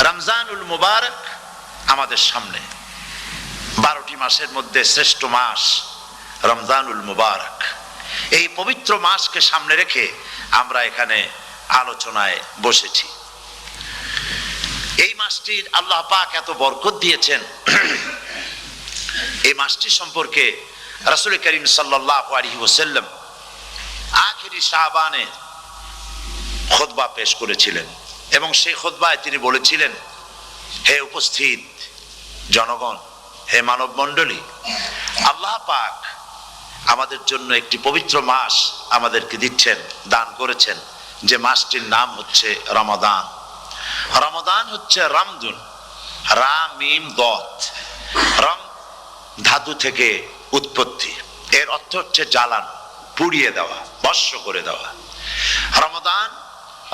রমজানুল মুবারক আমাদের সামনে, 12টি মাসের মধ্যে শ্রেষ্ঠ মাস রমজানুল মুবারক। এই পবিত্র মাসকে সামনে রেখে আমরা এখানে আলোচনায় বসেছি। এই মাসটির আল্লাহ পাক এত বরকত দিয়েছেন। এই মাসটি সম্পর্কে রাসূল করিম সাল্লাল্লাহু আলাইহি ওয়াসাল্লাম আখিরি শাবানে খুতবা পেশ করেছিলেন এবং সেই খুতবায় তিনি বলেছিলেন, হে উপস্থিত জনগণ, হে মানব মণ্ডলী, আল্লাহ পাক আমাদের জন্য একটি পবিত্র মাস আমাদেরকে দিচ্ছেন, দান করেছেন, যে মাসটির নাম হচ্ছে রমাদান। রমাদান হচ্ছে রামদুন, রা মিম দত, রম ধাতু থেকে উৎপত্তি, এর অর্থ হচ্ছে জ্বালানো, পুড়িয়ে দেওয়া, ভস্ম করে দেওয়া। রমাদান,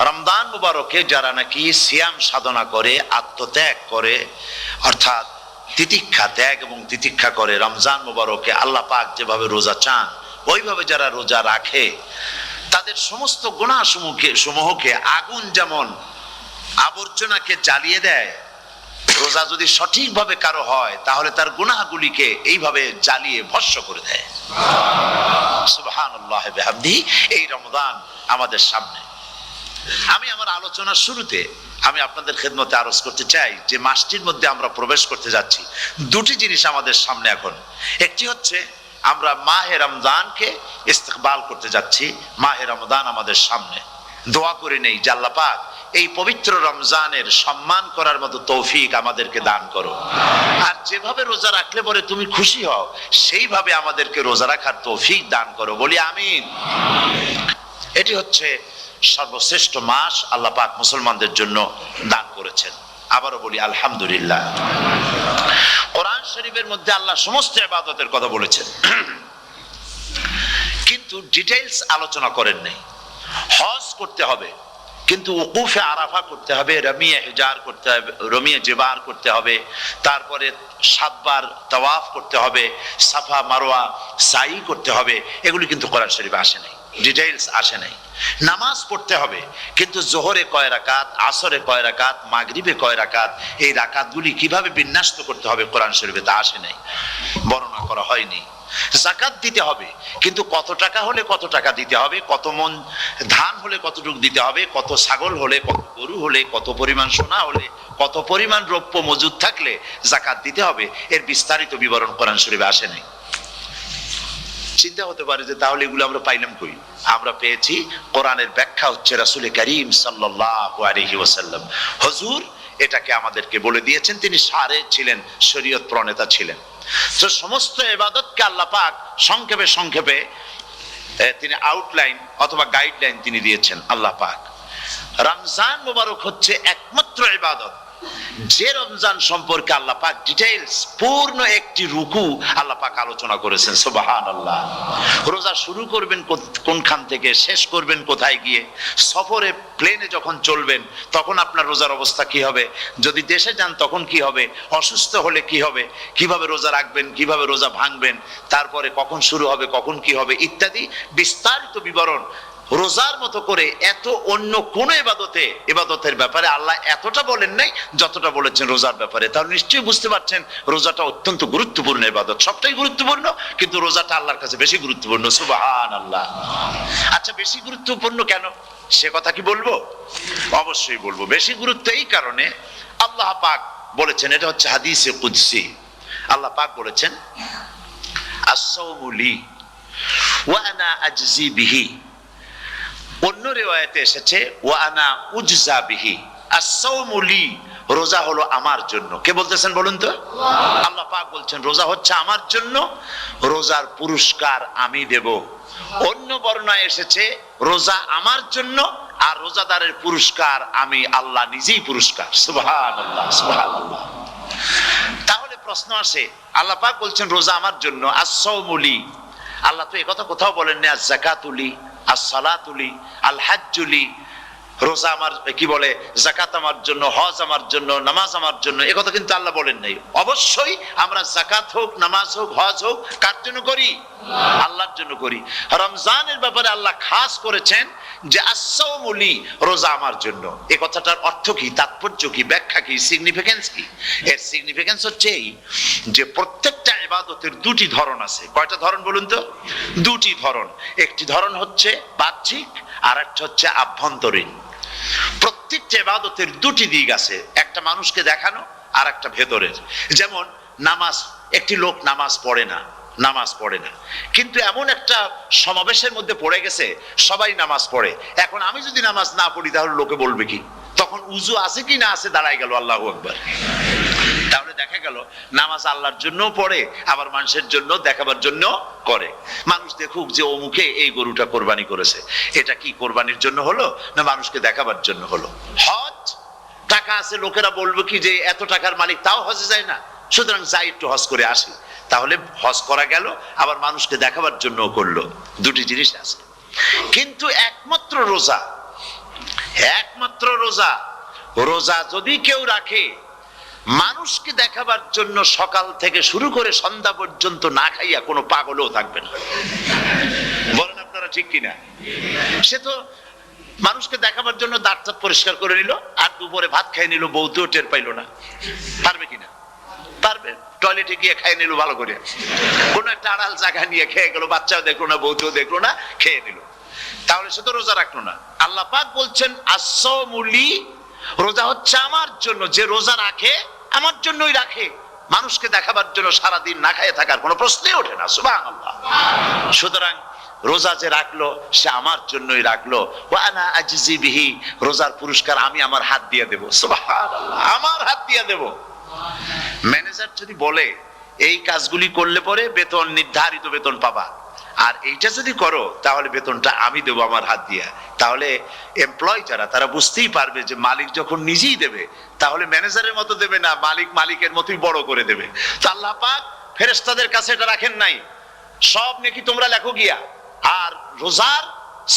রমজান মুবারকে যারা নাকি সিয়াম সাধনা করে, আত্মত্যাগ করে, অর্থাৎ তিতিক্ষা, ত্যাগ এবং তিতিক্ষা করে, রমজান মুবারকে আল্লাহ পাক যেভাবে রোজা চান ওইভাবে যারা রোজা রাখে, তাদের সমস্ত গুনাহ সমূহকে আগুন যেমন আবর্জনাকে জ্বালিয়ে দেয়, রোজা যদি সঠিকভাবে কারো হয় তাহলে তার গুনাহগুলিকে এইভাবে জ্বালিয়ে ভস্ম করে দেয়। সুবহানাল্লাহ বিহামদিহি। এই রমাদান আমাদের সামনে। আমি আমার আলোচনার শুরুতে আমি আপনাদের খেদমতে আরজ করতে চাই যে মাসটির মধ্যে আমরা প্রবেশ করতে যাচ্ছি, দুটি জিনিস আমাদের সামনে এখন। একটি হচ্ছে আমরা মাহে রমজানকে ইস্তেকবাল করতে যাচ্ছি, মাহে রমজান আমাদের সামনে। দোয়া করে নেই যে আল্লাহ পাক এই পবিত্র রমজানের সম্মান করার মতো তৌফিক আমাদেরকে দান করো, আর যেভাবে রোজা রাখলে পরে তুমি খুশি হও সেইভাবে আমাদেরকে রোজা রাখার তৌফিক দান করো, বলি আমিন। এটি হচ্ছে সর্বশ্রেষ্ঠ মাস আল্লাহ পাক মুসলমানদের জন্য দান করেছেন। আবারও বলি আলহামদুলিল্লাহ। কোরআন শরীফের মধ্যে আল্লাহ সমস্ত ইবাদতের কথা বলেছেন, কিন্তু ডিটেইলস আলোচনা করেন নাই। হজ করতে হবে, কিন্তু উকুফে আরাফা করতে হবে, রমিয়ে হিজার করতে হবে, রমিয়ে জিবার করতে হবে, তারপরে 7 বার তাওয়াফ করতে হবে, সাফা মারওয়া সাই করতে হবে। এগুলি কিন্তু কোরআন শরীফে আসে নাই, ডিটেইলস আসে নাই। নামাজ পড়তে হবে, কিন্তু জোহরে কয় রাকাত, আসরে কয় রাকাত, মাগরিবে কয় রাকাত, এই রাকাতগুলি কিভাবে বিন্যস্ত করতে হবে কোরআন শরীফে তা আসে নাই, বর্ণনা করা হয়নি। যাকাত দিতে হবে, কিন্তু কত টাকা হলে কত টাকা দিতে হবে, কত মন ধান হলে কতটুকু দিতে হবে, কত ছাগল হলে, কত গরু হলে, কত পরিমাণ সোনা হলে, কত পরিমাণ দ্রব্য মজুদ থাকলে যাকাত দিতে হবে, এর বিস্তারিত বিবরণ কোরআন শরীফে আসে নাই। চিন্তা হতে পারে যে তাহলে এগুলো আমরা পাইলাম কই? আমরা পেয়েছি কোরআনের ব্যাখ্যা হচ্ছে রাসূল করিম সাল্লাল্লাহু আলাইহি ওয়াসাল্লাম। হুজুর এটাকে আমাদেরকে বলে দিয়েছেন, তিনি সারে ছিলেন, শরীয়ত প্রণেতা ছিলেন। তো সমস্ত ইবাদতকে আল্লাহ পাক সংক্ষেপে সংক্ষেপে তিনি আউটলাইন অথবা গাইডলাইন তিনি দিয়েছেন আল্লাহ পাক। রমজান মুবারক হচ্ছে একমাত্র ইবাদত যে রমজান সম্পর্কে আল্লাহ পাক ডিটেইলস পূর্ণ একটি রুকু আল্লাহ পাক আলোচনা করেছেন। সুবহানাল্লাহ। রোজা শুরু করবেন কোনখান থেকে, শেষ করবেন কোথায় গিয়ে, সফরে প্লেনে যখন চলবেন তখন আপনার রোজার অবস্থা কি হবে, যদি দেশে যান তখন কি হবে, অসুস্থ হলে কি হবে, কিভাবে রোজা রাখবেন, কিভাবে রোজা ভাঙবেন, তারপরে কখন শুরু হবে, কখন কি হবে ইত্যাদি বিস্তারিত বিবরণ। রোজার মতো করে এত অন্য কোন ইবাদতের ব্যাপারে আল্লাহ এতটা বলেন নাই যতটা বলেছেন রোজার ব্যাপারে। তাহলে নিশ্চয়ই বুঝতে পারছেন রোজাটা অত্যন্ত গুরুত্বপূর্ণ ইবাদত। সবটাই গুরুত্বপূর্ণ, কিন্তু রোজাটা আল্লাহর কাছে বেশি গুরুত্বপূর্ণ। সুবহানাল্লাহ। আচ্ছা, বেশি গুরুত্বপূর্ণ কেন সে কথা কি বলবো? অবশ্যই বলবো। বেশি গুরুত্ব এই কারণে, আল্লাহ পাক বলেছেন, এটা হচ্ছে হাদিসে কুদসি। আল্লাহ পাক বলেছেন, আস-সাওমু লি ওয়া আনা আজজি বিহি। অন্য রিওয়ায়াতে এসেছে ওয়া আনা উজজা বিহি। আস-সাওমু লি, রোজা হলো আমার জন্য। কে বলতেছেন বলুন তো? আল্লাহ পাক বলছেন রোজা হচ্ছে আমার জন্য, রোজার পুরস্কার আমি দেব। অন্য বর্ণনায় এসেছে রোজা আমার জন্য আর রোজাদারের পুরস্কার আমি আল্লাহ নিজেই পুরস্কার। সুবহানাল্লাহ, সুবহানাল্লাহ। তাহলে প্রশ্ন আসে, আল্লাহ পাক বলছেন রোজা আমার জন্য, আস-সাওমু লি। আল্লাহ তো এই কথা কোথাও বলেন না আজ-যাকাতু লি, আস-সালাতু লি, আল-হাজ্জু লি। রোজা আমার কি বলে, যাকাত আমার জন্য, হজ আমার জন্য, নামাজ আমার জন্য, এ কথা কিন্তু আল্লাহ বলেন নাই। অবশ্যই আমরা যাকাত হোক, নামাজ হোক, হজ হোক কার জন্য করি? আল্লাহর জন্য করি। রমজানের ব্যাপারে আল্লাহ খাস করেছেন যে আস-সাওমু লি, রোজা আমার জন্য। এই কথাটার অর্থ কি, তাৎপর্য কি, ব্যাখ্যা কি, সিগনিফিকেন্স কি? এর সিগনিফিকেন্স হচ্ছে এই যে প্রত্যেকটা ইবাদতের দুটি ধরন আছে। কয়টা ধরন বলুন তো? দুটি ধরন। একটি ধরন হচ্ছে বাহ্যিক, আর একটা হচ্ছে আভ্যন্তরীণ। প্রত্যেকটা ইবাদতের দুটি দিক আছে, একটা মানুষকে দেখানো আর একটা ভেতরের। যেমন নামাজ, একটি লোক নামাজ পড়ে না, কিন্তু এমন একটা সমাবেশের মধ্যে পড়ে গেছে, সবাই নামাজ পড়ে। এখন আমি যদি নামাজ না পড়ি তাহলে লোকে বলবে কি? তখন উজু আছে কি না আছে দাঁড়ায় গেল, আল্লাহু আকবার। তাহলে দেখা গেল নামাজ আল্লাহর জন্য পড়ে, আবার মানুষের জন্য দেখাবার জন্য করে। মানুষ দেখুক যে অমুকে এই গরুটা কোরবানি করেছে, এটা কি কোরবানির জন্য হলো না মানুষকে দেখাবার জন্য হলো? হজ, টাকা আছে, লোকেরা বলবে কি যে এত টাকার মালিক তাও হজে যায় না, সুতরাং যাই একটু হজ করে আসি। তাহলে হজ করা গেল, আবার মানুষকে দেখাবার জন্য করলো। দুটি জিনিস আছে। কিন্তু একমাত্র রোজা যদি কেউ রাখে মানুষকে দেখাবার জন্য, সকাল থেকে শুরু করে সন্ধ্যা পর্যন্ত না খাইয়া কোনো পাগলও থাকবে না। বলেন আপনারা ঠিক কিনা? সে তো মানুষকে দেখাবার জন্য দাঁত পরিষ্কার করে নিল, আর দুপুরে ভাত খেয়ে নিল, বউতেও টের পাইল না। পারবে কিনা? পারবে। টয়লেটে গিয়ে খেয়ে নিল ভালো করে, কোন একটা আড়াল জায়গা নিয়ে খেয়ে গেল, বাচ্চাও দেখলো না, বউতেও দেখলো না, খেয়ে নিল। তাহলে সে তো রোজা রাখলো না। আল্লাহ পাক বলছেন আস-সাওমু লি, রোজা হচ্ছে আমার জন্য। যে রোজা রাখে আমার জন্যই রাখে, মানুষকে দেখাবার জন্য সারাদিন না খেয়ে থাকার কোনো প্রশ্নই ওঠে না। সুবহানাল্লাহ। সুতরাং রোজা যে রাখলো সে আমার জন্যই রাখলো। ওয়া আনা আজজি বিহি, রোজার পুরস্কার আমি আমার হাত দিয়ে দেব। সুবহানাল্লাহ, আমার হাত দিয়ে দেব। ম্যানেজার যদি বলে এই কাজগুলি করলে পরে বেতন, নির্ধারিত বেতন পাবা, আর এইটা যদি করো তাহলে বেতনটা আমি দেবো আমার হাত দিয়া, তাহলে এমপ্লয় যারা তারা বুঝতেই পারবে যে মালিক যখন নিজেই দেবে তাহলে ম্যানেজারের মতো দেবে না, মালিকের মতোই বড় করে দেবে। তো আল্লাহ পাক ফেরেশতাদের কাছে এটা রাখেন নাই, সব নেকি তোমরা লেখো গিয়া, আর রোজার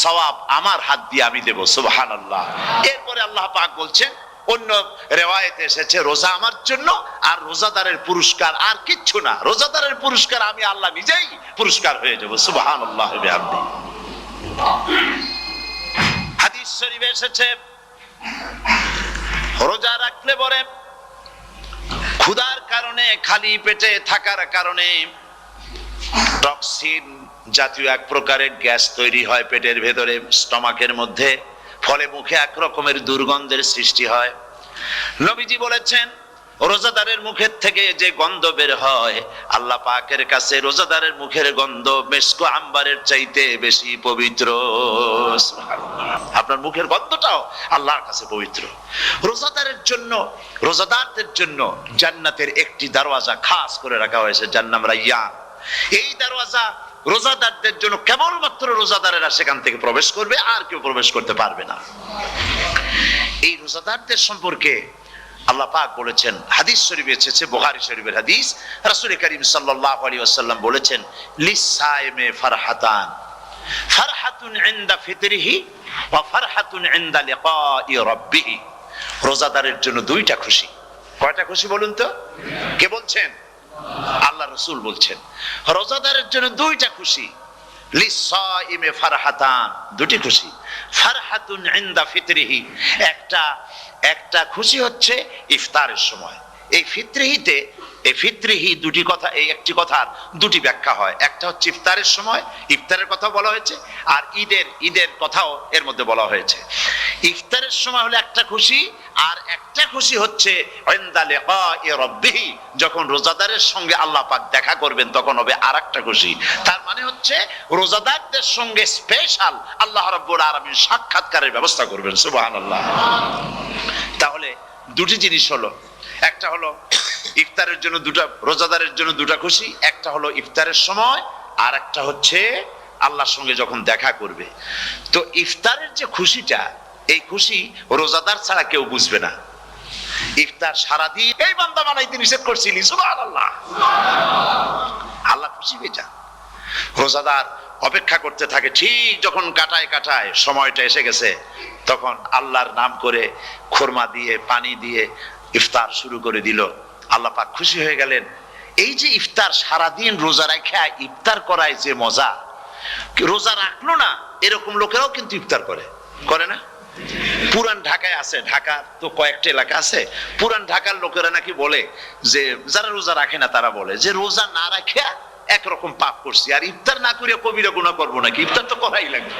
সওয়াব আমার হাত দিয়ে আমি দেব। সুবহানাল্লাহ। এরপরে আল্লাহ পাক বলছেন, অন্য রিওয়ায়েতে এসেছে রোজা আমার জন্য, আর রোজাদারের পুরস্কার আর কিচ্ছু না, রোজাদারের পুরস্কার আমি আল্লাহ নিজেই পুরস্কার হয়ে যাব। সুবহানাল্লাহ ওয়া বিহামদিহি। হাদিস শরীফে এসেছে রোজা রাখলে পরে ক্ষুধার কারণে, খালি পেটে থাকার কারণে টক্সিন জাতীয় এক প্রকারের গ্যাস তৈরি হয় পেটের ভেতরে, স্টমাকের মধ্যে, ফলে মুখে এক রকমের দুর্গন্ধের সৃষ্টি হয়। নবীজি বলেছেন রোজাদারের মুখের থেকে যে গন্ধ বের হয়, আল্লাহ পাকের কাছে রোজাদারের মুখের গন্ধ মিস্ক আম্বারের চাইতে বেশি পবিত্র। আপনার মুখের গন্ধটাও আল্লাহর কাছে পবিত্র। রোজাদারদের জন্য জান্নাতের একটি দরওয়াজা খাস করে রাখা হয়েছে, যার নাম রায়্যান। এই দরওয়াজা রোজাদারদের জন্য, কেবলমাত্র রোজাদারেরা সেখান থেকে প্রবেশ করবে, আর কেউ প্রবেশ করতে পারবে না। এই রোজাদারদের সম্পর্কে আল্লাহ পাক বলেছেন, হাদিস শরীফে এসেছে, বুখারী শরীফের হাদিস, রাসূল করিম সাল্লাল্লাহু আলাইহি ওয়াসাল্লাম বলেছেন লিস-সাইমে ফারহাতান, ফারহাতুন ইনদা ফিতরিহি ওয়া ফারহাতুন ইনদা লিকাই রাব্বিহি। রোজাদারের জন্য দুইটা খুশি। কয়টা খুশি বলুন তো? কে বলছেন? আল্লাহ রাসূল বলছেন রোজাদারের জন্য দুইটা খুশি। লিস-সাইমে ফারহাতান, দুটি খুশি। ফারহাতুন ইনদা ফিতরিহি, একটা খুশি হচ্ছে ইফতারের সময়। এই ফিতরিহি দুটি কথা, এই একটি কথার দুটি ব্যাখ্যা হয়। একটা হচ্ছে ইফতারের সময়, ইফতারের কথা বলা হয়েছে, আর ঈদের কথাও এর মধ্যে বলা হয়েছে। ইফতারের সময় হলো একটা খুশি, আর একটা খুশি হচ্ছে ইনদা লিকাই রাব্বিহি, যখন রোজাদারের সঙ্গে আল্লাহ পাক দেখা করবেন তখন হবে আরেকটা খুশি। তার মানে হচ্ছে রোজাদারদের সঙ্গে স্পেশাল আল্লাহ রাব্বুল আলামিন সাক্ষাৎকারের ব্যবস্থা করবেন। সুবহানাল্লাহ। তাহলে দুটি জিনিস হলো, একটা হলো ইফতারের জন্য রোজাদারের জন্য দুটা খুশি, একটা হলো ইফতারের সময়, আর একটা হচ্ছে আল্লাহর সঙ্গে যখন দেখা করবে। তো ইফতারের যে খুশিটা, এই খুশি রোজাদার ছাড়া কেউ বুঝবে না। ইফতার সারাদিন এই বান্দা বানাইতে নিষেধ করছিলি, সুবহানাল্লাহ, আল্লাহ খুশি হয়ে যান। রোজাদার অপেক্ষা করতে থাকে। ঠিক যখন কাটায় কাটায় সময়টা এসে গেছে, তখন আল্লাহর নাম করে খুরমা দিয়ে পানি দিয়ে ইফতার শুরু করে দিল। আল্লাহ পাক খুশি হয়ে গেলেন। এই যে ইফতার, সারাদিন রোজা রাখা ইফতার করায় যে মজা, রোজা রাখলো না এরকম লোকেরাও কিন্তু ইফতার করে না? পুরান ঢাকায় আছে, ঢাকা তো কয়েকটা এলাকা আছে, পুরান ঢাকার লোকেরা নাকি বলে যে, যারা রোজা রাখে না তারা বলে যে রোজা না রাখে একরকম পাপ করছি, আর ইফতার না করে কবিরা গুনাহ করবো নাকি, ইফতার তো করাই লাগবে।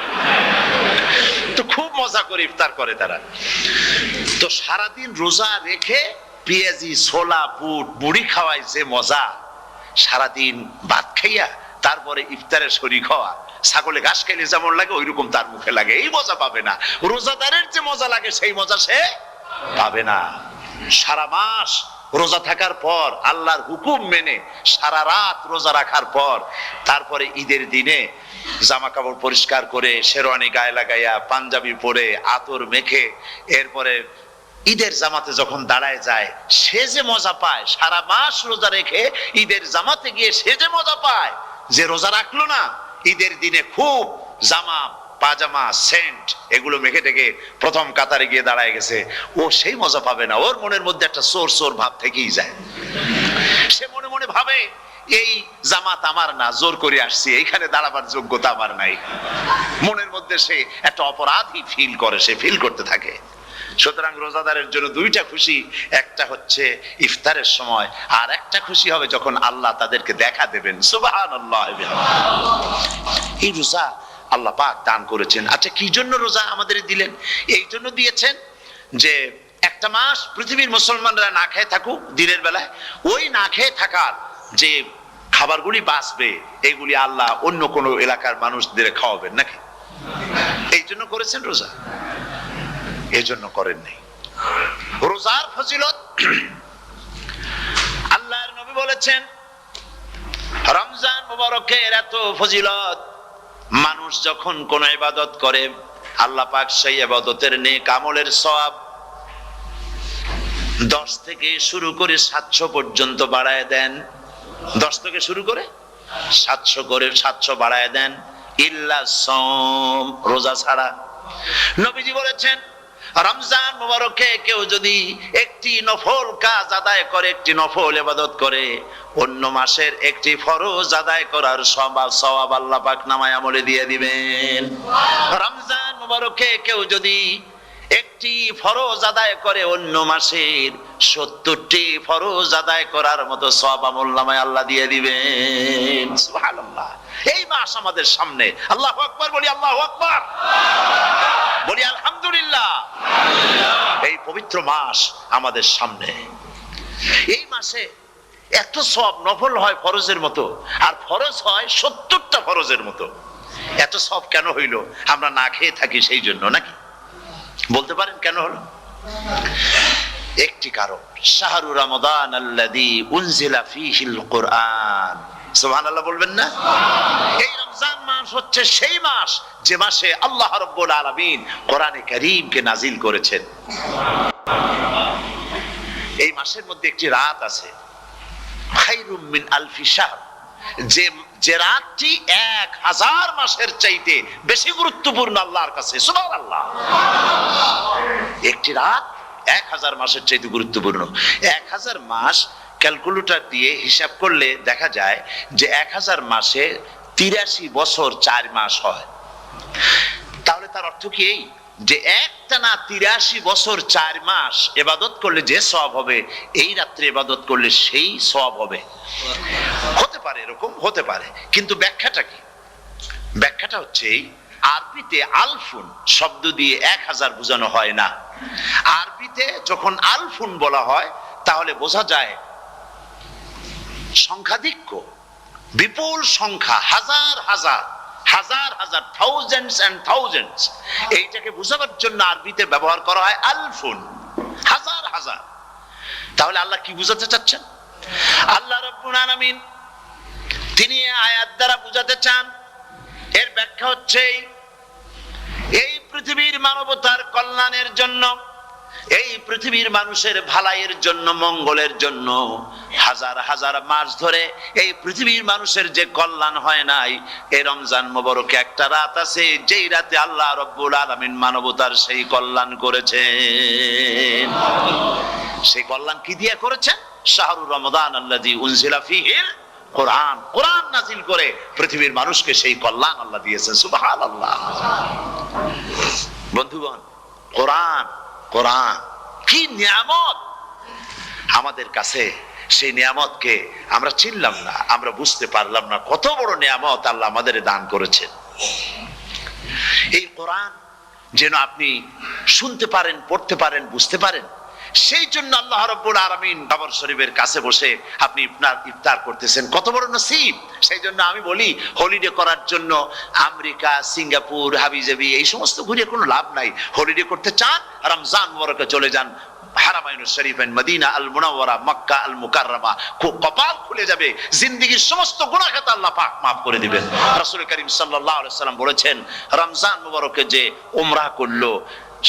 তো খুব মজা করে ইফতার করে তারা। তো সারাদিন রোজা রেখে পেঁয়াজি, ছোলা, বুট, মুড়ি খাওয়ায় যে মজা, সারাদিন ভাত খাইয়া তারপরে ইফতারের শরীক হওয়া, ছাগলে ঘাস খাইলে যেমন লাগে ওইরকম তার মুখে লাগে, এই মজা পাবে না। রোজাদারের যে মজা লাগে সেই মজা সে পাবে না। সারা মাস রোজা থাকার পর, আল্লাহর হুকুম মেনে সারা রাত রোজা রাখার পর, তারপরে ঈদের দিনে জামা কাপড় পরিষ্কার করে শেরওয়ানি গায়ে লাগাইয়া পাঞ্জাবি পরে আতর মেখে এরপরে ঈদের জামাতে যখন দাঁড়ায় যায়, সে যে মজা পায়, সারা মাস রোজা রেখে ঈদের জামাতে গিয়ে সে যে মজা পায়, যে রোজা রাখলো না ঈদের দিনে খুব জামা পাজামা সেন্ট এগুলো মেখে টেকে প্রথম কাতারে গিয়ে দাঁড়ায় গেছে, ও সেই মজা পাবে না। ওর মনের মধ্যে একটা চোর চোর ভাব থেকেই যায়। সে মনে মনে ভাবে এই জামাত আমার না, জোর করে আসছি, এইখানে দাঁড়াবার যোগ্যতা আমার নাই। মনের মধ্যে সে একটা অপরাধী ফিল করে, সে ফিল করতে থাকে। সুতরাং রোজাদারের জন্য দুইটা খুশি, একটা হচ্ছে ইফতারের সময়, আর একটা খুশি হবে যখন আল্লাহ তাদেরকে দেখা দেবেন। সুবহানাল্লাহ। এই রোজা আল্লাহ পাক দান করেছেন। আচ্ছা, কি জন্য রোজা আমাদের দিলেন? এই জন্য দিয়েছেন যে একটা মাস পৃথিবীর মুসলমানরা না খেয়ে থাকুক দিনের বেলায়, ওই না খেয়ে থাকার যে খাবারগুলি বাঁচবে এগুলি আল্লাহ অন্য কোনো এলাকার মানুষদের খাওয়াবেন নাকি? এই জন্য করেছেন রোজা, এই জন্য করেন নাই। রোজার ফজিলত আল্লাহর নবী বলেছেন, রমজান মুবারকের এত ফজিলত, মানুষ যখন কোন ইবাদত করে আল্লাহ পাক সেই ইবাদতের নেক আমলের সওয়াব 10 থেকে শুরু করে 700 পর্যন্ত বাড়ায় দেন। 10 থেকে শুরু করে 700 করে 700 বাড়ায় দেন, ইল্লা সাওম, রোজা ছাড়া। নবীজি বলেছেন, রমজান মুবারকে কেউ যদি একটি নফল কাজ আদায় করে, একটি নফল ইবাদত করে, অন্য মাসের একটি ফরজ আদায় করার সওয়াব আল্লাহ পাক নামায় আমলে দিয়ে দিবেন। রমজান মুবারকে কেউ যদি একটি ফরজ আদায় করে, অন্য মাসের 70টি ফরজ আদায় করার মতো সওয়াব আমল নামায় আল্লাহ দিয়ে দিবেন। সুবহানাল্লাহ। এই মাস আমাদের সামনে, আল্লাহু আকবার বলি, আল্লাহু আকবার বলি, আলহামদুলিল্লাহ। এই পবিত্র মাস আমাদের সামনে, এই মাসে এত সব নফল হয় ফরজের মতো, আর ফরজ হয় 70টা ফরজের মতো। এত সব কেন হইল? আমরা না খেয়ে থাকি সেই জন্য নাকি? বলতে পারেন কেন হলো? একটি কারণ, শাহরু রমাদান আল্লাযী উনজিলা ফীহিল কুরআন। সুবহানাল্লাহ বলবেন না? এই রমজান মাস হচ্ছে সেই মাস যে মাসে আল্লাহ রাব্বুল আলামিন কোরআনে কারীমকে নাজিল করেছেন। এই মাসের মধ্যে একটি রাত আছে, খায়রুম মিন আলফি শাহর, যে রাতটি 1000 মাসের চাইতে বেশি গুরুত্বপূর্ণ আল্লাহর কাছে। সুবহানাল্লাহ। একটি রাত 1000 মাসের চাইতে গুরুত্বপূর্ণ। 1000 মাস ক্যালকুলেটর দিয়ে হিসাব করলে দেখা যায় যে 1000 মাসে 83 বছর 4 মাস হয়। তাহলে তার অর্থ কি এই যে একটানা 83 বছর 4 মাস ইবাদত করলে যে সওয়াব হবে, এই রাত্রে ইবাদত করলে সেই সওয়াব হবে? হতে পারে, এরকম হতে পারে, কিন্তু ব্যাখ্যাটা কি? ব্যাখ্যাটা হচ্ছে আরবিতে আলফুন শব্দ দিয়ে 1000 বোঝানো হয় না। আরবিতে যখন আলফুন বলা হয় তাহলে বোঝা যায় সংখ্যাধিক্য, বিপুল সংখ্যা, হাজার হাজার হাজার হাজার, থাউজেন্ডস এন্ড থাউজেন্ডস। এইটাকে বোঝাবার জন্য আরবিতে ব্যবহার করা হয় আলফুন, হাজার হাজার। তাহলে আল্লাহ কি বুঝাতে চাচ্ছেন? আল্লাহ রাব্বুল আলামিন তিনি আয়াত দ্বারা বুঝাতে চান, এর ব্যাখ্যা হচ্ছে এই পৃথিবীর মানবতার কল্যাণের জন্য এই পৃথিবীর মানুষের ভালাইয়ের জন্য, মঙ্গলের জন্য হাজার হাজার মাস ধরে এই পৃথিবীর মানুষের যে কল্যাণ হয় নাই, এই রমজান মোবারকে একটা রাত আছে যেই রাতে আল্লাহ রাব্বুল আলামিন মানবতার সেই কল্যাণ করেছেন। সেই কল্যাণ কি দিয়ে করেছেন? শাহরুর রমাদান আল্লাযী উনজিলা ফীহিল কোরআন, কোরআন নাযিল করে পৃথিবীর মানুষকে সেই কল্যাণ আল্লাহ দিয়েছেন। সুবহানাল্লাহ। বন্ধুগণ, কোরআন, কোরআন কি নিয়ামত আমাদের কাছে! সেই নিয়ামতকে আমরা চিনলাম না, আমরা বুঝতে পারলাম না কত বড় নিয়ামত আল্লাহ আমাদের দান করেছেন। এই কোরআন যেন আপনি শুনতে পারেন, পড়তে পারেন, বুঝতে পারেন, সেই জন্য আল্লাহ রাব্বুল আলামিন কাবার শরীফের কাছে বসে আপনি ইফতার করতেছেন, কত বড় নসিব! সেই জন্য আমি বলি, হলিডে করার জন্য আমেরিকা, সিঙ্গাপুর, হাবিজাবি এই সমস্ত ঘুরে কোনো লাভ নাই। হলিডে করতে চান, রমজান মুবারকে চলে যান হারামাইনুশ শরীফাইন, মদিনা আল মুনাওয়ারা, মক্কা আল মুকাররমা। কপাল খুলে যাবে, জিন্দেগীর সমস্ত গুনাহ খাতা আল্লাহ পাক মাফ করে দিবেন। রাসূল করিম সাল্লাল্লাহু আলাইহি ওয়াসাল্লাম বলেছেন, রমজান মুবারকে যে উমরা করলো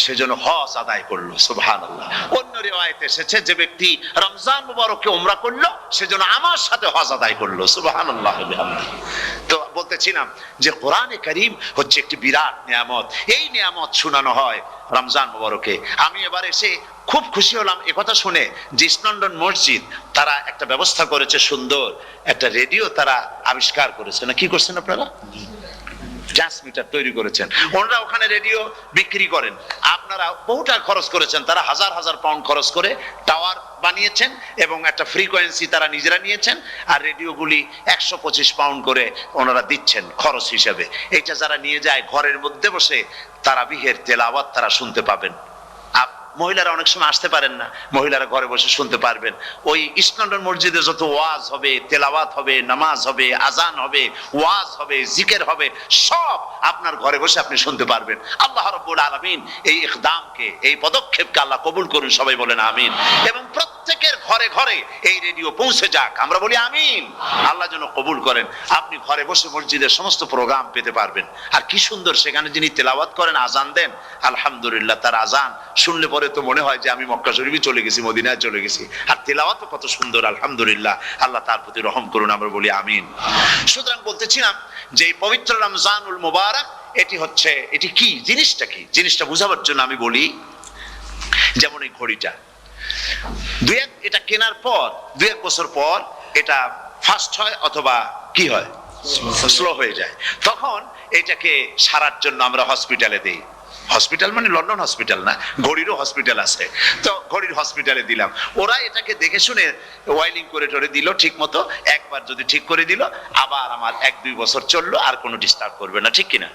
সেজন্য হজ আদায় করলো। সুবহানাল্লাহ। অন্য রিওয়ায়াতে এসেছে, যে ব্যক্তি রমজান মুবারকে উমরা করলো সেজন্য আমার সাথে হজ আদায় করলো। সুবহানাল্লাহ। তো বলতেছিলাম যে কোরআনে কারীম হচ্ছে একটি বিরাট নিয়ামত। এই নিয়ামত শোনানো হয় রমজান মুবারকে। আমি এবার এসে খুব খুশি হলাম একথা শুনে যে ইস্ট লন্ডন মসজিদ তারা একটা ব্যবস্থা করেছে, সুন্দর একটা রেডিও তারা আবিষ্কার করেছে। না কি করছেন আপনারা? ট্রান্সমিটার তৈরি করেছেন। ওনারা ওখানে রেডিও বিক্রি করেন, আপনারা বহুটা খরচ করেছেন, তারা হাজার হাজার পাউন্ড খরচ করে টাওয়ার বানিয়েছেন এবং একটা ফ্রিকোয়েন্সি তারা নিজেরা নিয়েছেন, আর রেডিওগুলি 125 পাউন্ড করে ওনারা দিচ্ছেন খরচ হিসেবে। এটা যারা নিয়ে যায় ঘরের মধ্যে বসে তারাবিহের তেলাওয়াত তারা শুনতে পাবেন। মহিলারা অনেক সময় আসতে পারেন না, মহিলারা ঘরে বসে শুনতে পারবেন। ওই ইস্ট লন্ডন মসজিদে যত ওয়াজ হবে, তেলাওয়াত হবে, নামাজ হবে, আজান হবে, ওয়াজ হবে, জিকির হবে, সব আপনার ঘরে বসে আপনি শুনতে পারবেন। আল্লাহ রাব্বুল আলামিন এই ইকদামকে, এই পদক্ষেপকে আল্লাহ কবুল করুন, সবাই বলেন আমিন। এবং প্রত্যেকের ঘরে ঘরে এই রেডিও পৌঁছে যাক, আমরা বলি আমিন। আল্লাহ যেন কবুল করেন। আপনি ঘরে বসে মসজিদের সমস্ত প্রোগ্রাম পেতে পারবেন। আর কি সুন্দর, সেখানে যিনি তেলাওয়াত করেন, আজান দেন, আলহামদুলিল্লাহ, তার আজান শুনলে পরে তো মনে হয় যে আমি মক্কা শরীফে চলে গেছি, মদিনায় চলে গেছি। আর তেলাওয়াত কত সুন্দর, আলহামদুলিল্লাহ। আল্লাহ তার প্রতি রহম করুন, আমরা বলি আমিন। সুতরাং বলতেছিলাম যে এই পবিত্র রমজানুল মুবারক, এটি হচ্ছে, এটি কি জিনিসটা, কি জিনিসটা বোঝাবার জন্য আমি বলি, যেমন এই ঘড়িটা এটা কেনার পর 2-1 বছর পর এটা ফাস্ট হয় অথবা কি হয়, স্লো হয়ে যায়। তখন এটাকে সারার জন্য আমরা হসপিটালে দেই। হসপিটাল মানে লন্ডন হসপিটাল না, ঘড়িরও হসপিটাল আছে। তো ঘড়ির হসপিটালে দিলাম, ওরা এটাকে দেখে শুনে ওয়াইলিং করে টরে দিল ঠিক মতো। একবার যদি ঠিক করে দিল, আবার আমার 1-2 বছর চললো, আর কোনো ডিস্টার্ব করবে না, ঠিক কিনা?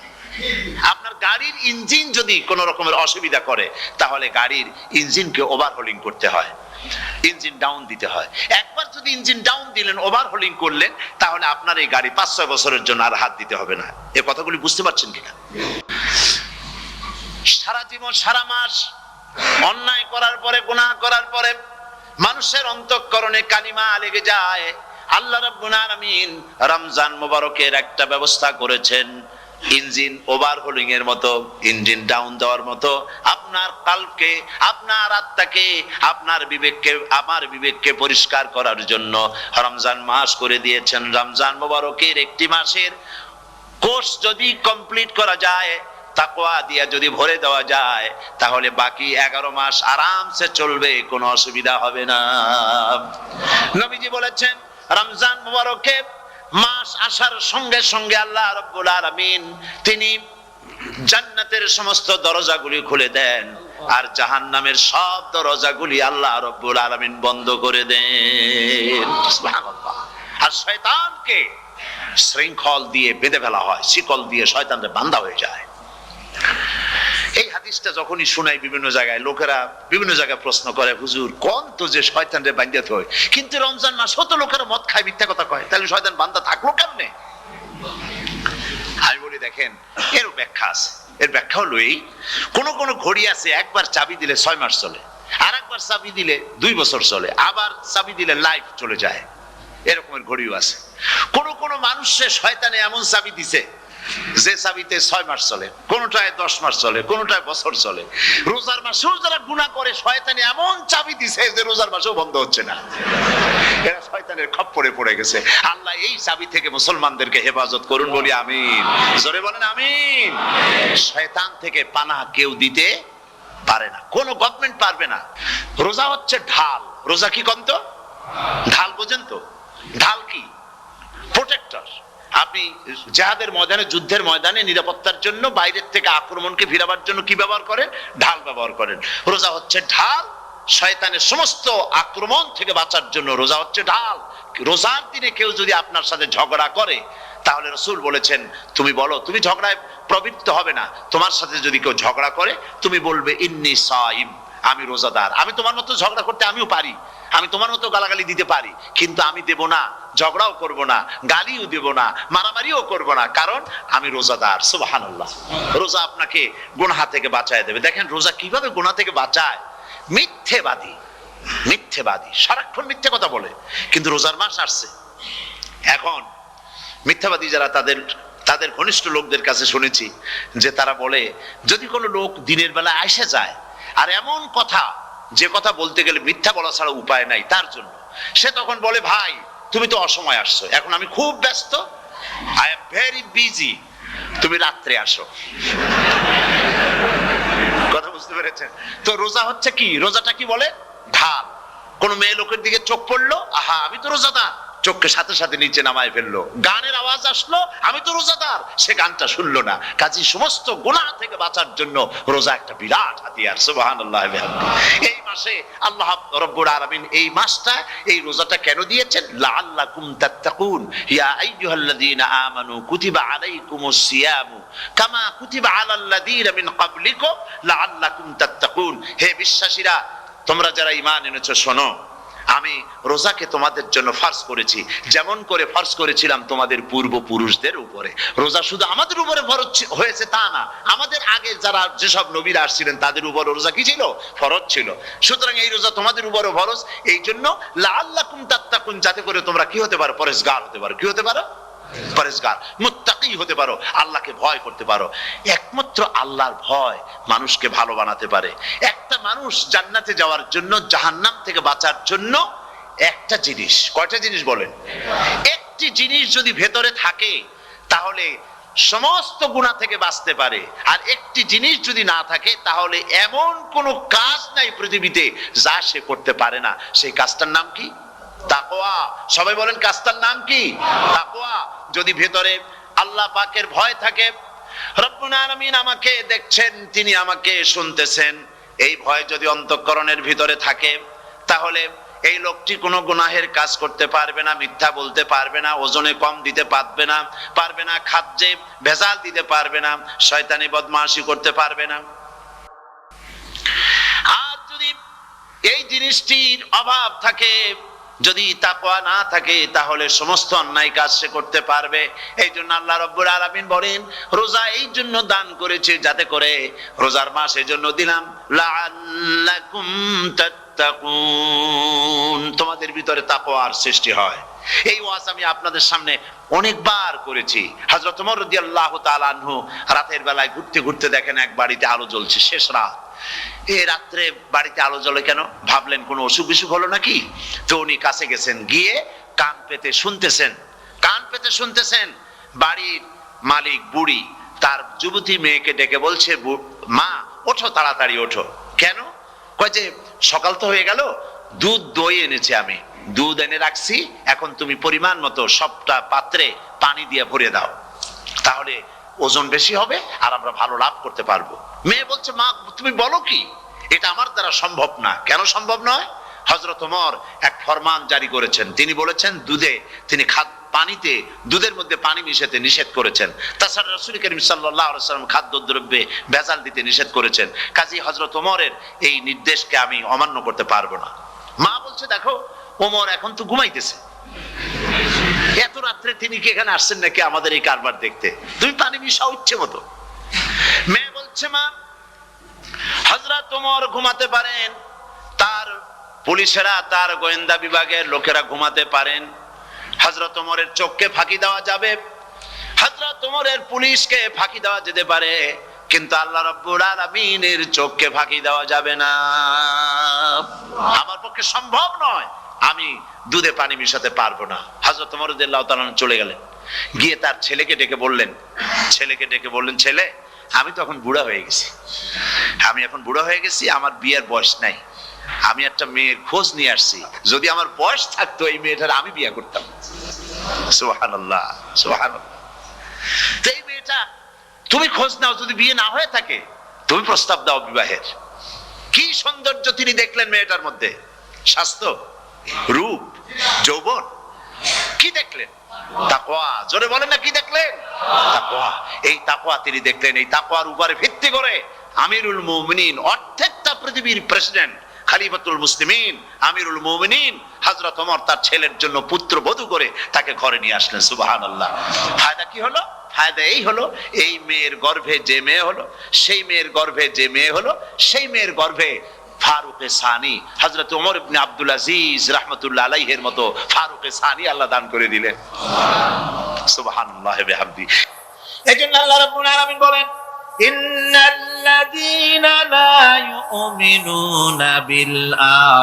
আপনার গাড়ির ইঞ্জিন যদি কোনো রকমের অসুবিধা করে, তাহলে গাড়ির ইঞ্জিনকে ওভারহোলিং করতে হয়, ইঞ্জিন ডাউন দিতে হয়। একবার যদি ইঞ্জিন ডাউন দিলেন, ওভারহোলিং করলেন, তাহলে আপনার এই গাড়ি 5-6 বছরের জন্য আর হাত দিতে হবে না। এই কথাগুলি বুঝতে পারছেন কিনা? সারা জীবন, সারা মাস অন্যায় করার পরে, গুনাহ করার পরে মানুষের অন্তঃকরণে কালিমা লেগে যায়। আল্লাহ রাব্বুল আলামিন রমজান মুবারকের একটা ব্যবস্থা করেছেন, ইঞ্জিন ওভারহোলিং এর মতো, ইঞ্জিন ডাউন দেওয়ার মতো। আপনার কালকে, আপনার আত্মাকে, আপনার বিবেককে, আমার বিবেককে পরিষ্কার করার জন্য রমজান মাস করে দিয়েছেন। রমজান মুবারকের একটি মাসের কোর্স যদি কমপ্লিট করা যায়, তাকওয়া দিয়া যদি ভরে দেওয়া যায়, তাহলে বাকি 11 মাস আরামসে চলবে, কোনো অসুবিধা হবে না। নবীজি বলেছেন, রমজান মুবারকে মাস আসার সঙ্গে সঙ্গে আল্লাহ রাব্বুল আলামিন তিনি জান্নাতের সমস্ত দরজাগুলি খুলে দেন, আর জাহান্নামের সব দরজাগুলি আল্লাহ রাব্বুল আলামিন বন্ধ করে দেন। সুবহানাল্লাহ। আর শয়তানকে শৃঙ্খল দিয়ে বেঁধে ফেলা হয়, শিকল দিয়ে শয়তানরা বাঁধা হয়ে যায়। এই হাদিসটা যখনই শুনাই বিভিন্ন জায়গায়, লোকেরা বিভিন্ন জায়গায় প্রশ্ন করে, হুজুর কোন তো যে শয়তানরে বাঁধতে হয়, কিন্তু রমজান মাস হতো লোকেরা মদ খায়, মিথ্যা কথা কয়, তাহলে শয়তান বাঁধা থাকলো কেমনে? আমি বলি, দেখেন, এর ব্যাখ্যা আছে। এর ব্যাখ্যা হলো এই, কোন কোন ঘড়ি আছে একবার চাবি দিলে 6 মাস চলে, আর একবার চাবি দিলে 2 বছর চলে, আবার চাবি দিলে লাইফ চলে যায়। এরকমের ঘড়িও আছে। কোন কোন মানুষের শয়তানে এমন চাবি দিছে যে চাবিতে 6 মাস চলে, কোনটায় 10 মাস চলে, কোনটায় বছর চলে। রোজার মাসেও যারা গুনাহ করে শয়তানি এমন চাবি দিছে যে রোজার মাসেও বন্ধ হচ্ছে না। এরা শয়তানের খপ্পরে পড়ে গেছে। আল্লাহ এই চাবি থেকে মুসলমানদেরকে হেফাজত করুন, বলি আমিন। জোরে বলেন আমিন। শয়তান থেকে পানাহ কেউ দিতে পারে না, কোন গভর্নমেন্ট পারবে না। রোজা হচ্ছে ঢাল। রোজা কি কন্ত? ঢাল বোঝেন তো? ঢাল কি? প্রোটেক্টর। আপনি জিহাদের ময়দানে, যুদ্ধের ময়দানে নিরাপত্তার জন্য বাইরের থেকে আক্রমণকে ভিড়াবার জন্য কি ব্যবহার করেন? ঢাল ব্যবহার করেন। রোজা হচ্ছে ঢাল। শয়তানের সমস্ত আক্রমণ থেকে বাঁচার জন্য রোজা হচ্ছে ঢাল। রোজার দিনে কেউ যদি আপনার সাথে ঝগড়া করে, তাহলে রাসূল বলেছেন তুমি বলো, তুমি ঝগড়ায় প্রবৃত্ত হবে না। তোমার সাথে যদি কেউ ঝগড়া করে, তুমি বলবে ইন্নী সাইম, আমি রোজাদার। আমি তোমার মতো ঝগড়া করতে আমিও পারি, আমি তোমার মতো গালাগালি দিতে পারি, কিন্তু আমি দেব না, ঝগড়াও করব না, গালিও দেব না, মারামারিও করব না, কারণ আমি রোজাদার। সুবহানাল্লাহ। রোজা আপনাকে গুনাহ থেকে বাঁচায় দেবে। দেখেন রোজা কিভাবে গুনাহ থেকে বাঁচায়। মিথ্যেবাদী, মিথ্যেবাদী সারাক্ষণ মিথ্যে কথা বলে, কিন্তু রোজার মাস আসছে। এখন মিথ্যাবাদী যারা, তাদের ঘনিষ্ঠ লোকদের কাছে শুনেছি যে তারা বলে, যদি কোনো লোক দিনের বেলা এসে যায় আর এমন কথা, যে কথা বলতে গেলে মিথ্যা বলা ছাড়া উপায় নাই তার জন্য, সে তখন বলে ভাই তুমি তো অসময় আসছো, এখন আমি খুব ব্যস্ত, আই এম ভেরি বিজি, তুমি রাত্রে আসো। কথা বুঝতে পেরেছেন তো? রোজা হচ্ছে কি? রোজাটা কি বলে? ঢাল। কোন মেয়ে লোকের দিকে চোখ পড়লো, আহা আমি তো রোজাদার, চোখকে সাথে সাথে নিচে নামায় ফেললো। গানের আওয়াজ আসলো, আমি তো রোজাদার, সে গানটা শুনলো না। কাজী সমস্ত গুনাহ থেকে বাঁচার জন্য রোজা একটা বিরাট হাতিয়ার। সুবহানাল্লাহ। এই মাসে আল্লাহ রাব্বুল আলামিন এই মাসটা, এই রোজাটা কেন দিয়েছেন? লাআল্লাকুম তাত্তাকুন, ইয়া আইয়ুহাল্লাযীনা আমানু কুতিবা আলাইকুমুস সিয়ামু কামা কুতিবা আলাল্লাযীনা মিন ক্বাবলিকুম লাআল্লাকুম তাত্তাকুন। হে বিশ্বাসীরা, তোমরা যারা ঈমান এনেছো, শোনো, আমি রোজাকে তোমাদের জন্য ফরজ করেছি, যেমন করে ফরজ করেছিলাম তোমাদের পূর্বপুরুষদের উপরে। রোজা শুধু আমাদের উপরে ফরজ হয়েছে তা না, আমাদের আগে যারা যেসব নবীরা আসছিলেন তাদের উপর রোজা কি ছিল? ফরজ ছিল। সুতরাং এই রোজা তোমাদের উপরে ফরজ, এই জন্য লাআল্লাকুম তাত্তাকুন, যাতে করে তোমরা কি হতে পারো? পরেজগার হতে পারো। কি হতে পারো? পরেজগার, মুত্তাকি হতে পারো, আল্লাহকে ভয় করতে পারো। একমাত্র আল্লাহর ভয় মানুষকে ভালো বানাতে পারে। একটা মানুষ জান্নাতে যাওয়ার জন্য, জাহান্নাম থেকে বাঁচার জন্য একটা জিনিস, কয়টা জিনিস বলেন? একটি জিনিস যদি ভেতরে থাকে তাহলে সমস্ত গুনাহ থেকে বাঁচতে পারে। আর একটি জিনিস যদি না থাকে তাহলে এমন কোনো কাজ নাই পৃথিবীতে যা সে করতে পারে না। সেই কাজটার নাম কি? তাকওয়া। সবাই বলেন কাজটার নাম কি? তাকওয়া। যদি ভেতরে আল্লাহ পাকের ভয় থাকে, রব্বুল আলামিন আমাকে দেখছেন, তিনি আমাকে শুনতেছেন, এই ভয় যদি অন্তঃকরণের ভিতরে থাকে, তাহলে এই লোকটি কোনো গুনাহের কাজ করতে পারবে না, মিথ্যা বলতে পারবে না, ওজনে কম দিতে পারবে না, খাদ্যে ভেজাল দিতে পারবে না, শয়তানি বদমাশি করতে পারবে না। আর যদি এই জিনিসটির অভাব থাকে, যদি তাকওয়া না থাকে, তাহলে সমস্ত অন্যায় কাজ সে করতে পারবে। এই জন্য আল্লাহ রাব্বুল আলামিন বলেন, রোজা এই জন্য দান করেছে যাতে করে, রোজার মাস এই জন্য দিলাম, লাআল্লাকুম তাত্তাকুন, তোমাদের ভিতরে তাকওয়ার সৃষ্টি হয়। এই ওয়াজ আমি আপনাদের সামনে অনেকবার করেছি। হযরত ওমর রাদিয়াল্লাহু তাআলা আনহু রাতের বেলায় ঘুরতে ঘুরতে দেখেন এক বাড়িতে আলো জ্বলছে, শেষ রাত। এই রাত্রে বাড়িতে আলো জ্বলে কেন? ভাবলেন কোনো অসুখ বিসুখ হলো নাকি। তো উনি কাছে গেছেন, গিয়ে কান পেতে শুনতেছেন। বাড়ির মালিক বুড়ি তার যুবতী মেয়েকে ডেকে বলছে, মা ওঠো, তাড়াতাড়ি ওঠো। কেন? কয় যে সকাল তো হয়ে গেল, দুধ দই এনেছি, আমি দুধ এনে রাখছি, এখন তুমি পরিমাণ মতো সবটা পাত্রে পানি দিয়ে ভরে দাও, তাহলে ওজন বেশি হবে আর আমরা ভালো লাভ করতে পারবো। মেয়ে বলছে, মা তুমি বলো কি, এটা আমার দ্বারা সম্ভব না। কেন সম্ভব নয়? হযরত ওমর এক ফরমান জারি করেছেন, তিনি বলেছেন পানিতে, দুধের মধ্যে পানি মিশাতে নিষেধ করেছেন। তাছাড়া রাসূল করিম সাল্লাল্লাহু আলাইহি ওয়াসাল্লাম খাদ্যদ্রব্যে ভেজাল দিতে নিষেধ করেছেন। কাজী হযরত ওমরের এই নির্দেশকে আমি অমান্য করতে পারবো না। মা বলছে, দেখো ওমর এখন তো ঘুমাইতেছে, এত রাত্রে তিনি কি এখানে আসছেন নাকি আমাদের এই কারবার দেখতে? তুমি পানি মিশাও ইচ্ছে মতো। মেয়ে বলছে, মা হযরত ওমর ঘুমাতে পারেন, তার পুলিশেরা, তার গোয়েন্দা বিভাগের লোকেরা ঘুমাতে পারেন, হযরত ওমরের চোখকে ফাঁকি দেওয়া যাবে, হযরত ওমরের পুলিশকে ফাঁকি দেওয়া যেতে পারে, কিন্তু আল্লাহ রাব্বুল আলামিনের চোখকে ফাঁকি দেওয়া যাবে না। আমার পক্ষে সম্ভব নয়, আমি দুধে পানি মিশাতে পারবো না। হযরত ওমর রাদিয়াল্লাহু তাআলা চলে গেলেন, গিয়ে তার ছেলেকে ডেকে বললেন, ছেলে, আমি তো এখন বুড়া হয়ে গেছি, আমার বিয়ের বয়স নাই, আমি একটা মেয়ের খোঁজ নিয়ে আসছি, যদি আমার বয়স থাকতো এই মেয়েটার আমি বিয়ে করতাম। সুবহানাল্লাহ, সুবহানাল্লাহ। তো এই মেয়েটা তুমি খোঁজ নাও, যদি বিয়ে না হয়ে থাকে তুমি প্রস্তাব দাও বিবাহের। কি সৌন্দর্য তিনি দেখলেন মেয়েটার মধ্যে, স্বাস্থ্য, রূপ, যৌবন, কি দেখলেন? তাকওয়া। জোরে বলেন না, কি দেখলেন? তাকওয়া। এই তাকওয়া তিনি দেখলেন। এই তাকওয়ার উপরে ভিত্তি করে আমিরুল মুমিনিন, অর্ধেকটা পৃথিবীর প্রেসিডেন্ট, খলিফাতুল মুসলিমিন, আমিরুল মুমিনিন হযরত ওমর তার ছেলের জন্য পুত্রবধূ করে তাকে ঘরে নিয়ে আসলেন। সুবহানাল্লাহ। ফায়দা কি হলো? ফায়দা এই হলো, এই মেয়ের গর্ভে যে মেয়ে হলো, সেই মেয়ের গর্ভে যে মেয়ে হলো, সেই মেয়ের গর্ভে ফারুকে সানি হযরত ওমর ইবনে আব্দুল আজিজ রাহমাতুল্লাহ আলাইহির মতো ফারুকে সানি আল্লাহ দান করে দিলেন। সুবহানাল্লাহ ওয়া বিহামদি। এজন্য আল্লাহ রাব্বুল আলামিন বলেন, ইন্নাল্লাযীনা লা ইউমিনুনা বিল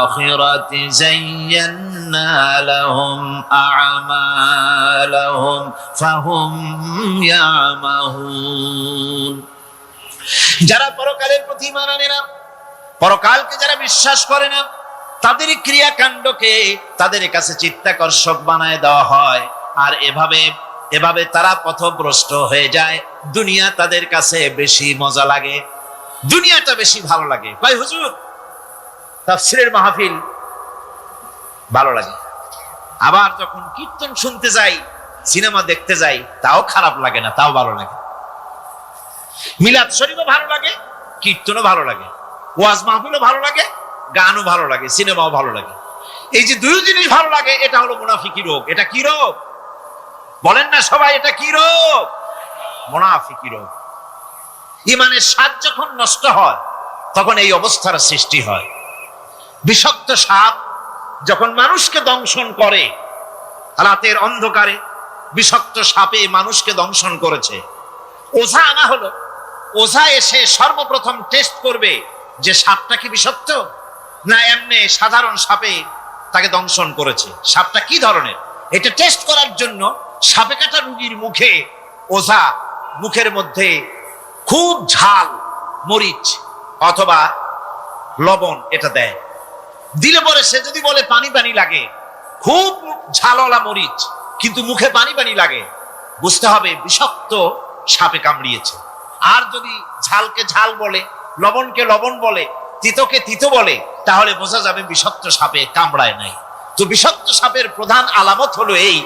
আখিরাতি যায়্যানা লাহুম আ'মালাহুম ফাহুম ইয়ামাহুন। যারা পরকালের প্রতি ঈমান আনে না, পরকালকে যারা বিশ্বাস করে না, তাদের ক্রিয়াকাণ্ডকে তাদের কাছে চিত্তাকর্ষক বানায় দেওয়া হয়, আর এভাবে তারা পথভ্রষ্ট হয়ে যায়। দুনিয়া তাদের কাছে বেশি মজা লাগে, দুনিয়াটা বেশি ভালো লাগে। ভাই হুজুর, তাফসীরের মাহফিল ভালো লাগে, আবার যখন কীর্তন শুনতে যাই, সিনেমা দেখতে যাই, তাও খারাপ লাগে না, তাও ভালো লাগে। মিলাদ শরীফও ভালো লাগে, কীর্তনও ভালো লাগে, ওয়াজ মাহফিলও ভালো লাগে, গানও ভালো লাগে, সিনেমাও ভালো লাগে। এই যে দুই জিনিস ভালো লাগে, এটা হলো মুনাফিকি রোগ। এটা কি রোগ বলেন না সবাই? এটা কি রোগ? মুনাফিকি রোগ। ঈমানের স্বাদ যখন নষ্ট হয়, তখন এই অবস্থার সৃষ্টি হয়। বিষাক্ত সাপ যখন মানুষকে দংশন করে, রাতের অন্ধকারে বিষাক্ত সাপে মানুষকে দংশন করেছে, ওঝা আনা হলো, ওঝা এসে সর্বপ্রথম টেস্ট করবে যে সাপটা কি বিষাক্ত না এমনি সাধারণ সাপে তাকে দংশন করেছে, সাপটা কি ধরনের। এটা টেস্ট করার জন্য সাপে কাটা রোগীর মুখে ওঝা মুখের মধ্যে খুব ঝাল মরিচ অথবা লবণ এটা দেয়। দিলে পরে সে যদি বলে পানি পানি লাগে, খুব ঝালওয়ালা মরিচ কিন্তু মুখে পানি পানি লাগে, বুঝতে হবে বিষাক্ত সাপে কামড়িয়েছে। আর যদি ঝালকে ঝাল বলে, লবণকে লবণ বলে, তিতকে তিতো বলে, তাহলে বোঝা যাবে বিষাক্ত সাপে কামড়ায় নাই। তো বিষাক্ত সাপের প্রধান আলামত হলো এই,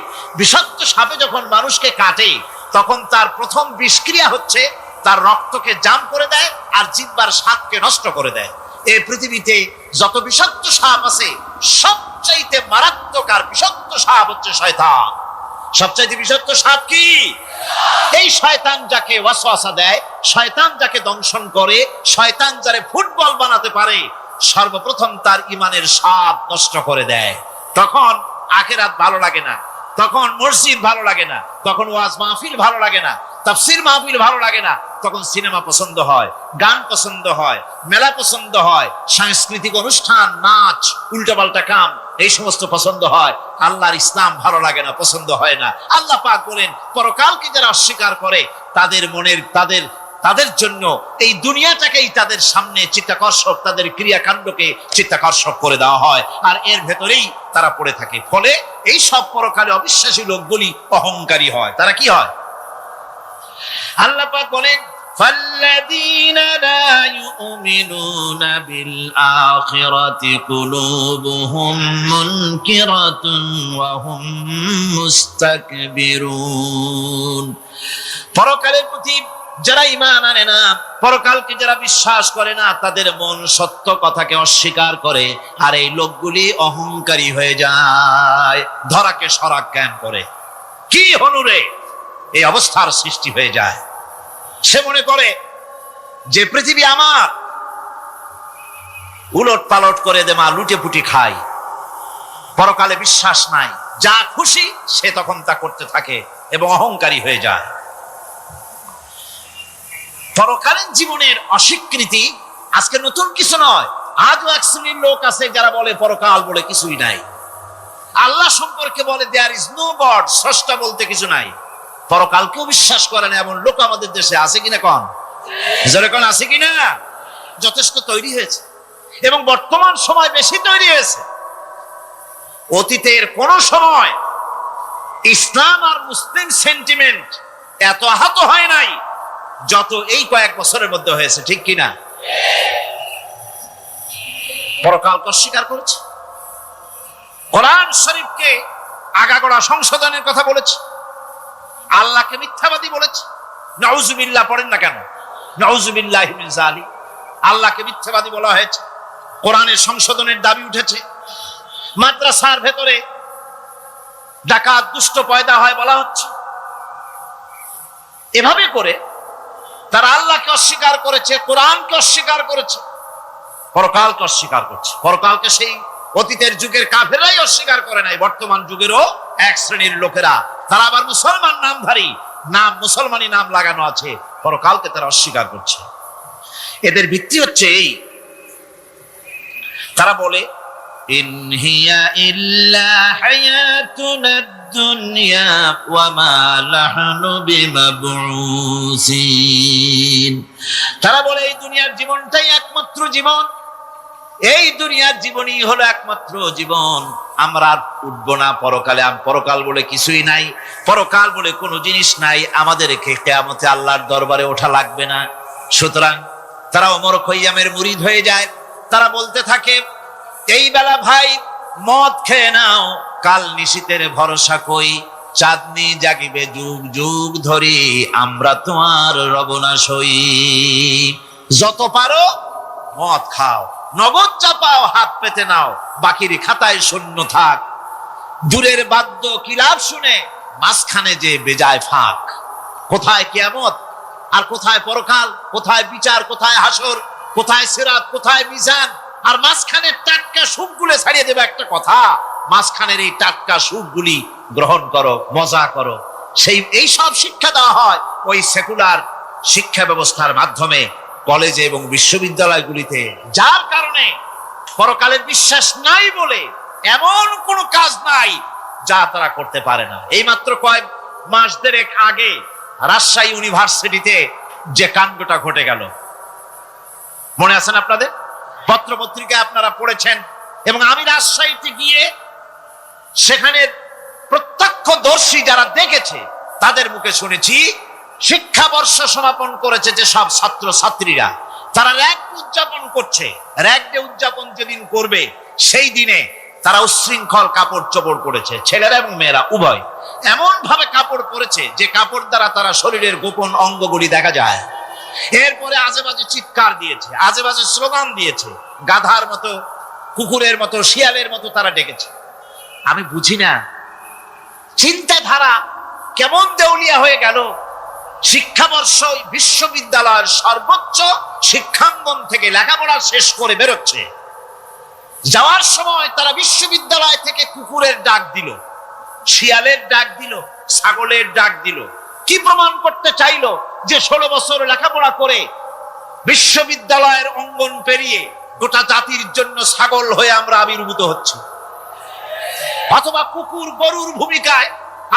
বিষাক্ত সাপে যখন মানুষকে কাটে, তখন তার প্রথম বিষক্রিয়া হচ্ছে তার রক্তকে জাম করে দেয় আর জিহ্বার স্বাদকে নষ্ট করে দেয়। এই পৃথিবীতে যত বিষাক্ত সাপ আছে, সবচাইতে মারাত্মক আর বিষাক্ত সাপ হচ্ছে শয়তান। সবচাইতে বিষাক্ত সাপ কি? এই শয়তান যাকে ওয়াসওয়াসা দেয়, শয়তান যাকে দংশন করে, শয়তান যারে ফুটবল বানাতে পারে, সর্বপ্রথম তার ঈমানের স্বাদ নষ্ট করে দেয়। তখন আখিরাত ভালো লাগে না, তখন মসজিদ ভালো লাগে না, তখন ওয়াজ মাহফিল ভালো লাগে না, তাফসীর মাহফিল ভালো লাগে না, তখন সিনেমা পছন্দ হয়, গান পছন্দ হয়, মেলা পছন্দ হয়, সাংস্কৃতিক অনুষ্ঠান, নাচ, উল্টাপাল্টা কাম, এই সমস্ত পছন্দ হয়। আল্লাহর ইসলাম ভালো লাগে না, পছন্দ হয় না। আল্লাহ পাক বলেন, পরকালকে যারা অস্বীকার করে তাদের মনের তাদের জন্য এই দুনিয়াটাকেই তাদের সামনে চিত্তাকর্ষক, তাদের ক্রিয়াকাণ্ডকে চিত্তাকর্ষক করে দেওয়া হয়, আর এর ভেতরেই তারা পড়ে থাকে। ফলে এই সব পরকালে অবিশ্বাসী লোকগুলি অহংকারী হয়। তারা কি হয়? আল্লাহ পাক বলেন, ফাল্লাযীনা লা ইউমিনুনা বিল আখিরাতি কুলুবুহুম মুনকিরাতুন ওয়া হুম মুস্তাকবিরুন। পরকালের প্রতি যারা ঈমান আনে না, পরকালকে যারা বিশ্বাস করে না, তাদের মন সত্য কথাকে অস্বীকার করে, আর এই লোকগুলি অহংকারী হয়ে যায়, ধরাকে সরাক জ্ঞান করে। কি হনুরে এই অবস্থার সৃষ্টি হয়ে যায়। সে মনে করে যে পৃথিবী আমার, উলট পালট করে দে মা, লুটে পুটি খাই, পরকালে বিশ্বাস নাই, যা খুশি সে তখন তা করতে থাকে এবং অহংকারী হয়ে যায়। পরকালীন জীবনের অস্বীকৃতি আজকে নতুন কিছু নয়। আজও এক শ্রেণীর লোক আছে যারা বলে পরকাল বলে কিছুই নাই, আল্লাহ সম্পর্কে বলে দেয়ার ইজ নো গড, স্রষ্টা বলতে কিছু নাই, পরকালকেও বিশ্বাস করে না এমন লোক আমাদের দেশে আছে কিনা কোন? যেরকম আছে কিনা? যথেষ্ট তৈরি হয়েছে এবং বর্তমান সময় বেশি তৈরি হয়েছে। অতীতের কোন সময় ইসলাম আর মুসলিম সেন্টিমেন্ট এত আহত হয় নাই যত এই কয়েক বছরের মধ্যে হয়েছে, ঠিক কিনা? পরকালকে অস্বীকার করেছে, কোরআন শরীফকে আগাগোড়া সংশোধনের কথা বলেছে, আল্লাহকে মিথ্যাবাদী বলেছে। নাউজুবিল্লাহ পড়েন না কেন? নাউজুবিল্লাহি মিন যালিক। আল্লাহকে মিথ্যাবাদী বলা হয়েছে, কোরআনের সংশোধনের দাবি উঠেছে, মাদ্রাসার ভেতরে ডাকাত দুষ্ট পয়দা হয় বলা হচ্ছে। এভাবে করে তারা আল্লাহকে অস্বীকার করেছে, কোরআনকে অস্বীকার করেছে, পরকালকে অস্বীকার করছে। পরকালকে সেই অতীতের যুগের কাফেররাই অস্বীকার করে নাই, বর্তমান যুগেরও এক শ্রেণীর লোকেরা, তারা আবার মুসলমান নামধারী, নাম মুসলমানি নাম লাগানো আছে, পরকালকে তারা অস্বীকার করছে। এদের ভিত্তি হচ্ছে এই, তারা বলে ইন হিয়া ইল্লা হায়াতুনা দুনিয়া ওয়া মা নাহনু বিমাবউসিন। তারা বলে এই দুনিয়ার জীবনটাই একমাত্র জীবন, এই দুনিয়ার জীবনই হলো একমাত্র জীবন, আমরা আর উঠবো না পরকালে, পরকাল বলে কিছুই নাই, পরকাল বলে কোনো জিনিস নাই, আমাদেরকে কিয়ামতে আল্লাহর দরবারে ওঠা লাগবে না। সুতরাং তারা ওমর খৈয়ামের মুরিদ হয়ে যায়। তারা বলতে থাকে এই বেলা ভাই মদ খেয়ে নাও, কাল নিশীতের ভরসা কই, চাঁদনি জাগিবে যুগ যুগ ধরি, আমরা তোমার রবনাশ হই। যত পারো মদ খাও, নগদ চাপাও, হাত পেতে নাও, বাকির খাতায় শূন্য থাক। দূরের বাদ্য কিলাপ শুনে মাঝখানে যে বেজায় ফাঁক। কোথায় কিয়ামত আর কোথায় পরকাল, কোথায় বিচার, কোথায় হাসর, কোথায় সিরাত, কোথায় মিজান, আর মাঝখানে টাটকা সুখগুলো ছাড়িয়ে দেবে একটা কথা, মাঝখানের এই টাটকা সুখগুলি গ্রহণ করো, মজা করো। এই সব শিক্ষা দেওয়া হয় ওই সেকুলার শিক্ষা ব্যবস্থার মাধ্যমে কলেজে এবং বিশ্ববিদ্যালয়গুলিতে, যার কারণে পরকালের বিশ্বাস নাই বলে এমন কোনো কাজ নাই যা তারা করতে পারে না। এই মাত্র কয়েক মাস দেড়েক আগে রাজশাহী ইউনিভার্সিটিতে যে কাণ্ডটা ঘটে গেল, মনে আছেন আপনাদের? পত্র পত্রিকায় আপনারা পড়েছেন, এবং আমি রাজশাহীতে গিয়ে সেখানে প্রত্যক্ষদর্শী যারা দেখেছে তাদের মুখে শুনেছি, শিক্ষাবর্ষ সমাপন করেছে যে সব ছাত্র ছাত্রীরা, তারা র্যাগ উদযাপন করছে। র্যাগ ডে উদযাপন যেদিন করবে সেই দিনে তারা উচ্ছৃঙ্খল কাপড় চোপড় করেছে, ছেলেরা এবং মেয়েরা উভয়, এমন ভাবে কাপড় পরেছে যে কাপড় দ্বারা তারা শরীরের গোপন অঙ্গগুলি দেখা যায়। এরপরে আজেবাজে চিৎকার দিয়েছে, আজেবাজে স্লোগান দিয়েছে, গাধার মতো, কুকুরের মতো, শিয়ালের মতো তারা ডেকেছে। আমি বুঝি না চিন্তাধারা কেমন দেউলিয়া হয়ে গেল। শিক্ষাবর্ষ বিশ্ববিদ্যালয়ের সর্বোচ্চ শিক্ষাঙ্গন থেকে লেখাপড়া শেষ করে বেরোচ্ছে, যাওয়ার সময় তারা বিশ্ববিদ্যালয় থেকে কুকুরের ডাক দিল, শিয়ালের ডাক দিল, ছাগলের ডাক দিল। কি প্রমাণ করতে চাইলো? যে 16 বছর লেখাপড়া করে বিশ্ববিদ্যালয়ের অঙ্গন পেরিয়ে গোটা জাতির জন্য ছাগল হয়ে আমরা আবির্ভূত হচ্ছি, অথবা কুকুর গরুর ভূমিকায়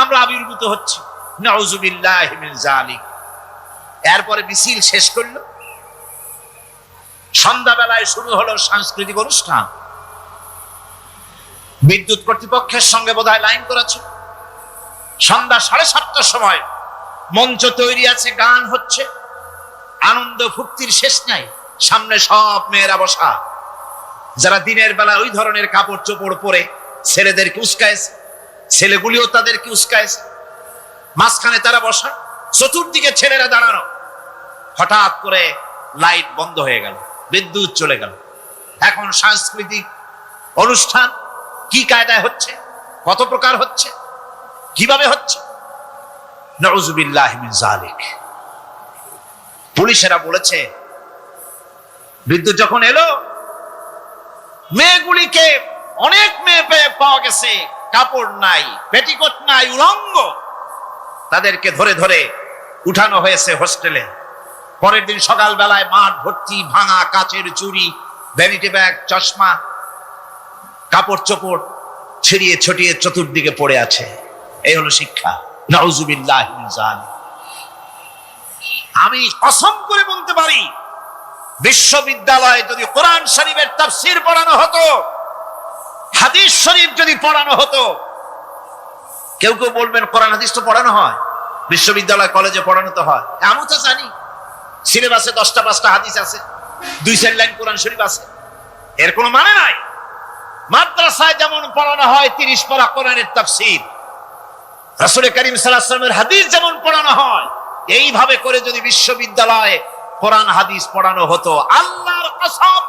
আমরা আবির্ভূত হচ্ছি। নাউজুবিল্লাহি মিন যালিক। এরপরে মিছিল শেষ করলো, সন্ধ্যাবেলায় শুরু হলো সাংস্কৃতিক অনুষ্ঠান। বিদ্যুৎ কর্তৃপক্ষের সঙ্গে বোধহয় লাইন করেছে। সন্ধ্যা 7:30টার সময় মঞ্চ তৈরি আছে, গান হচ্ছে, আনন্দ ফুর্তির শেষ নাই। সামনে সব মেয়েরা বসা, যারা দিনের বেলা ওই ধরনের কাপড় চোপড় পরে ছেলেদেরকে উস্কাইছে, ছেলেগুলিও তাদেরকে উস্কাইছে। মাঝখানে তারা বসা, চতুর্দিকে ছেলেরা দাঁড়ানো। হঠাৎ করে লাইট বন্ধ হয়ে গেল, বিদ্যুৎ চলে গেল। এখন সাংস্কৃতিক অনুষ্ঠান কি কায়দায় হচ্ছে, কত প্রকার হচ্ছে, কিভাবে হচ্ছে? নাউজুবিল্লাহি মিন যালিক। পুলিশেরা বলেছে বিদ্যুৎ যখন এলো, মেয়েগুলিকে, অনেক মেয়ে পাওয়া গেছে কাপড় নাই, পেটিকোট নাই, উলঙ্গ, তাদেরকে ধরে ধরে উঠানো হয়েছে হোস্টেলে। পরের দিন সকাল বেলায় মাঠ ভর্তি ভাঙা কাচের চুড়ি, ভ্যানিটি ব্যাগ, চশমা, কাপড় চোপড় ছিড়িয়ে ছটিয়ে চতুর্দিকে পড়ে আছে। এই হলো শিক্ষা। নাউজুবিল্লাহি মিন যালিক। আমি কসম করে বলতে পারি, বিশ্ববিদ্যালয়ে যদি কোরআন শরীফের তাফসীর পড়ানো হতো, হাদিস শরীফ যদি পড়ানো হতো, কেউ কেউ বলবেন কোরআন হাদিস তো পড়ানো হয়, বিশ্ববিদ্যালয় কলেজে পড়ানো তো হয়। আমি তো জানি সিলেবাসে 10টা 5টা হাদিস আছে, 2-4 লাইন কোরআন শরীফ আছে, এর কোনো মানে নাই। মাদ্রাসায় যেমন পড়ানো হয় 30 পারা কোরআনের তাফসীর, রাসূল করিম সাল্লাল্লাহু আলাইহি ওয়াসাল্লামের হাদিস যেমন পড়ানো হয়, এইভাবে করে যদি বিশ্ববিদ্যালয়ে কোরআন হাদিস পড়ানো হতো, আল্লাহর কসম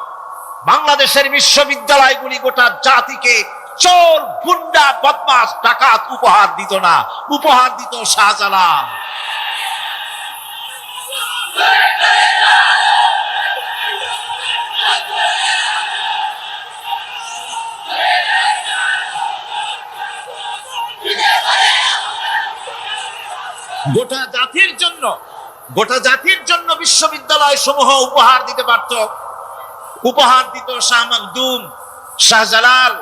বাংলাদেশের বিশ্ববিদ্যালয়গুলি গোটা জাতিকে চোর, গুন্ডা, বদমাশ, ডাকাত উপহার দিত না, উপহার দিত শাহজালাল। গোটা জাতির জন্য বিশ্ববিদ্যালয় সমূহ উপহার দিতে পারত। উপহার দিত শাহ মখদুম, শাহজালাল,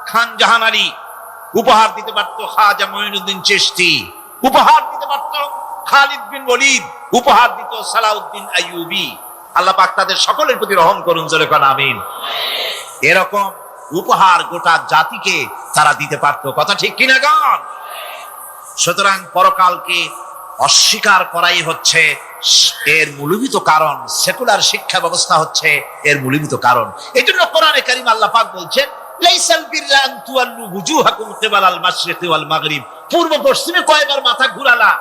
খান জাহান আলী, উপহার দিতে পারত খাজা মঈনুদ্দিন চিশতি, উপহার দিতে পারত খালিদ বিন ওলীদ, উপহার দিত সালাউদ্দিন আইয়ুবী। আল্লাহ পাক তাদের সকলের প্রতি রহম করুন, জোরে কোন আমিন। এরকম উপহার গোটা জাতিকে তারা দিতে পারত। কথা ঠিক কিনা গান? সুতরাং পরকালকে অস্বীকার করাই হচ্ছে এর মূলভূত কারণ। সেকুলার শিক্ষা ব্যবস্থা হচ্ছে এর মূলভূত কারণ। এই জন্য কোরআনে কারীম আল্লাহ পাক বলছেন, লাইসাল বিররা আন তুওয়াল্লু ওয়ুজুহাকুম কিবালাল মাশরিকি ওয়াল মাগরিব। পূর্ব পশ্চিমে কয়বার মাথা ঘুরালা,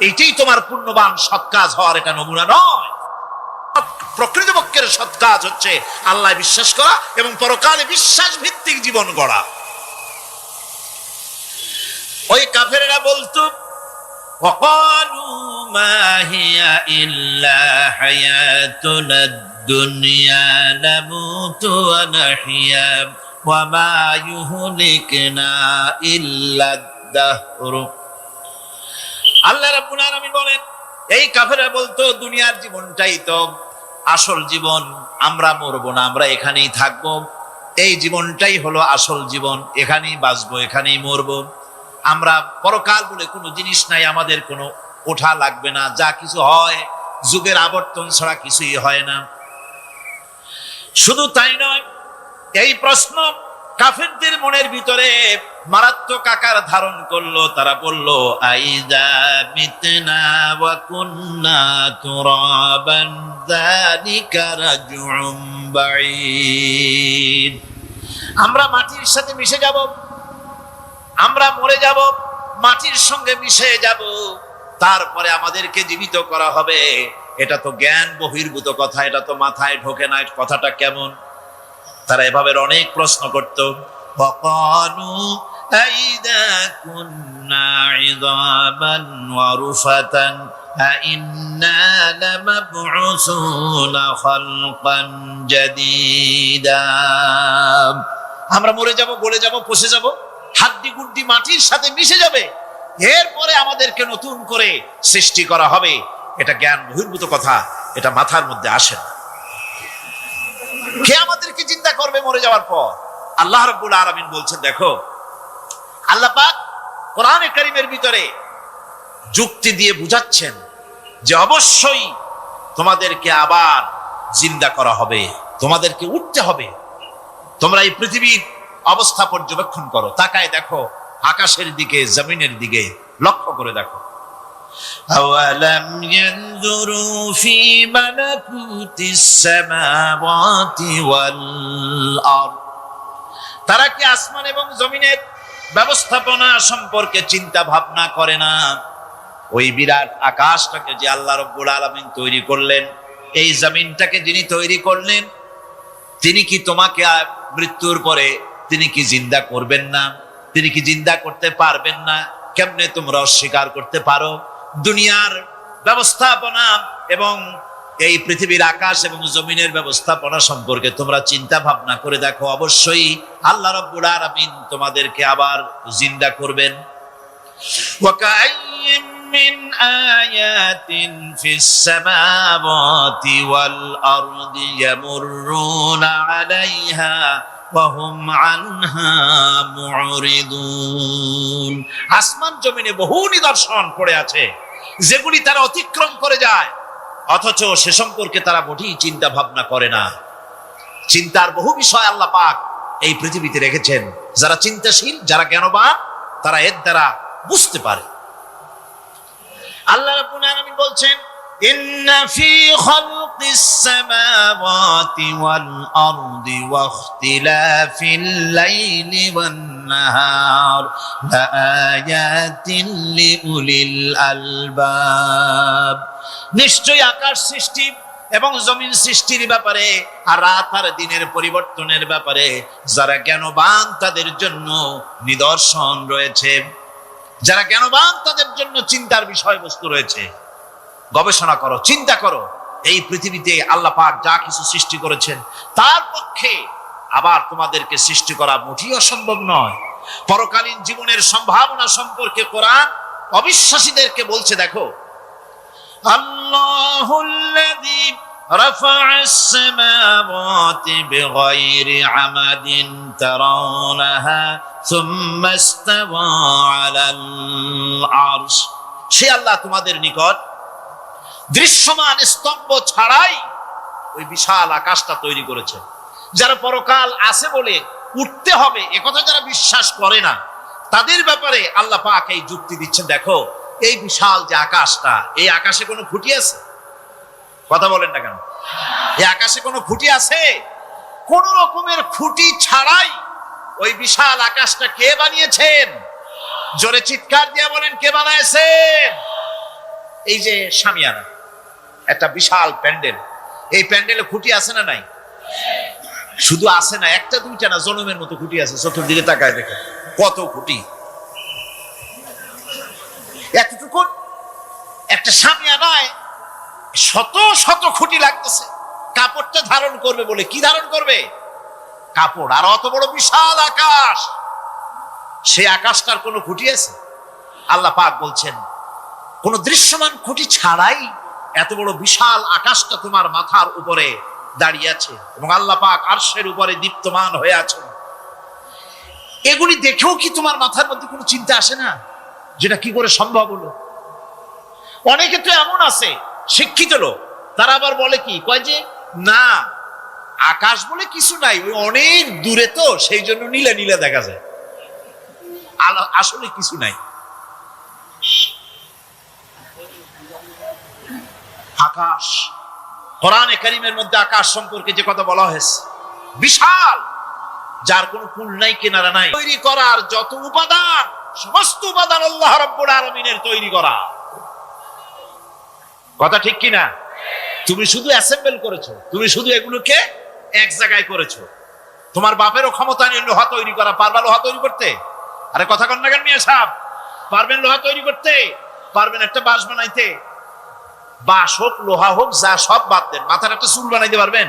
এইটাই তোমার পুণ্যবান সৎ কাজ হওয়ার এটা নমুনা নয়। প্রকৃতপক্ষের সৎ কাজ হচ্ছে আল্লাহ বিশ্বাস করা এবং পরকালে বিশ্বাস ভিত্তিক জীবন গড়া। ওই কাফেরেরা বলতো, وقالوا ما هي إلا حياتنا الدنيا نموت ونحيا وما يهلكنا إلا الدهر। আল্লাহ রাব্বুল আলামিন বলেন, এই কাফেররা বলতো দুনিয়ার জীবনটাই তো আসল জীবন, আমরা মরবো না, আমরা এখানেই থাকবো, এই জীবনটাই হলো আসল জীবন, এখানেই বাঁচবো, এখানেই মরবো, আমরা পরকাল বলে কোনো জিনিস নাই, আমাদের কোনো ওঠা লাগবে না, যা কিছু হয় যুগের আবর্তন ছাড়া কিছুই হয় না। শুধু তাই নয়, এই প্রশ্ন কাফেরদের মনের ভিতরে মারাত্মক আকার ধারণ করলো। তারা বলল, আইযা মিতনা ওয়া কুন্না তুরাবান যালিকা রাজউম বাঈদ। আমরা মাটির সাথে মিশে যাব, আমরা মরে যাব, মাটির সঙ্গে মিশে যাব, তারপরে আমাদেরকে জীবিত করা হবে। এটা তো জ্ঞান বহির্ভূত কথা, এটা তো মাথায় ঢোকে না, কথাটা কেমন? তারা এভাবে অনেক প্রশ্ন করত। ওয়াকালু আইযা কুন্না ইযামান ওয়া রুফাতান আইন্না লামাবউসুনা খালকান জাদীদা। আমরা মরে যাব, গলে যাব, পচে যাব, হাড্ডি গুড্ডি মাটির সাথে মিশে যাবে, এরপরে আমাদেরকে নতুন করে সৃষ্টি করা হবে। এটা জ্ঞান বহির্ভূত কথা, এটা মাথার মধ্যে আসে না। কে আমাদেরকে চিন্তা করবে মরে যাওয়ার পর? আল্লাহ রাব্বুল আলামিন বলছেন, দেখো আল্লাহ পাক কোরআনে কারীমের ভিতরে যুক্তি দিয়ে বুঝাচ্ছেন যে অবশ্যই তোমাদেরকে আবার জিন্দা করা হবে, তোমাদেরকে উঠতে হবে। তোমরা এই পৃথিবীর অবস্থা পর্যবেক্ষণ করো, তাকায় দেখো আকাশের দিকে, জমিনের দিকে লক্ষ্য করে দেখো। আওয়ালাম ইয়ানজুরু ফি মালাকুতিস সামাওয়াতি ওয়াল আরদ। তারা কি আসমান এবং জমিনের ব্যবস্থাপনা সম্পর্কে চিন্তা ভাবনা করে না? ওই বিরাট আকাশটাকে যে আল্লাহ রাব্বুল আলামিন তৈরি করলেন, এই জমিনটাকে যিনি তৈরি করলেন, তিনি কি তোমাকে মৃত্যুর পরে তিনি কি জিন্দা করবেন না? তিনি কি জিন্দা করতে পারবেন না? কেমনে তোমরা অস্বীকার করতে পারো? দুনিয়ার ব্যবস্থাপনা এবং এই পৃথিবীর আকাশ এবং জমিনের ব্যবস্থাপনা সম্পর্কে তোমরা চিন্তা ভাবনা করে দেখো, অবশ্যই আল্লাহ রাব্বুল আলামিন তোমাদেরকে আবার জিন্দা করবেন। ওয়াকাইয়িম মিন আয়াতিন ফিস সামাওয়াতি ওয়াল আরদি ইয়ামুররুনা আলাইহা ওয়া হুম আনহা মুরিদুন। আসমান জমিনে বহু নিদর্শন পড়ে আছে যেগুলি তারা অতিক্রম করে যায়, অথচ সে সম্পর্কে তারা মোটেই চিন্তা ভাবনা করে না। চিন্তার বহু বিষয় আল্লাহ পাক এই পৃথিবীতে রেখেছেন। যারা চিন্তাশীল, যারা জ্ঞানবান, তারা এর দ্বারা বুঝতে পারে। আল্লাহ রাব্বুল আলামিন বলছেন, ইন্না ফি খালকিস সামাওয়াতি ওয়াল আরদি ওয়া ইখতিলাফিল লাইলি ওয়ান নাহার লাআয়াতিন লিউলিল আলবাব। নিশ্চয়ই আকাশ সৃষ্টি এবং জমিন সৃষ্টির ব্যাপারে আর রাত আর দিনের পরিবর্তনের ব্যাপারে যারা জ্ঞানবান তাদের জন্য নিদর্শন রয়েছে। যারা জ্ঞানবান তাদের জন্য চিন্তার বিষয়বস্তু রয়েছে। গবেষণা করো, চিন্তা করো, এই পৃথিবীতে আল্লাহ পাক যা কিছু সৃষ্টি করেছেন তার পক্ষে আবার তোমাদেরকে সৃষ্টি করা মোটেই অসম্ভব নয়। পরকালীন জীবনের সম্ভাবনা সম্পর্কে কোরআন অবিশ্বাসীদেরকে বলছে, দেখো, আল্লাহুল্লাযী রাফা'আস সামাওয়াতি বিগাইরি আমাদিন তারাউনাহা সুম্মা ইসতাওয়া আলাল আরশ। সে আল্লাহ তোমাদের নিকট দৃশ্যমান স্তম্ভ ছাড়াই ওই বিশাল আকাশটা তৈরি করেছে। যারা পরকাল আছে বলে উঠতে হবে একথা যারা বিশ্বাস করে না, তাদের ব্যাপারে আল্লাহ পাক এই যুক্তি দিচ্ছেন, দেখো, এই বিশাল যে আকাশটা, এই আকাশে কোনো খুঁটি আছে? কথা বলেন না কেন? এই আকাশে কোনো খুঁটি আছে? কোন রকমের খুঁটি ছাড়াই ওই বিশাল আকাশটা কে বানিয়েছেন? জোরে চিৎকার দিয়ে বলেন, কে বানাইছেন? এই যে শামিয়ানা, একটা বিশাল প্যান্ডেল, এই প্যান্ডেলে খুঁটি আছে না নাই? শুধু আছে না, একটা দুইটা না, জনমের মতো খুঁটি আছে। চতুর্দিকে তাকায় দেখে কত খুঁটি। এতটুকু একটা শামিয়ানায় শত শত খুঁটি লাগতেছে কাপড়টা ধারণ করবে বলে। কি ধারণ করবে? কাপড়। আর অত বড় বিশাল আকাশ, সেই আকাশটার কোনো খুঁটি আছে? আল্লাহ পাক বলছেন, কোন দৃশ্যমান খুঁটি ছাড়াই এত বড় বিশাল আকাশটা তোমার মাথার উপরে দাঁড়িয়ে আছে এবং আল্লাহ পাক আরশের উপরে দীপ্তমান হয়ে আছেন। এগুলি দেখেও কি তোমার মাথার মধ্যে কোনো চিন্তা আসে না যেটা কি করে সম্ভব হলো? অনেকে তো এমন আছে শিক্ষিত লোক, তারা আবার বলে কি, কয় যে না, আকাশ বলে কিছু নাই, ওই অনেক দূরে তো সেই জন্য নীলা নীলা দেখা যায়, আসলে কিছু নাই। আকাশ, কোরআনে কারীমের মধ্যে আকাশ সম্পর্কে যে কথা বলা হয়েছে, বিশাল, যার কোনো কুল নাই, কিনারা নাই। তৈরি করার যত উপাদান, সমস্ত উপাদান আল্লাহ রাব্বুল আলামিনের তৈরি করা। কথা ঠিক কিনা? তুমি শুধু অ্যাসেম্বল করেছো, তুমি শুধু এগুলোকে এক জায়গায় করেছো। তোমার বাপেরও ক্ষমতা নেই লোহা তৈরি করা। পারবা লোহা তৈরি করতে? আরে কথা কন না কেন মিয়া সাহেব? পারবেন লোহা তৈরি করতে? পারবেন একটা বাঁশ বানাইতে? বাঁশ হোক, লোহা হোক, যা সব বাদ দেন, মাথার একটা চুল বানাইতে পারবেন?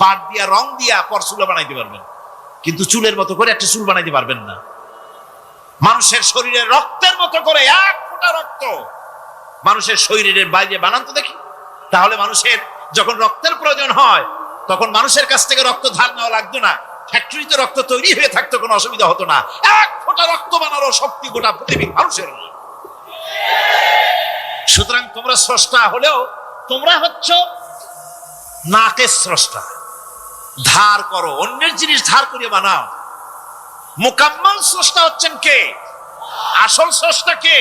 পাট দিয়া, রং দিয়া পরচুলা বানাইতে পারবেন, কিন্তু চুলের মতো করে একটা চুল বানাইতে পারবেন না। মানুষের শরীরে রক্তের মতো করে এক ফোঁটা রক্ত মানুষের শরীরের বাইরে বানান তো দেখি। তাহলে মানুষের যখন রক্তের প্রয়োজন হয় তখন মানুষের কাছ থেকে রক্ত ধার নেওয়া লাগতো না, ফ্যাক্টরিতে রক্ত তৈরি হয়ে থাকতো, কোনো অসুবিধা হতো না। এক ফোঁটা রক্ত বানানোর শক্তি গোটা পৃথিবীর মানুষের। সুতরাং তোমরা স্রষ্টা হলেও তোমরা হচ্ছ নাকের স্রষ্টা। ধার করো, অন্যের জিনিস ধার করে বানাও। মুকাম্মাল স্রষ্টা হচ্ছেন কে? আসল স্রষ্টা কে?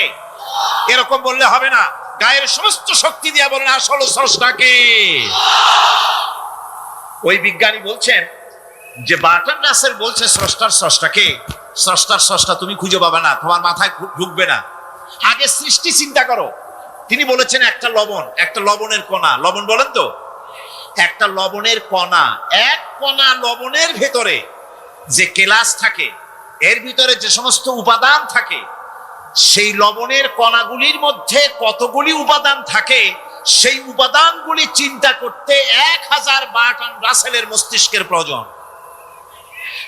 এরকম বললে হবে না, গায়ের সমস্ত শক্তি দিয়ে বলেন আসল স্রষ্টা কে? ওই বিজ্ঞানী বলছেন যে বার্টন রাসেল বলছে স্রষ্টার স্রষ্টা কে? স্রষ্টার স্রষ্টা তুমি খুঁজে পাবে না, তোমার মাথায় ঢুকবে না। আগে সৃষ্টি চিন্তা করো। তিনি বলেছেন একটা লবণ, একটা লবণের কণা, লবণ বলেন তো, একটা লবণের কণা, এক কণা লবণের ভেতরে যে কেলাস থাকে, এর ভিতরে যে সমস্ত উপাদান থাকে, সেই লবণের কণাগুলির মধ্যে কতগুলি উপাদান থাকে, সেই উপাদানগুলি চিন্তা করতে 1000 বার্টন রাসেলের মস্তিষ্কের প্রয়োজন।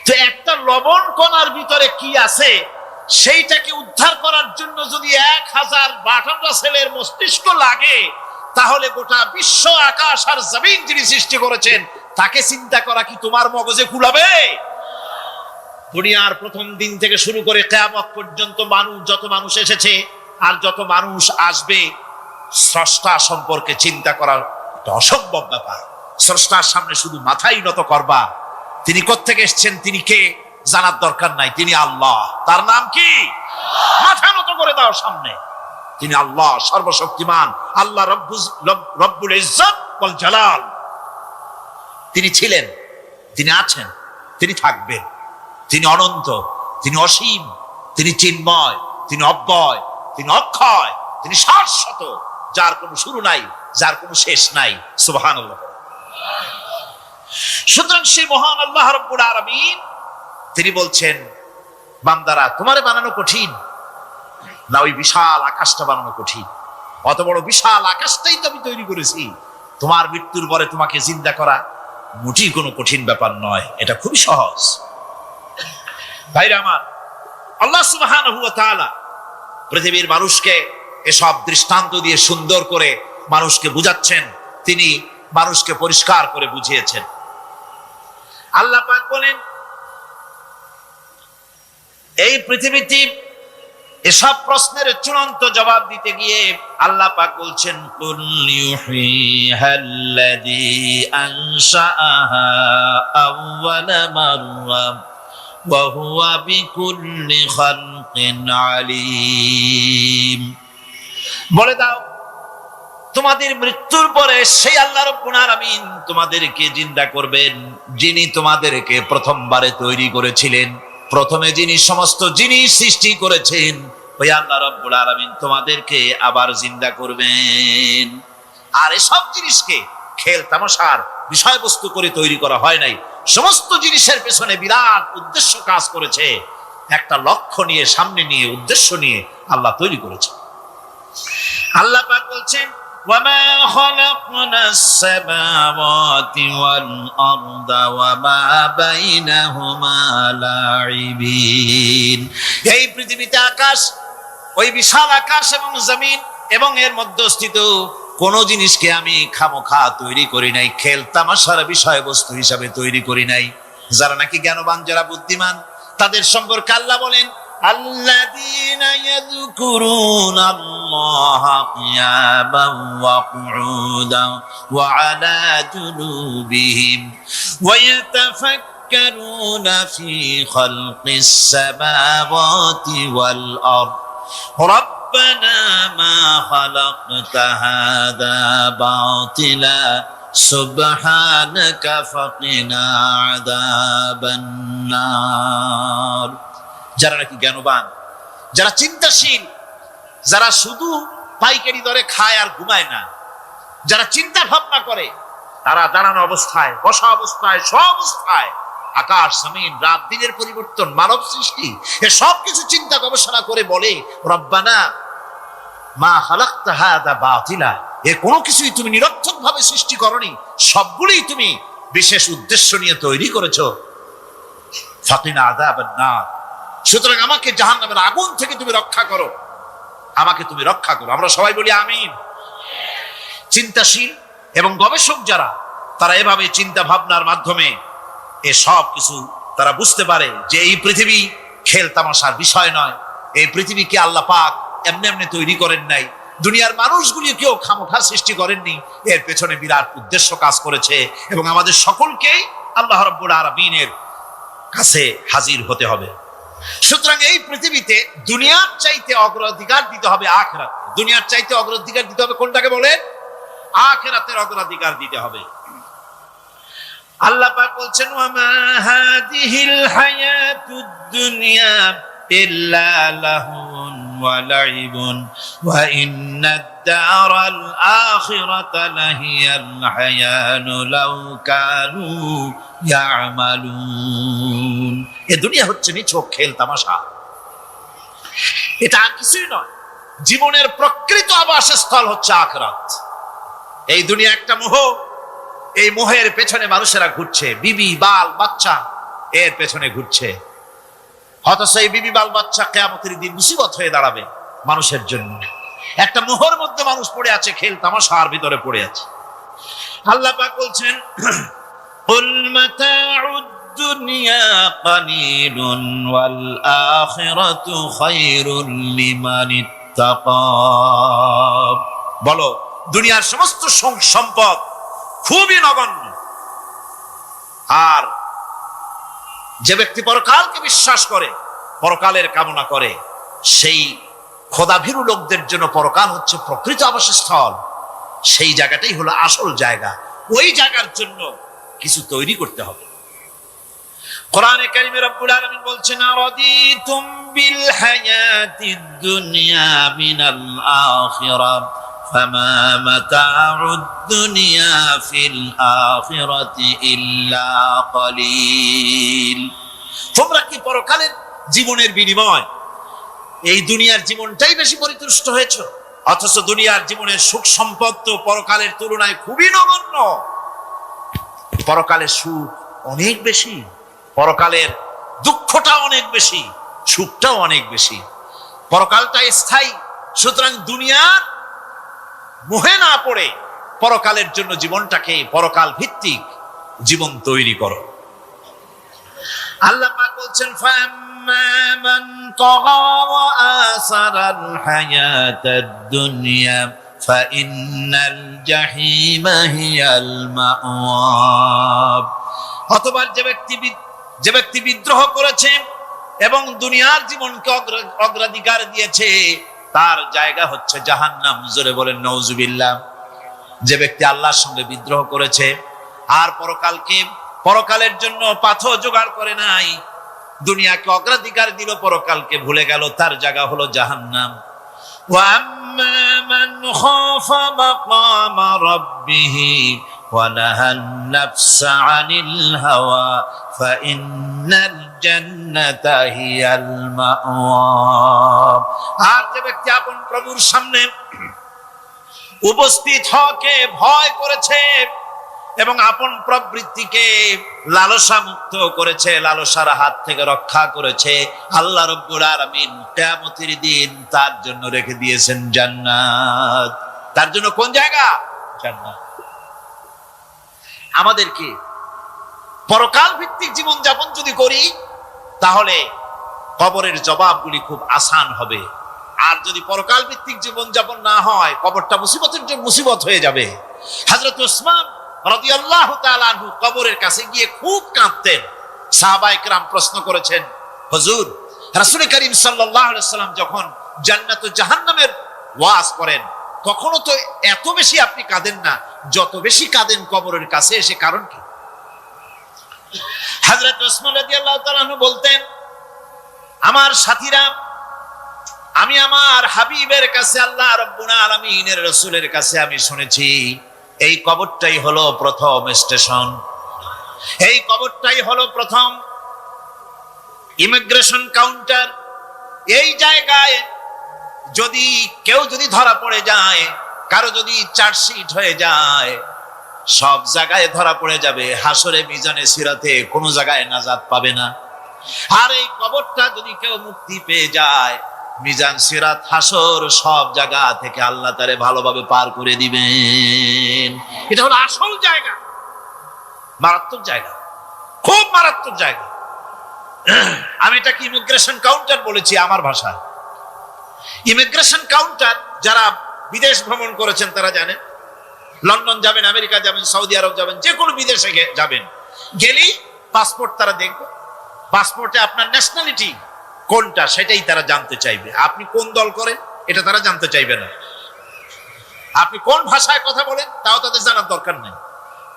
তো একটা লবণ কণার ভিতরে কি আছে সেইটাকে উদ্ধার করার জন্য যদি 1000 বাটন রাসেলের মস্তিষ্ক লাগে, তাহলে গোটা বিশ্ব আকাশ আর জমিন যিনি সৃষ্টি করেছেন তাকে চিন্তা করা কি তোমার মগজে কুলাবে? দুনিয়ার প্রথম দিন থেকে শুরু করে কিয়ামত পর্যন্ত যত মানুষ এসেছে আর যত মানুষ আসবে, স্রষ্টা সম্পর্কে চিন্তা করার একটা অসম্ভব ব্যাপার। স্রষ্টার সামনে শুধু মাথাই নত করবা। তিনি কোত্থেকে এসেছেন, তিনি কে, জানার দরকার নাই। তিনি আল্লাহ। তার নাম কি? মাথা নত করে দাও সামনে। তিনি আল্লাহ, সর্বশক্তিমান আল্লাহ, রব্বুল ইজ্জত ওয়াল জালাল। তিনি ছিলেন, তিনি আছেন, তিনি থাকবেন। তিনি অনন্ত, তিনি অসীম, তিনি চিন্ময়, তিনি অব্যয়, তিনি অক্ষয়, তিনি শাশ্বত, যার কোনো শুরু নাই, যার কোনো শেষ নাই। সুবহানাল্লাহ। সুতরাং সেই মহান আল্লাহ রাব্বুল আলামিন তিনি বলছেন, বান্দারা তোমারে বানানো কঠিন না ওই বিশাল আকাশটা বানানো কঠিন? অত বড় বিশাল আকাশটাই তো আমি তৈরি করেছি। তোমার মৃত্যুর পরে তোমাকে জিন্দা করা মোটেই কোনো কঠিন ব্যাপার নয়, এটা খুবই সহজ। ভাইরা আমার, আল্লাহ সুবহানাহু ওয়া তাআলা পৃথিবীর মানুষকে এসব দৃষ্টান্ত দিয়ে সুন্দর করে মানুষকে বুঝাচ্ছেন। তিনি মানুষকে পরিষ্কার করে বুঝিয়েছেন। আল্লাহ পাক বলেন, এই পৃথিবীতে এসব প্রশ্নের চূড়ান্ত জবাব দিতে গিয়ে আল্লাহ পাক বলছেন, কুল ইউহিহাল্লাযী আনশাআহা আউওয়ালা মাররা ওয়া হুয়া বিকুল্লি খালকিন আলীম। বলে দাও, তোমাদের মৃত্যুর পরে সেই আল্লাহ রাব্বুল আলামিন তোমাদেরকে জিন্দা করবেন, যিনি তোমাদেরকে প্রথমবারে তৈরি করেছিলেন। প্রথমে যিনি সমস্ত জিনিস সৃষ্টি করেছেন, ওই আল্লাহ রাব্বুল আলামিন তোমাদেরকে আবার জিন্দা করবেন। আর এসব জিনিসকে খেল তামাশার বিষয়বস্তু করে তৈরি করা হয় নাই। সমস্ত জিনিসের পেছনে বিরাট উদ্দেশ্য কাজ করেছে। একটা লক্ষ্য নিয়ে, সামনে নিয়ে, উদ্দেশ্য নিয়ে আল্লাহ তৈরি করেছে। আল্লাহ পাক বলছেন, ওয়ামা খালাকনাস সামাওয়াতি ওয়াল আরদা ওয়ামা বাইনাহুমা লাইবিন। এই পৃথিবীতে আকাশ, ওই বিশাল আকাশ এবং জমিন এবং এর মধ্যস্থিত কোন জিনিসকে আমি খামোখা তৈরি করি নাই, খেল তামাশার বিষয়বস্তু হিসাবে তৈরি করি নাই। যারা নাকি জ্ঞানবান, যারা বুদ্ধিমান, তাদের সম্পর্কে আল্লাহ বলেন, আল্লাযীনা ইয়াযকুরুনাল্লাহা কিয়ামান ওয়া কুউদান ওয়া আলা জুনুবিহিম ওয়া ইয়াতাফাক্কারুনা ফি খালকিস সামাওয়াতি ওয়াল আরদ রব্বানা মা খালাকতা হাযা বাতিলা সুবহানাকা ফাকিনা আযাবান নার। যারা নাকি জ্ঞানবান, যারা চিন্তাশীল, যারা শুধু পাইকারি দরে খায় আর ঘুমায় না, যারা চিন্তা ভাবনা করে, তারা দাঁড়ানো অবস্থায়, বসা অবস্থায়, সব অবস্থায় আকাশ জমিন, রাত দিনের পরিবর্তন, মানব সৃষ্টি, এ সব কিছু চিন্তা গবেষণা করে বলে, রব্বানা মা খালাকতা হাযা বাতিলা, এ কোনো কিছুই তুমি নিরর্থক ভাবে সৃষ্টি করনি, সবগুলোই তুমি বিশেষ উদ্দেশ্য নিয়ে তৈরি করেছো। ফাকিনা আযাবান নার, সুতরাং আমাকে জাহান্নামের আগুন থেকে তুমি রক্ষা করো, আমাকে তুমি রক্ষা করো। আমরা সবাই বলি আমিন। চিন্তাশীল এবং গবেষক যারা, তারা এভাবে চিন্তা ভাবনার মাধ্যমে এ সব কিছু তারা বুঝতে পারে যে এই পৃথিবী খেল তামাশার বিষয় নয়। এই পৃথিবীকে আল্লাহ পাক এমনি এমনি তৈরি করেন নাই। দুনিয়ার মানুষগুলি কেউ খামোখা সৃষ্টি করেননি, এর পেছনে বিরাট উদ্দেশ্য কাজ করেছে এবং আমাদের সকলকেই আল্লাহ রাব্বুল আলামিনের কাছে হাজির হতে হবে। সুতরাং এই পৃথিবীতে দুনিয়ার চাইতে অগ্রাধিকার দিতে হবে আখিরাত। দুনিয়ার চাইতে অগ্রাধিকার দিতে হবে কোনটাকে বলেন? আখিরাতের অগ্রাধিকার দিতে হবে। আল্লাহ পাক বলছেন, ওয়ামা হাযিহিল হায়াতুদ দুনিয়া ইল্লা লাহুন ওয়া লাইবুন ওয়া ইন্নাদ দারাল আখিরাতা লাহিয়াল হায়ানু লাউ কানু ইয়ামালুন। এ দুনিয়া হচ্ছে নিছক খেল তামাশা, এটা কিছুই নয়। জীবনের প্রকৃত আবাসস্থল হচ্ছে আখিরাত। এই দুনিয়া একটা মোহ, এই মোহের পেছনে মানুষেরা ঘুরছে, বিবি বাল বাচ্চা এর পেছনে ঘুরছে। অথচ এই বিবি বাল বাচ্চা কিয়ামতের দিন মুসিবত হয়ে দাঁড়াবে মানুষের জন্য। একটা মোহর মধ্যে মানুষ পড়ে আছে, খেল তামাশার ভিতরে পড়ে আছে। আল্লাহ পাক বলছেন, কুল মাতাউদ দুনিয়া কালিলুন ওয়াল আখিরাতু খায়রুল লিমান ইত্তাকা। বলো, দুনিয়ার সমস্ত সম্পদ খুবই নগণ্য, আর যে ব্যক্তি পরকালকে বিশ্বাস করে, পরকালের কামনা করে, সেই খোদাভীরু লোকদের জন্য পরকাল হচ্ছে প্রকৃত আবাসস্থল। সেই জায়গাটাই হলো আসল জায়গা। ওই জায়গার জন্য কিছু তৈরি করতে হবে। কোরআনে কারিমে রব্বুল আলামিন বলছেন, আরাদিতুম বিল হায়াতিদ দুনিয়া মিনাল আখিরাহ ফামা মাতাউদ দুনিয়া ফিল আখিরাতি ইল্লা কালিল। তোমরা কি পরকালের জীবনের বিনিময় এই দুনিয়ার জীবনটাই বেশি পরিতুষ্ট হয়েছে? অথচ দুনিয়ার জীবনের সুখ সম্পদ তো পরকালের তুলনায় খুবই নগণ্য। পরকালের সুখ অনেক বেশি, পরকালের দুঃখটা অনেক বেশি, সুখটাও অনেক বেশি। পরকালটা স্থায়ী, সুতরাং দুনিয়ার মোহে না পড়ে পরকালের জন্য জীবনটাকে পরকাল ভিত্তিক জীবন তৈরি করো। আল্লাহ পাক বলছেন, ফাম্মা মান তাগা ওয়া আসারাল হায়াতাদ দুনিয়া ফাইন্নাল জাহিমা হিয়াল মাওয়া। অথবা যে ব্যক্তি বিদ্রোহ করেছে এবং দুনিয়ার জীবনকে অগ্রাধিকার দিয়েছে, তার জায়গা হচ্ছে জাহান্নাম। জোরে বলেন নাউজুবিল্লাহ। যে ব্যক্তি আল্লাহর সঙ্গে বিদ্রোহ করেছে আর পরকালের জন্য পাথর জোগাড় করে নাই, দুনিয়াকে অগ্রাধিকার দিল, পরকালকে ভুলে গেল, তার জায়গা হলো জাহান্নাম। ওয়া আম্মা মান খাফা মাকামা রাব্বিহি ওয়া নাহান নাফসা আনিল হাওয়া ফাইন্নাল জান্নাতা হিয়াল মাওয়া। আর যে ব্যক্তি আপন প্রভুর সামনে উপস্থিত হওয়াকে ভয় করেছে এবং আপন প্রবৃত্তিকে লালসা মুক্ত করেছে, লালসার হাত থেকে রক্ষা করেছে, আল্লাহ রাব্বুল আলামিন কিয়ামতের দিন তার জন্য রেখে দিয়েছেন জান্নাত। তার জন্য কোন জায়গা? জান্নাত। আমাদেরকে পরকাল ভিত্তিক জীবন যাপন যদি করি, তাহলে কবরের জবাবগুলি খুব আসান হবে। আর যদি পরকাল ভিত্তিক জীবন যাপন না হয়, কবরটা মুসিবতের জন্য মুসিবত হয়ে যাবে। হযরত ওসমান রাদিয়াল্লাহু তাআলা আনহু কবরের কাছে গিয়ে খুব কাঁদতেন। সাহাবায়ে কেরাম প্রশ্ন করেছেন, হুজুর, রাসূল করিম সাল্লাল্লাহু আলাইহি ওয়াসাল্লাম যখন জান্নাত ও জাহান্নামের ওয়াজ করেন, তখনও তো এত বেশি আপনি কাঁদেন না, যত বেশি কাঁদেন কবরের কাছে এসে, কারণ কি? হযরত ওসমান রাদিয়াল্লাহু তাআলা আনহু বলতেন, আমার সাথীরা, আমি আমার হাবিবের কাছে, আল্লাহ রাব্বুল আলামিনের রাসূলের কাছে আমি শুনেছি, এই কবরটাই হলো প্রথম স্টেশন, এই কবরটাই হলো প্রথম ইমিগ্রেশন কাউন্টার। এই জায়গায় কেউ যদি ধরা পড়ে যায়, কারো যদি চার্জশিট হয়ে যায়, সব জায়গায় ধরা পড়ে যাবে। হাসরে, মিজানে, সিরাতে কোনো জায়গায় নাজাত পাবে না। আর এই কবরটা যদি কেউ মুক্তি পেয়ে যায়, মিজান, সিরাত, হাসর সব জায়গা থেকে আল্লাহ তারে ভালোভাবে পার করে দিবেন। এটা হলো আসল জায়গা, মারাত্মক জায়গা, খুব মারাত্মক জায়গা। আমি এটাকে ইমিগ্রেশন কাউন্টার বলেছি আমার ভাষায়। ইমিগ্রেশন কাউন্টার যারা বিদেশ ভ্রমণ করেছেন তারা জানেন। লন্ডন যাবেন, আমেরিকা যাবেন, সৌদি আরব যাবেন, যে কোনো বিদেশে যাবেন, গেলেই পাসপোর্ট তারা দেখবে। পাসপোর্টে আপনার ন্যাশনালিটি কোনটা সেটাই তারা জানতে চাইবে। আপনি কোন দল করেন এটা তারা জানতে চাইবে না। আপনি কোন ভাষায় কথা বলেন তাও তাদের জানার দরকার নেই।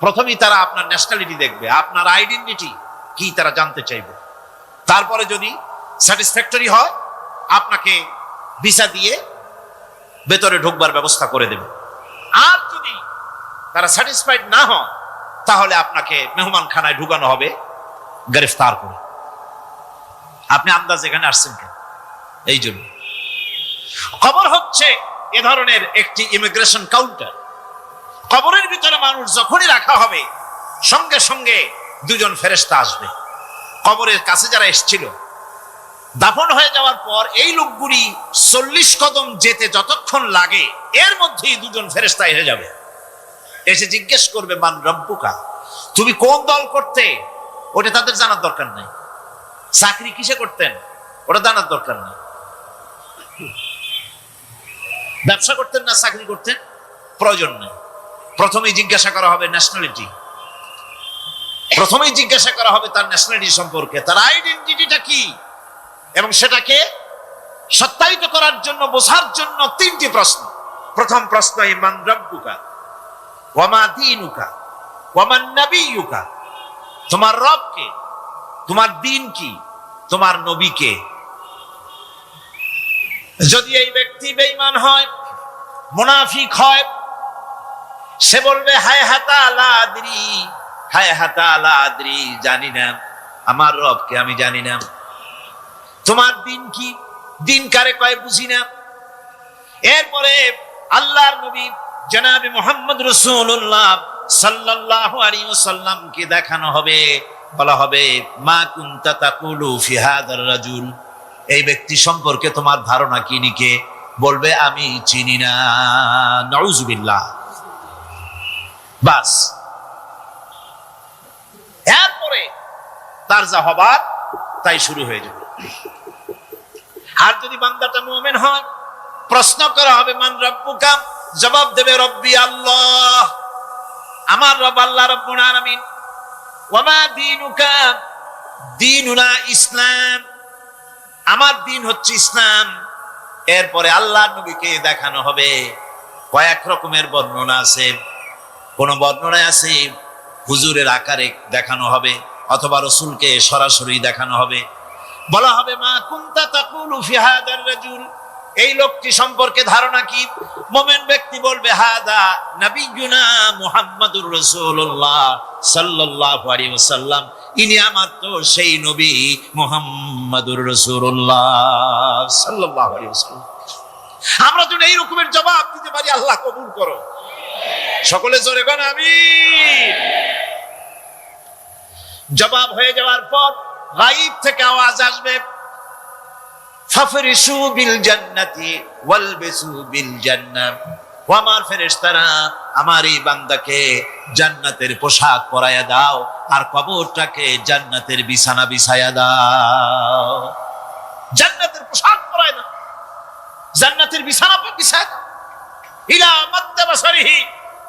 প্রথমেই তারা আপনার ন্যাশনালিটি দেখবে, আপনার আইডেন্টিটি কি তারা জানতে চাইবে। তারপরে যদি স্যাটিসফ্যাক্টরি হয়, আপনাকে ভিসা দিয়ে ভেতরে ঢোকবার ব্যবস্থা করে দেবে। আর যদি তারা স্যাটিসফাইড না হয়, তাহলে আপনাকে মেহমানখানায় ঢুকানো হবে গ্রেফতার করে। আপনি আন্দাজ এখানে আসছেন কেন? এই জন্য কবর হচ্ছে এ ধরনের একটি ইমিগ্রেশন কাউন্টার। কবরের ভিতরে মানুষ যখনই রাখা হবে, সঙ্গে সঙ্গে দুজন ফেরেশতা আসবে। কবরের কাছে যারা এসেছিল দাফন হয়ে যাওয়ার পর এই লোকগুলি 40 কদম যেতে যতক্ষণ লাগে এর মধ্যেই দুজন ফেরেশতা এসে যাবে, এসে জিজ্ঞেস করবে মান রব্বুকা, তুমি কোন দল করতে, ওটা তাদের জানার দরকার নেই। চাকরি কিসে করতেন ওটা জানার দরকার নেই। ব্যবসা করতেন না চাকরি করতেন প্রয়োজন নেই। প্রথমেই জিজ্ঞাসা করা হবে ন্যাশনালিটি, প্রথমেই জিজ্ঞাসা করা হবে তার ন্যাশনালিটি সম্পর্কে, তার আইডেন্টিটিটা কি, এবং সেটাকে সত্যায়িত করার জন্য বোঝার জন্য 3টি প্রশ্ন। প্রথম প্রশ্ন মান রব্বুকা ওয়া মা দীনুকা ওয়া মান নাবিয়ুকা, তোমার রব কে, তোমার দিন কি, তোমার নবী কে। যদি এই ব্যক্তি বেঈমান হয়, মুনাফিক হয়, সে বলবে হায় হাতা লা আদরি, হায় হাতা লা আদরি, জানি না আমার রবকে, আমি জানি না। তোমার দিন কি, দিন কারে কয় বুঝি না। এরপরে আল্লাহর নবী জনাবে মুহাম্মদ রাসূলুল্লাহ সাল্লাল্লাহু আলাইহি ওয়াসাল্লামকে দেখানো হবে, বলা হবে মা কুনতা তাকুলু ফি হাদার রাজুল, এই ব্যক্তি সম্পর্কে তোমার ধারণা কি নিকে, বলবে আমি চিনি না। নাউযুবিল্লাহ। বাস, এরপরে তার যা হবার তাই শুরু হয়ে যাবে। আর যদি বান্দাটা মুমিন হয়, প্রশ্ন করা হবে মান রব্বুকা, জবাব দেবে রব্বি আল্লাহ, আমার রব আল্লাহ রাব্বুল আলামিন। ওয়া মা দীনুকা, দীনুনা ইসলাম, আমার দিন হচ্ছে ইসলাম। এরপরে আল্লাহর নবীকে দেখানো হবে। কয়েক রকমের বর্ণনা আছে, কোন বর্ণনায় আছে হুজুরের আকারে দেখানো হবে, অথবা রাসূলকে সরাসরি দেখানো হবে। বলা হবে মা কুনতা তাকুলু ফি হাদার রাজুল, এই লোকটি সম্পর্কে ধারণা কি। মুমিন ব্যক্তি বলবে হাদা নবিয়ুনা মুহাম্মাদুর রাসূলুল্লাহ সাল্লাল্লাহু আলাইহি ওয়াসাল্লাম, ইনি আমার তো সেই নবী মুহাম্মাদুর রাসূলুল্লাহ সাল্লাল্লাহু আলাইহি ওয়াসাল্লাম। আমরা যদি এই রকমের জবাব দিতে পারি, আল্লাহ কবুল করো। সকলে জোরে বলেন আমিন। জবাব হয়ে যাওয়ার পর গায়ব থেকে আওয়াজ আসবে ফাফরিশু বিল জান্নাতি ওয়ালবিসু বিল জান্নাহ, ও আমার ফেরেশতারা আমার এই বান্দাকে জান্নাতের পোশাক পরায়া দাও, আর কবরটাকে জান্নাতের বিছানা বিছায়া দাও। জান্নাতের পোশাক পরায় দাও, জান্নাতের বিছানা বিছায়া দাও। ইলা মাদ্দা বাসারিহি,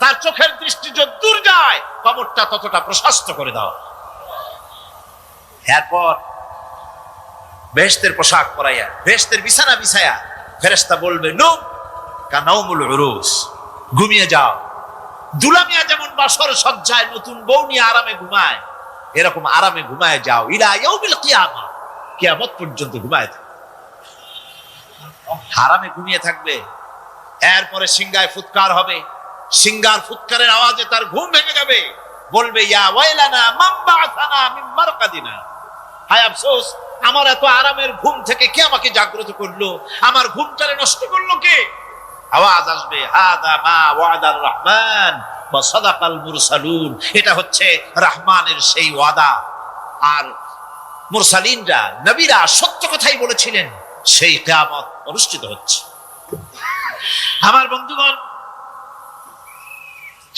তার চোখের দৃষ্টি যত দূর যায় কবরটা ততটা প্রশস্ত করে দাও। এরপর বেহেশতের পোশাক পরাইয়া, বেহেশতের বিছানা বিছায়া ফেরেশতা বলবে নুম কানাউমুল উরুস, ঘুমিয়ে যাও। দুলামিয়া যেমন বাসর সজ্জায় নতুন বউ নিয়ে আরামে ঘুমায়, এরকম আরামে ঘুমায় যাও। ইলা ইয়াউমিল কিয়ামা, কিয়ামত পর্যন্ত ঘুমায় থাকবে, আরামে ঘুমিয়ে থাকবে। এরপরে সিংহায় ফুৎকার হবে, সিংহার ফুৎকারের আওয়াজে তার ঘুম ভেঙে যাবে। বলবে ইয়া ওয়াইলানা মান বাআসানা মিন মারকাদিনা, হায় আফসোস, আমার এত আরামের ঘুম থেকে কে আমাকে জাগ্রত করলো, আমার ঘুমটারে নষ্ট করলো কে। আওয়াজ আসবে হাদা মা ওয়াদার রহমান ওয়া সাদাকাল মুরসালুন, এটা হচ্ছে রহমানের সেই ওয়াদা, আর মুরসালিনরা নবীরা সত্য কথাই বলেছিলেন, সেই কিয়ামত অনুষ্ঠিত হচ্ছে। আমার বন্ধুগণ,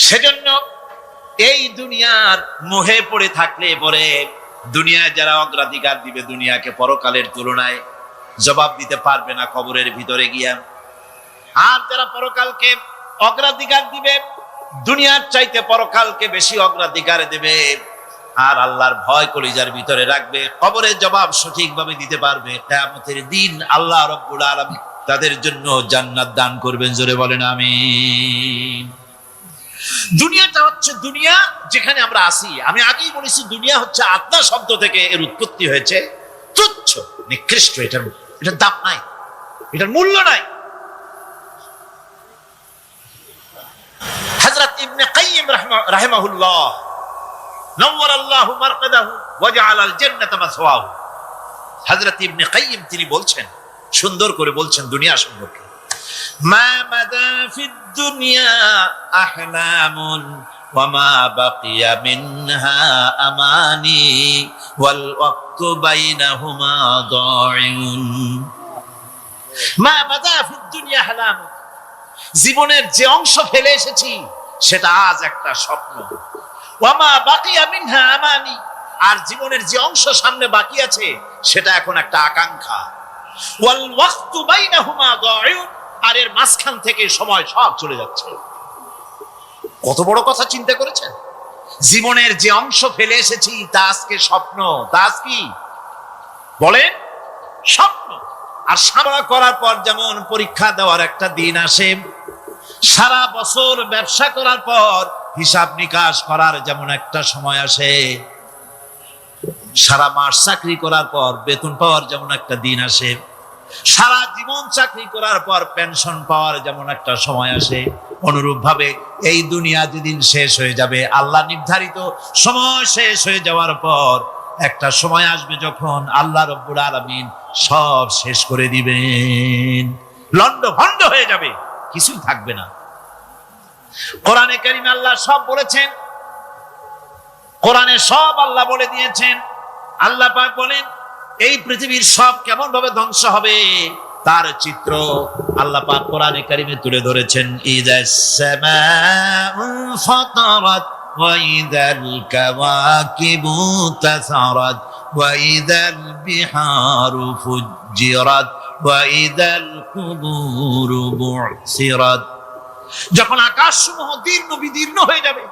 সেজন্য এই দুনিয়ার মোহে পড়ে থাকলে পরে দুনিয়ায় যারা অগ্রাধিকার দিবে দুনিয়াকে পরকালের তুলনায়, জবাব দিতে পারবে না কবরের ভিতরে গিয়া। আর যারা পরকালকে অগ্রাধিকার দিবে, দুনিয়ার চাইতে পরকালকে বেশি অগ্রাধিকার দেবে, আর আল্লাহর ভয় কলিজার ভিতরে রাখবে, কবরের জবাব সঠিকভাবে দিতে পারবে, কিয়ামতের দিন আল্লাহ রাব্বুল আলামিন তাদের জন্য জান্নাত দান করবেন। জোরে বলেন আমিন। দুনিয়াটা হচ্ছে দুনিয়া যেখানে আমরা আছি। আমি আগেই বলেছি দুনিয়া হচ্ছে আত্মা শব্দ থেকে এর উৎপত্তি হয়েছে, তুচ্ছ নিকৃষ্ট, এটার দাম নাই, এটার মূল্য নাই। হযরত ইবনে কাইয়িম রাহিমাহুল্লাহ নওয়ারাল্লাহু মারকাদাহু ওয়া জাআলাল জান্নাতা মাসওয়াহু, হযরত ইবনে কাইয়িম তিনি বলছেন, সুন্দর করে বলছেন দুনিয়া সম্পর্কে, মা মাদা ফিদ দুনিয়া আহলামুন ওয়ামা বাকিয়া মিনহা আমানি ওয়াল ওয়াক্তু বাইনাহুমা দাইউন। মা বাদা ফিদ দুনিয়া হালাম, জীবনের যে অংশ ফেলে এসেছি সেটা আজ একটা স্বপ্ন। ওয়ামা বাকিয়া মিনহা আমানি, আর জীবনের যে অংশ সামনে বাকি আছে সেটা এখন একটা আকাঙ্ক্ষা। ওয়াল ওয়াক্তু বাইনাহুমা দাইউন, আর এর মাঝখান থেকে সময় সব চলে যাচ্ছে। কত বড় কথা চিন্তা করেছেন? জীবনের যে অংশ ফেলে এসেছি তা আজকে স্বপ্ন, তা আজ কি বলেন? স্বপ্ন। আর সারা করার পর যেমন পরীক্ষা দেওয়ার একটা দিন আসে, সারা বছর ব্যবসা করার পর হিসাব নিকাশ করার যেমন একটা সময় আসে, সারা মাস চাকরি করার পর বেতন পাওয়ার যেমন একটা দিন আসে, সারা জীবন চাকরি করার পর পেনশন পাওয়ার যেমন একটা সময় আসে, অনুরূপ ভাবে এই দুনিয়া যেদিন শেষ হয়ে যাবে, আল্লাহ নির্ধারিত সময় শেষ হয়ে যাওয়ার পর একটা সময় আসবে যখন আল্লাহ রব্বুল আলামিন সব শেষ করে দিবেন, লন্ড ভন্ড হয়ে যাবে, কিছুই থাকবে না। কোরআনে কারীমে আল্লাহ সব বলেছেন, কোরআনে সব আল্লাহ বলে দিয়েছেন। আল্লাহ পাক বলেন এই পৃথিবীর সব কেমন ভাবে ধ্বংস হবে তার চিত্র আল্লাহ পাক কোরআনে কারীমে তুলে ধরেছেন। ইযাস সামাউ ফাতারাত ওয়া ইযাল কাওয়াকিবু তাসারাত ওয়া ইযাল বিহারু ফুজ্জিরাত ওয়া ইযাল কুবুরু বু'সিরাত। যখন আকাশসমূহ দীর্ণ বিদীর্ণ হয়ে যাবে,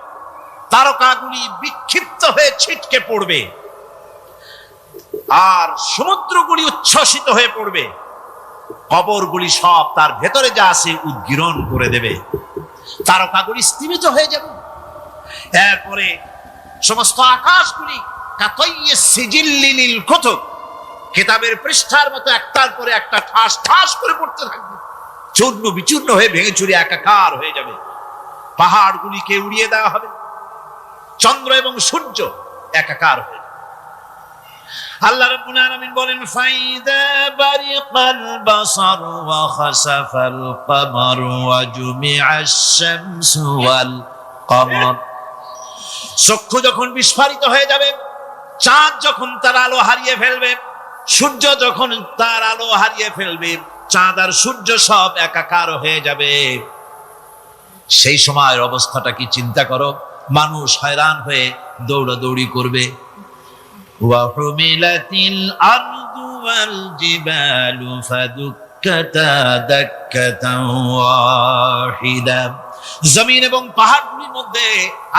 তারকাগুলি বিক্ষিপ্ত হয়ে ছিটকে পড়বে, আর সমুদ্রগুলি উচ্ছ্বসিত হয়ে পড়বে, কবরগুলি সব তার ভেতরে যা আছে উদ্গীরণ করে দেবে, তারকাগুলি স্থিমিত হয়ে যাবে। এরপরে সমস্ত আকাশগুলি কাতাইয়িস সিজিল্লি লিল কুতুব, কিতাবের পৃষ্ঠার মতো একটার পরে একটা ঠাস ঠাস করে পড়তে থাকবে, চূর্ণ বিচূর্ণ হয়ে ভেঙে চুরে একাকার হয়ে যাবে। পাহাড়গুলিকে উড়িয়ে দেওয়া হবে, চন্দ্র এবং সূর্য একাকার হয়ে যাবে। আল্লাহ রাব্বুল আলামিন বলেন ফাইদা বারিকাল বাসার ওয়া খাসাফাল কমার ওয়া জুমিআশ শামসু ওয়াল কমার। চক্ষু যখন বিস্ফারিত হয়ে যাবে, চাঁদ যখন তার আলো হারিয়ে ফেলবে, সূর্য যখন তার আলো হারিয়ে ফেলবে, চাঁদ আর সূর্য সব একাকার হয়ে যাবে, সেই সময়ের অবস্থাটা কি চিন্তা করো। মানুষ হয়রান হয়ে দৌড়াদৌড়ি করবে। ওয়াহুমিলাতিল আরদু ওয়াল জিবালু ফাদুক্কাতা দাক্কাতান ওয়াহিদা। জমিন এবং পাহাড়গুলির মধ্যে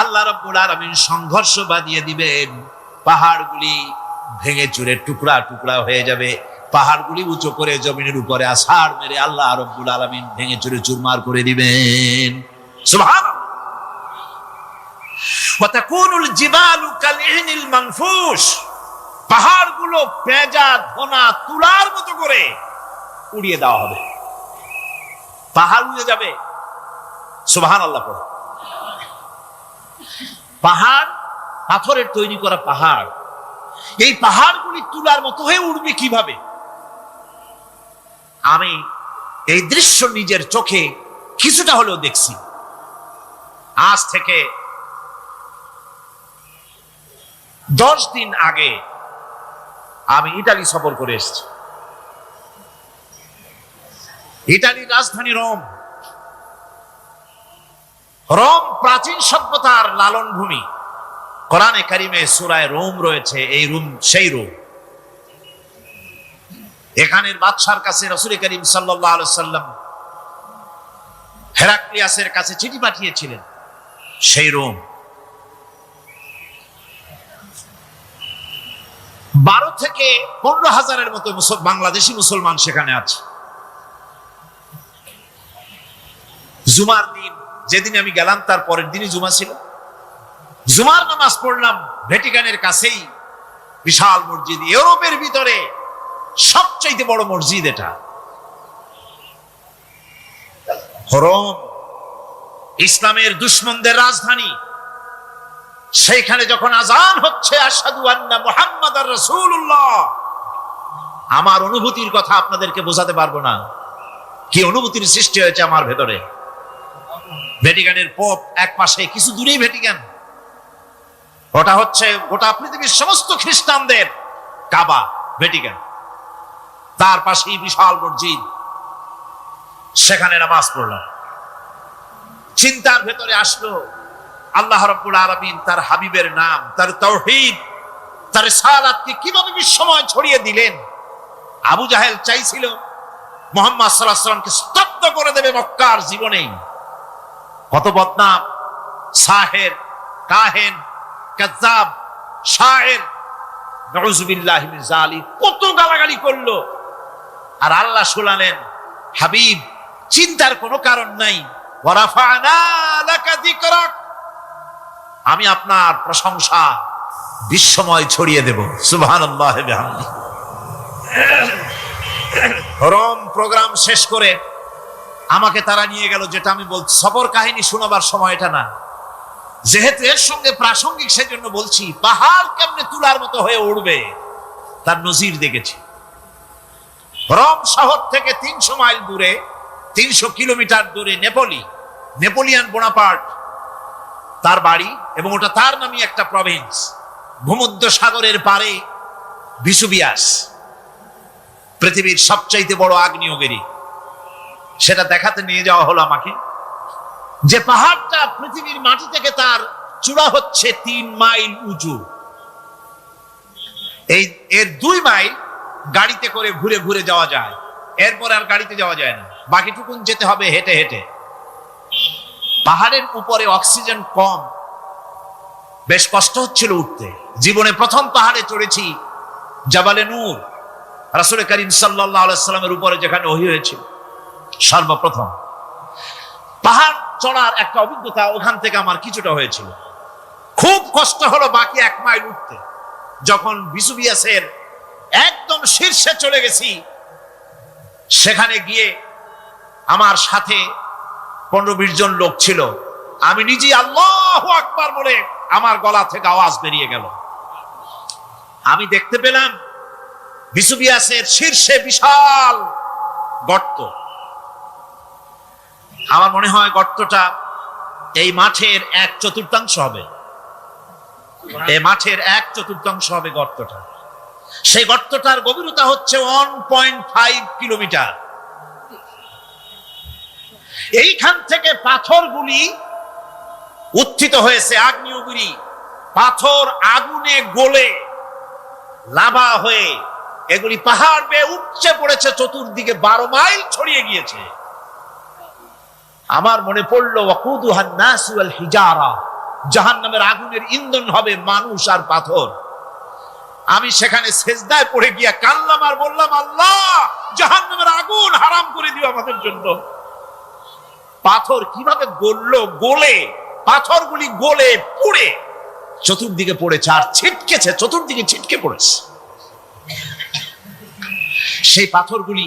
আল্লাহ রাব্বুল আলামিন সংঘর্ষ বাঁধিয়ে দিবেন, পাহাড়গুলি ভেঙে চুরে টুকরা টুকরা হয়ে যাবে, পাহাড়গুলি উঁচু করে জমিনের উপরে আছাড় মেরে আল্লাহ রাব্বুল আলামিন ভেঙে চুরে চুরমার করে দিবেন। সুবহানাল্লাহ। ওয়া তাকুনুল জিবালু কালইহনিল মানফুশ, পাহাড়গুলো পেঁজা ধোনা তুলার মতো করে উড়িয়ে দেওয়া হবে, পাহাড় উড়ে যাবে। সুবহানাল্লাহ পড়ো। পাহাড় পাথরের তৈরি করা পাহাড়, এই পাহাড়গুলি তুলার মতো হয়ে উড়বে কিভাবে? আমি এই দৃশ্য নিজের চোখে কিছুটা হলেও দেখছি। আজ থেকে 10 দিন আগে আমি ইতালি সফর করে এসেছি। ইতালির রাজধানী রোম। রোম প্রাচীন সভ্যতার লালন ভূমি। কোরআনে কারিমে সূরা রোম রয়েছে, এই রোম সেই রোম। এখানের বাদশার কাছে রাসূল করিম সাল্লাল্লাহু আলাইহি সাল্লাম হেরাক্লিয়াসের কাছে চিঠি পাঠিয়েছিলেন, সেই রোম। 12 থেকে 15,000-এর মতো বাংলাদেশি মুসলমান সেখানে আছে। জুমার দিন, যেদিন আমি গেলাম তার পরের দিনই জুমা ছিল। জুমার নামাজ পড়লাম ভ্যাটিকানের কাছেই বিশাল মসজিদ, ইউরোপের ভিতরে সবচেয়ে বড় মসজিদ এটা। রোম ইসলামের দুশমনদের রাজধানী। সেইখানে যখন আযান হচ্ছে আশহাদু আন্না মুহাম্মাদার রাসূলুল্লাহ, আমার অনুভূতির কথা আপনাদেরকে বোঝাতে পারবো না, কি অনুভূতির সৃষ্টি হয়েছে আমার ভেতরে। ভ্যাটিকানের পোপ এক পাশে, কিছু দূরেই ভ্যাটিকান। ওটা হচ্ছে গোটা পৃথিবীর সমস্ত খ্রিস্টানদের কাবা, ভ্যাটিকান। তার পাশেই বিশাল মসজিদ, সেখানে নামাজ পড়লাম। চিন্তার ভেতরে আসলো আল্লাহ রাব্বুল আলামিন তার হাবিবের নাম, তার তাওহীদ, তার রিসালাতকে কিভাবে বিশ্বময় ছড়িয়ে দিলেন। আবু জাহেল চাইছিল মুহাম্মদ সাল্লাল্লাহু আলাইহি ওয়াসাল্লামকে স্তব্ধ করে দেবে মক্কার জীবনেই। কত বদনাম, সাহের, কাহেন, কাযযাব, শায়ের, নাউযুবিল্লাহি মিন যালিক, কত গালাগালি করলো। আর আল্লাহ শুনালেন, হাবিব চিন্তার কোনো কারণ নাই, ওয়া রাফা'না লাকা যিকরাক, আমি আপনার প্রশংসা বিশ্বময় ছড়িয়ে দেব। সুবহানাল্লাহ ওয়া বিহামদিহি। রোম প্রোগ্রাম শেষ করে আমাকে তারা নিয়ে গেল, যেটা আমি বলছি সফর কাহিনী শোনাবার সময় এটা না, যেহেতু এর সঙ্গে প্রাসঙ্গিক সেজন্য বলছি। পাহাড় কেমনে তুলার মতো হয়ে উঠবে তার নজির দেখেছি। রোম শহর থেকে 300 মাইল দূরে, 300 কিলোমিটার দূরে নেপোলিয়ান বোনাপার্ট তার বাড়ি, এবং ওটা তার নামই একটা প্রভিন্স। ভূমধ্য সাগরের পারে ভিসুভিয়াস, পৃথিবীর সবচাইতে বড় আগ্নেয়গিরি, সেটা দেখাতে নিয়ে যাওয়া হলো আমাকে। যে পাহাড়টা পৃথিবীর মাটি থেকে তার চূড়া হচ্ছে 3 মাইল উঁচু, এর 2 মাইল গাড়িতে করে ঘুরে ঘুরে যাওয়া যায়, এরপর আর গাড়িতে যাওয়া যায় না, বাকিটুকুন যেতে হবে হেঁটে হেঁটে। পাহাড়ের উপরে অক্সিজেন কম, বেশ কষ্ট হচ্ছিল উঠতে। জীবনে প্রথম পাহাড়ে চড়েছি জাবালে নূর, রাসূল করিম সাল্লাল্লাহু আলাইহি সাল্লামের উপরে যেখানে ওহী হয়েছিল সর্বপ্রথম। পাহাড় চড়ার একটা অভিজ্ঞতা ওখান থেকে আমার কিছুটা হয়েছিল। খুব কষ্ট হলো বাকি 1 মাইল উঠতে। যখন ভিসুভিয়াসের একদম শীর্ষে চলে গেছি, সেখানে গিয়ে আমার সাথে 15-20 জন লোক ছিল। আমি নিজেই আল্লাহু আকবার বলে আমার গলা থেকে আওয়াজ বেরিয়ে গেল। আমি দেখতে পেলাম ভিসুভিয়াসের শীর্ষে বিশাল গর্ত। আমার মনে হয় গর্তটা এই মাঠের 1/4 হবে, এই মাঠের 1/4 হবে গর্তটা। সেই গর্তটার গভীরতা হচ্ছে 1.5 কিলোমিটার। এইখান থেকে পাথরগুলি উত্থিত হয়েছে, আগ্নেয়গিরি পাথর আগুনে গলে লাভা হয়ে এগুলি পাহাড় বেয়ে উপচে পড়েছে, চতুর্দিকে 12 মাইল ছড়িয়ে গিয়েছে। আমার মনে পড়লো ওয়াকুদুহান নাস ওয়াল হিজারা, জাহান্নামের আগুনের ইন্ধন হবে মানুষ আর পাথর। আমি সেখানে সেজদায় পড়ে গিয়া কান্নাম আর বললাম, আল্লাহ জাহান্নামের আগুন হারাম করে দিও আমাদের জন্য। পাথর কিভাবে গলে পাথরগুলি গলে পুড়ে চতুর্দিকে পড়েছে, আর ছিটকেছে, চতুর্দিকে ছিটকে পড়েছে। সেই পাথরগুলি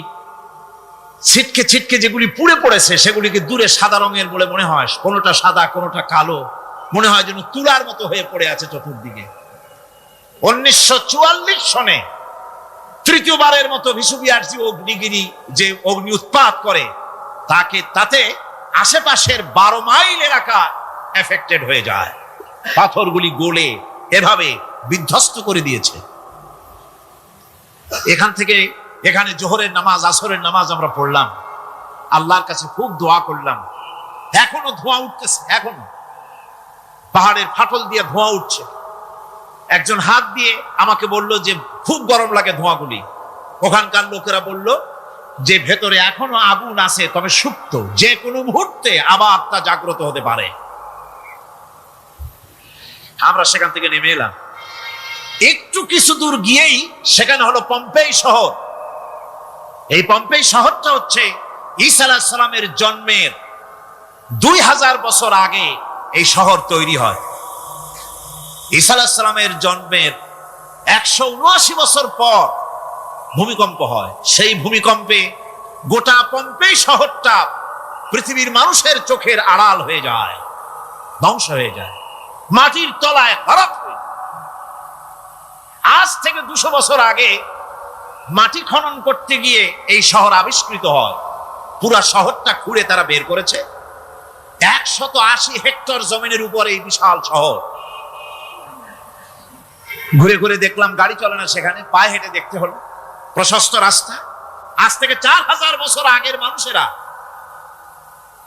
ছিটকে ছিটকে যেগুলি পুড়ে পড়েছে, সেগুলিকে দূরে সাদা রঙের বলে মনে হয়, কোনোটা সাদা কোনোটা কালো, মনে হয় যেন তুলার মতো হয়ে পড়ে আছে চতুর্দিকে। 1944 সনে তৃতীয়বারের মতো ভিসুভিয়াস অগ্নিগিরি যে অগ্নি উৎপাত করে, তাতে আশেপাশের 12 মাইল এলাকা এফেক্টেড হয়ে যায়। পাথরগুলি গলে এভাবে বিধ্বস্ত করে দিয়েছে। এখান থেকে এখানে জোহরের নামাজ, আসরের নামাজ আমরা পড়লাম, আল্লাহর কাছে খুব দোয়া করলাম। এখনো ধোঁয়া উঠতেছে, এখনো পাহাড়ের ফাটল দিয়ে ধোঁয়া উঠছে। একজন হাত দিয়ে আমাকে বলল যে খুব গরম লাগে ধোঁয়াগুলি। ওখানকার লোকেরা বলল যে ভেতরে এখনো আগুন আছে, তবে সুপ্ত, যে কোনো মুহূর্তে আবার তা জাগ্রত হতে পারে। আমরা সেখান থেকে নেমে এলাম। একটু কিছু দূর গিয়েই সেখানে হলো পম্পেই শহর। এই পম্পেই শহরটা হচ্ছে ঈসা আলাইহিস সালামের জন্মের 2000 বছর আগে এই শহর তৈরি হয়। ঈসা আলাইহিস সালামের জন্মের 179 বছর পর ভূমিকম্প হয়। সেই ভূমিকম্পে গোটা পম্পেই শহরটা পৃথিবীর মানুষের চোখের আড়াল হয়ে যায়, ধ্বংস হয়ে যায়, মাটির তলায় খারাপ হয়ে। আজ থেকে 200 বছর আগে মাটি খনন করতে গিয়ে এই শহর আবিষ্কৃত হয়। পুরা শহরটা খুঁড়ে তারা বের করেছে। 180 হেক্টর জমিনের উপরে এই বিশাল শহর। ঘুরে ঘুরে দেখলাম গাড়ি চলে না সেখানে, পায়ে হেঁটে দেখতে হলো। প্রশস্ত রাস্তা, আজ থেকে 4000 বছর আগের মানুষেরা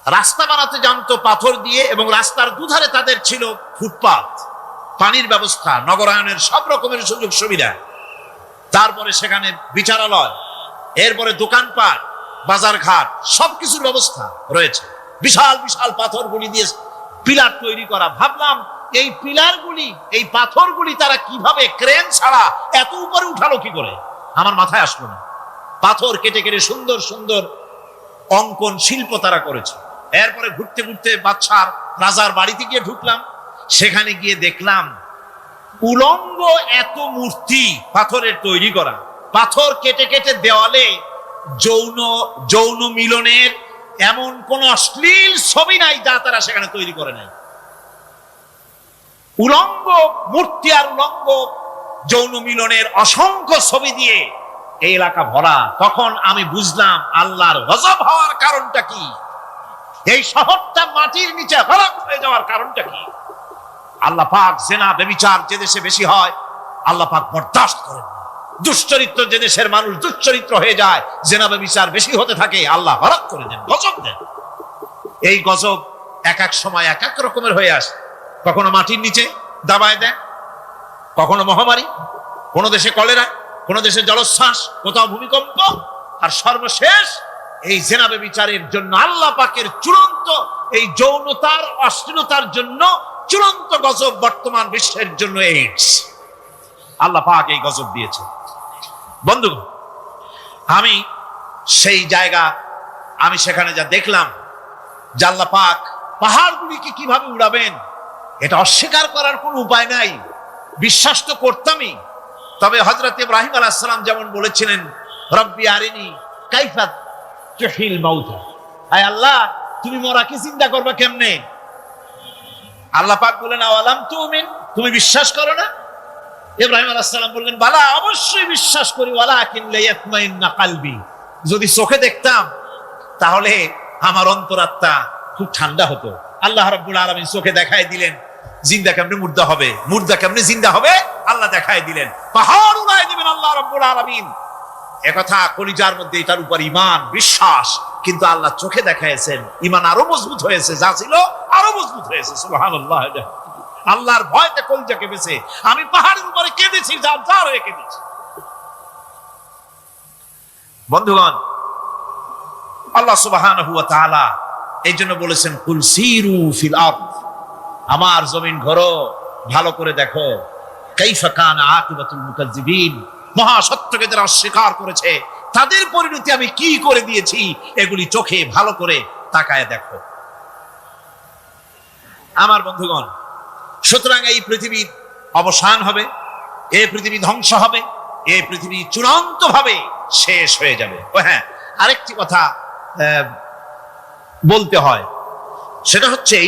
রাস্তা বানাতে জানতো পাথর দিয়ে, এবং রাস্তার দুধারে তাদের ছিল ফুটপাত, পানির ব্যবস্থা, নগরায়নের সব রকমের সুযোগ সুবিধা। তারপরে সেখানে বিচারালয়, এরপরে দোকানপাট, বাজারঘাট, সবকিছুর ব্যবস্থা রয়েছে। বিশাল বিশাল পাথরগুলি দিয়ে পিলার তৈরি করা। ভাবলাম এই পিলারগুলি, এই পাথরগুলি তারা কিভাবে ক্রেন ছাড়া এত উপরে উঠালো কি করে, আমার মাথায় আসলো না। পাথর কেটে কেটে সুন্দর সুন্দর অঙ্কন শিল্প তারা করেছে। এরপরে ঘুরতে ঘুরতে বাদশার রাজার বাড়িতে গিয়ে ঢুকলাম। সেখানে গিয়ে দেখলাম উলঙ্গ এত মূর্তি পাথরের তৈরি করা, পাথর কেটে কেটে দেওয়ালে যৌন মিলনের এমন কোন অশ্লীল ছবি নাই যা তারা সেখানে তৈরি করে নাই। উলঙ্গ মূর্তি আর উলঙ্গ যৌন মিলনের অসংখ্য ছবি দিয়ে এই এলাকা ভরা। তখন আমি বুঝলাম আল্লাহর গজব হওয়ার কারণটা কি, এই শহরটা মাটির নিচে হরক হয়ে যাওয়ার কারণটা কি। আল্লাহ পাক জেনা ব্যভিচার যে দেশে বেশি হয় আল্লাহ পাক বরদাস্ত করেন না। দুশ্চরিত্র যে দেশের মানুষ দুশ্চরিত্র হয়ে যায়, জেনা ব্যভিচার বেশি হতে থাকে, আল্লাহ হরক করে দেন, গজব দেন। এই গজব এক এক সময় এক এক রকমের হয়ে আসে। কখনো মাটির নিচে দাবায় দেন, কখনো মহামারী, কোন দেশে কলেরা, কোন দেশে জলোচ্ছ্বাস, কোথাও ভূমিকম্প, আর সর্বশেষ এই জেনা ব্যভিচারের জন্য আল্লাহ পাকের চূড়ান্ত, এই যৌনতার অশ্লীলতার জন্য চূড়ান্ত গজব বর্তমান বিশ্বের জন্য এইডস। আল্লাহ পাক এই গজব দিয়েছে। বন্ধুগণ, আমি সেই জায়গা, আমি সেখানে যা দেখলাম যে আল্লাহ পাক পাহাড়গুলিকে কিভাবে উড়াবেন এটা অস্বীকার করার কোনো উপায় নাই। বিশ্বাস তো করতামই, তবে হযরত ইব্রাহিম আলাইহিস সালাম যেমন বলেছিলেন, রব্বি আরিনি কাইফা তুহিল মাউতা, আয় আল্লাহ তুমি মরাকে জিন্দা করবে কেমনে? আল্লাহ পাক বলেন আওয়ালাম তুমিন, তুমি বিশ্বাস করো না? ইব্রাহিম আলাইহিস সালাম বললেন বালা, অবশ্যই বিশ্বাস করি, ওয়ালাকিন লিয়াতমাইন্না কলবি, যদি চোখে দেখতাম তাহলে আমার অন্তরাত্মা খুব ঠান্ডা হতো। আল্লাহ রাব্বুল আলামিন চোখে দেখায় দিলেন জিন্দা কেমনে মুর্দা হবে, মুর্দা কেমনে জিন্দা হবে, আল্লাহ দেখায় দিলেন। পাহাড় উড়ায় দিবেন আল্লাহ রাব্বুল আলামিন। একথা কলিজার মধ্যে এটার উপর ঈমান বিশ্বাস, কিন্তু আল্লাহ চোখে দেখাইছেন, ঈমান আরো মজবুত হয়েছে, যা ছিল আরো মজবুত হয়েছে। সুবহানাল্লাহ। আল্লাহর ভয়তে কলিজা কেঁপেছে। আমি পাহাড়ের উপরে কেঁদেছি, যার যার হয়ে কেঁদেছি। বন্ধুগণ, আল্লাহ সুবহানাহু ওয়া তাআলা এই জন্য বলেছেন কুল সিরু ফিল আরদ, আমার জমিন ঘোরো, ভালো করে দেখো, কাইফা কানা আকিবাতুল মুকাজ্জিবিন, মহাসত্যকে যারা অস্বীকার করেছে তাদের পরিণতি আমি কি করে দিয়েছি, এগুলি চোখে ভালো করে তাকায় দেখো। আমার বন্ধুগণ, সুতরাং এই পৃথিবীর অবসান হবে, এই পৃথিবী ধ্বংস হবে, এই পৃথিবী চূড়ান্ত ভাবে শেষ হয়ে যাবে। ও হ্যাঁ, আরেকটি কথা বলতে হয়, সেটা হচ্ছে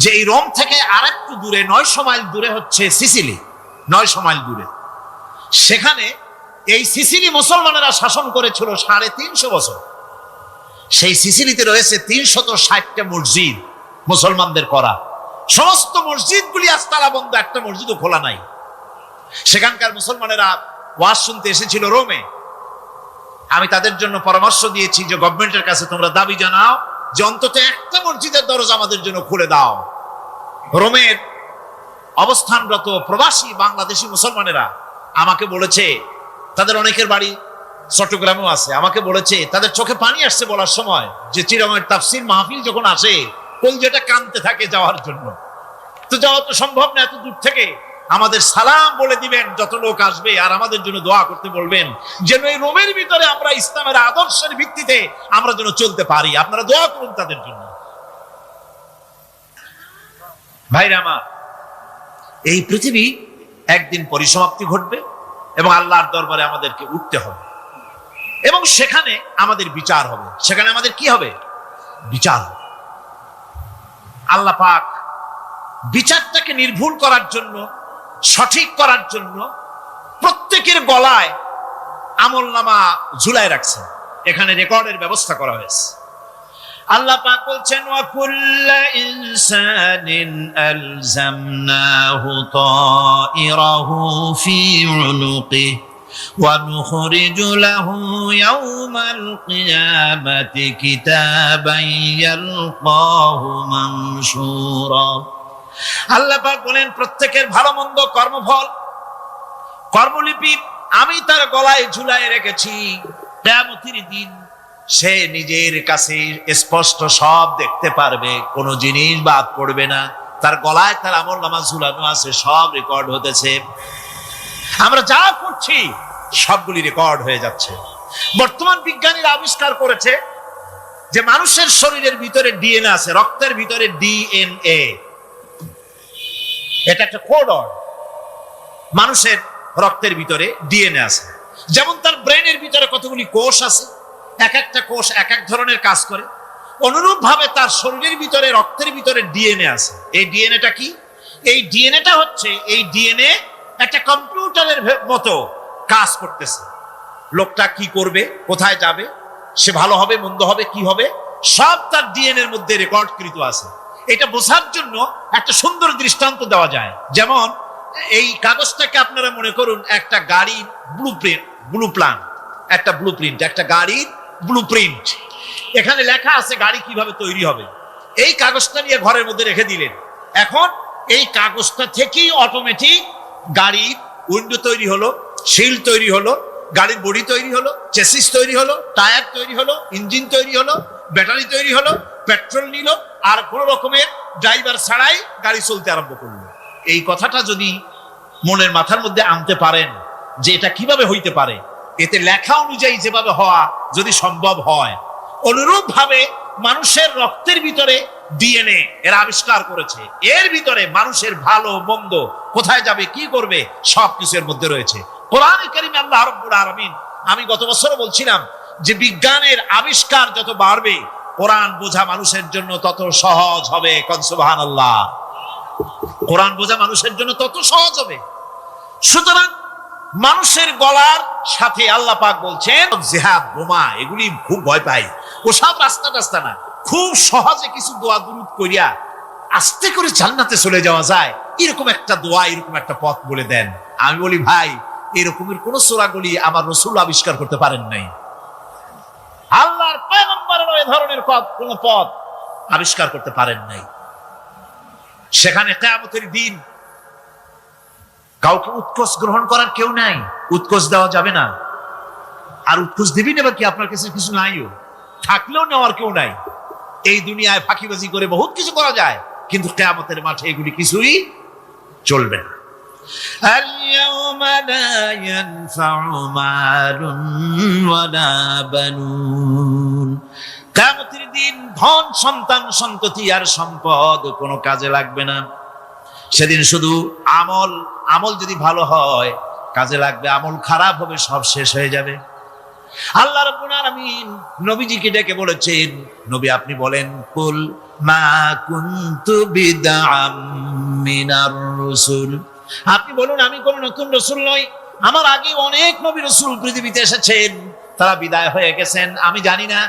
যে এই রোম থেকে আরেকটু দূরে 900 মাইল দূরে হচ্ছে সিসিলি। 900 মাইল দূরে, সেখানে এই সিসিলি মুসলমানেরা শাসন করেছিল 350 বছর। সেই সিসিলিতে রয়েছে 360টা মসজিদ মুসলমানদের করা। সমস্ত মসজিদগুলি আজ তালা বন্ধ, একটা মসজিদও খোলা নাই। সেখানকার মুসলমানেরা ওয়াজ শুনতে এসেছিল রোমে। আমি তাদের জন্য পরামর্শ দিয়েছি যে গভর্নমেন্টের কাছে তোমরা দাবি জানাও যে অন্তত একটা মসজিদের দরজা আমাদের জন্য খুলে দাও। রোমের অবস্থানরত প্রবাসী বাংলাদেশি মুসলমানেরা আমাকে বলেছে, তাদের অনেকের বাড়ি চট্টগ্রামেও আছে, আমাকে বলেছে তাদের চোখে পানি আসছে বলার সময় যে চিরঙের তাফসীর মাহফিল যখন আসে কলজেটা কাঁদতে থাকে যাওয়ার জন্য। তো যাওয়া তো সম্ভব না এত দূর থেকে, আমাদের সালাম বলে দিবেন যত লোক আসবে, আর আমাদের জন্য দোয়া করতে বলবেন যেন এই রোমের ভিতরে আমরা ইসলামের আদর্শের ভিত্তিতে আমরা যেন চলতে পারি। আপনারা দোয়া করুন তাদের জন্য। ভাইরা আমার, এই পৃথিবী একদিন পরিসমাপ্তি ঘটবে এবং আল্লাহর দরবারে আমাদেরকে উঠতে হবে, এবং সেখানে আমাদের বিচার হবে। সেখানে আমাদের কি হবে? বিচার। আল্লাহ পাক বিচারটাকে নির্ভুল করার জন্য, সঠিক করার জন্য প্রত্যেকের গলায় আমলনামা ঝুলায় রাখছেন। এখানে রেকর্ডের ব্যবস্থা করা হয়েছে। আল্লাহ পাক বলছেন ওয়া কুল্লা ইনসানিন আলজামনাহু তাইরাহু ফি উনুকিহি ওয়া নুখরিজু লাহু ইয়াওমাল কিয়ামাতি কিতাবান ইয়ালকাহু মানশুরা। আল্লাহ পাক বলেন প্রত্যেকের ভালো মন্দ কর্মফল কর্মলিপি আমি তার গলায় ঝুলায় রেখেছি। কিয়ামতের দিন সে নিজের কাছে স্পষ্ট সব দেখতে পারবে, কোনো জিনিস বাদ পড়বে না। তার গলায় তার আমলনামা ঝুলানো আছে, সব রেকর্ড হতেছে। আমরা যা করছি সবগুলি রেকর্ড হয়ে যাচ্ছে। বর্তমান বিজ্ঞানীরা আবিষ্কার করেছে যে মানুষের শরীরের ভিতরে ডিএনএ আছে, রক্তের ভিতরে ডিএনএ, এটা একটা কোডন। মানুষের রক্তের ভিতরে ডিএনএ আছে, যেমন তার ব্রেনের ভিতরে কতগুলি কোষ আছে, এক একটা কোষ এক এক ধরনের কাজ করে, অনুরূপ ভাবে তার শরীরের ভিতরে রক্তের ভিতরে ডিএনএ আছে। এই ডিএনএটা কি? এই ডিএনএটা হচ্ছে, এই ডিএনএ একটা কম্পিউটারের মতো কাজ করতেছে। লোকটা কি করবে, কোথায় যাবে, সে ভালো হবে মন্দ হবে কি হবে, সব তার ডিএনএ এর মধ্যে রেকর্ডকৃত আছে। এটা বোঝার জন্য একটা সুন্দর দৃষ্টান্ত দেওয়া যায়। যেমন এই কাগজটাকে আপনারা মনে করুন একটা গাড়ির ব্লুপ্রিন্ট, একটা গাড়ির ব্লুপ্রিন্ট। এখানে লেখা আছে গাড়ি কিভাবে তৈরি হবে। এই কাগজটা নিয়ে ঘরের মধ্যে রেখে দিলেন। এখন এই কাগজটা থেকেই অটোমেটিক গাড়ির উইন্ডো তৈরি হলো, শিল্ড তৈরি হলো, গাড়ির বডি তৈরি হলো, চেসিস তৈরি হলো, টায়ার তৈরি হলো, ইঞ্জিন তৈরি হলো, ব্যাটারি তৈরি হলো, পেট্রোল নিল, আর কোন রকমের ড্রাইভার ছাড়াই গাড়ি চলতে আরম্ভ করলো। এই কথাটা যদি মনের মাথার মধ্যে আনতে পারেন যে এটা কিভাবে হইতে পারে, এতে লেখা অনুযায়ী যেভাবে হওয়া যদি সম্ভব হয়, অনুরূপ ভাবে মানুষের রক্তের ভিতরে ডিএনএ এরা আবিষ্কার করেছে। এর ভিতরে মানুষের ভালো মন্দ, কোথায় যাবে কি করবে, সবকিছু এর মধ্যে রয়েছে। কোরআনে কারিমে আল্লাহ রাব্বুল আলামিন, আমি গত বছর বলছিলাম যে বিজ্ঞানের আবিষ্কার যত বাড়বে কোরআন বোঝা মানুষের জন্য তত সহজ হবে। কোন সুবহানাল্লাহ। কোরআন বোঝা মানুষের জন্য তত সহজ হবে। সুতরাং মানুষের গলার সাথে আল্লাহ পাক বলছেন জিহাদ, বোমা, এগুলি খুব ভয় পাই, ওসব রাস্তা না, খুব সহজে কিছু দোয়া দুরূদ করিয়া আস্তে করে জান্নাতে চলে যাওয়া যায়, এরকম একটা দোয়া, এরকম একটা পথ বলে দেন। আমি বলি ভাই, এরকমের কোন সূরাগুলি আমার রাসূল আবিষ্কার করতে পারেন নাই। আল্লাহর পয়গম্বরের ওই ধরনের কোন পথ আবিষ্কার করতে পারেন নাই। সেখানে কিয়ামতের দিন কাউকে উৎকোচ গ্রহণ করার কেউ নাই, উৎকোচ দেওয়া যাবে না। আর উৎকোচ দিবেন এবার কি, আপনার কাছে কিছু নাইও, থাকলেও নেওয়ার কেউ নাই। এই দুনিয়ায় ফাঁকিবাজি করে বহুত কিছু করা যায়, কিন্তু কিয়ামতের মাঠে এগুলি কিছুই চলবে না। আল-ইয়াওমা লা ইয়ানফা'ু মালুন ওয়ালা বানুন। কিয়ামতের দিন ধন সন্তান সন্ততি আর সম্পদ কোনো কাজে লাগবে না। সেদিন শুধু আমল যদি ভালো হয় কাজে লাগবে, আমল খারাপ হবে সব শেষ হয়ে যাবে। আল্লাহ রাব্বুল আলামিন নবীজিকে ডেকে বলেছেন, নবী আপনি বলেন, কুল মা কুনতু বিদআম মিনার রাসূল, আপনি বলুন আমি কোন নতুন রাসূল নই, আমার আগে অনেক নবী রাসূল পৃথিবীতে এসেছেন, তারা বিদায় হয়ে গেছেন। আমি জানি না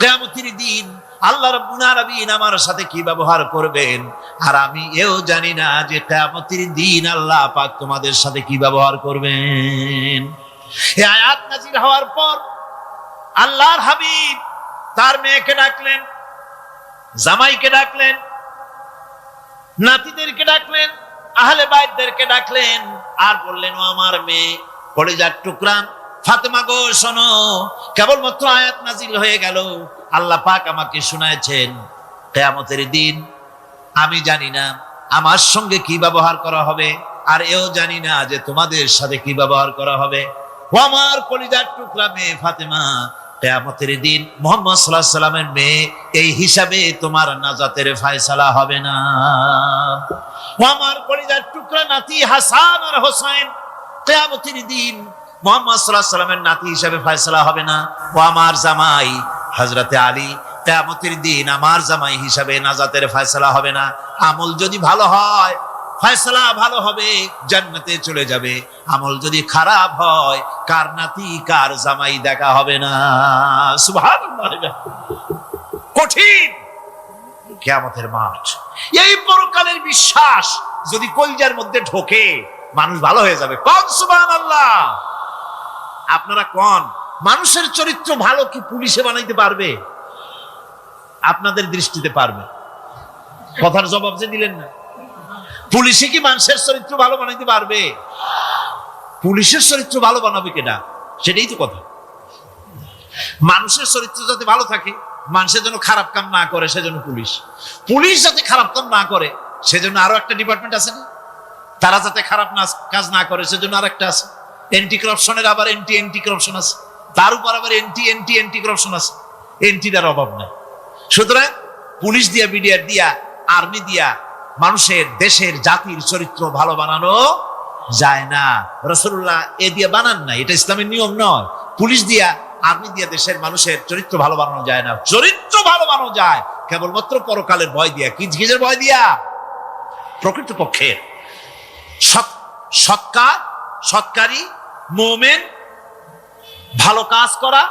কিয়ামতের দিন আল্লাহ রাব্বুল আলামিন আমার সাথে কি ব্যবহার করবেন, আর আমি এও জানি না যে কিয়ামতের দিন আল্লাহ পাক তোমাদের সাথে কি ব্যবহার করবেন। এই আয়াত নাযিল হওয়ার পর আল্লাহর হাবিব তার মেয়েকে ডাকলেন, জামাইকে ডাকলেন, নাতিদেরকে ডাকলেন, আহলে বাইতদেরকে ডাকলেন, আর বললেন, ও আমার মেয়ে, কলিজার টুকরা ফাতেমা গো শোনো, কেবলমাত্র আয়াত নাযিল হয়ে গেল, আল্লাহ পাক আমাকে শুনাইছেন কিয়ামতের দিন আমি জানি না আমার সঙ্গে কি ব্যবহার করা হবে, আর এও জানি না যে তোমাদের সাথে কি ব্যবহার করা হবে। ও আমার কলিজার টুকরা মেয়ে ফাতেমা, কিয়ামতের দিন মুহাম্মদ সাল্লাল্লাহু আলাইহি সাল্লামের মেয়ে, এই হিসাবে তোমার নাজাতের ফয়সালা হবে না। ও আমার কলিজার টুকরা নাতি হাসান আর হোসেন, কিয়ামতের দিন মুহাম্মদ সাল্লাল্লাহু আলাইহি সাল্লামের নাতি হিসাবে ফয়সালা হবে না। ও আমার জামাই হযরতে আলী, কিয়ামতের দিন আমার জামাই হিসাবে নাজাতের ফয়সালা হবে না। আমল যদি ভালো হয় ফয়সালা ভালো হবে, জান্নাতে চলে যাবে। আমল যদি খারাপ হয় কার নাতি কার জামাই দেখা হবে না। সুবহানাল্লাহ। কঠিন কিয়ামতের মাঠ। এই পরকালের বিশ্বাস যদি কলিজার মধ্যে ঢোকে, মানুষ ভালো হয়ে যাবে। কোন সুবহানাল্লাহ। আপনারা কোন মানুষের চরিত্র ভালো কি পুলিশে বানাইতে পারবে? আপনাদের দৃষ্টিতে পারবে? কথার জবাব যে দিলেন না। পুলিশে কি মানুষের চরিত্র ভালো বানাইতে পারবে? পুলিশের চরিত্র ভালো বানাবে কেনা, সেটাই তো কথা। মানুষের চরিত্র যাতে ভালো থাকে, মানুষের জন্য খারাপ কাম না করে, সেজন্য পুলিশ। পুলিশ যাতে খারাপ কাম না করে, সেজন্য আরো একটা ডিপার্টমেন্ট আছে না? তারা যাতে খারাপ কাজ না করে, সেজন্য আর একটা আছে। এন্টি করাপশনের আবার এন্টি করাপশন আছে, তার উপর আবার এন্টি করাপশন আছে। এন্টিটার অভাব নাই। সুতরাং পুলিশ দিয়া, বিডিআর দিয়া, আর্মি দিয়া মানুষের, দেশের, জাতির চরিত্র ভালো বানানো যায় না। রাসূলুল্লাহ এ দিয়ে বানান না, এটা ইসলামের নিয়ম নয়। পুলিশ দিয়া, আর্মি দিয়া দেশের মানুষের চরিত্র ভালো বানানো যায় না। চরিত্র ভালো বানানো যায় কেবলমাত্র পরকালের ভয় দিয়া। কি কিসের ভয় দিয়া? প্রকৃতপক্ষে সৎকারী মুমিন, ভালো কাজ করা,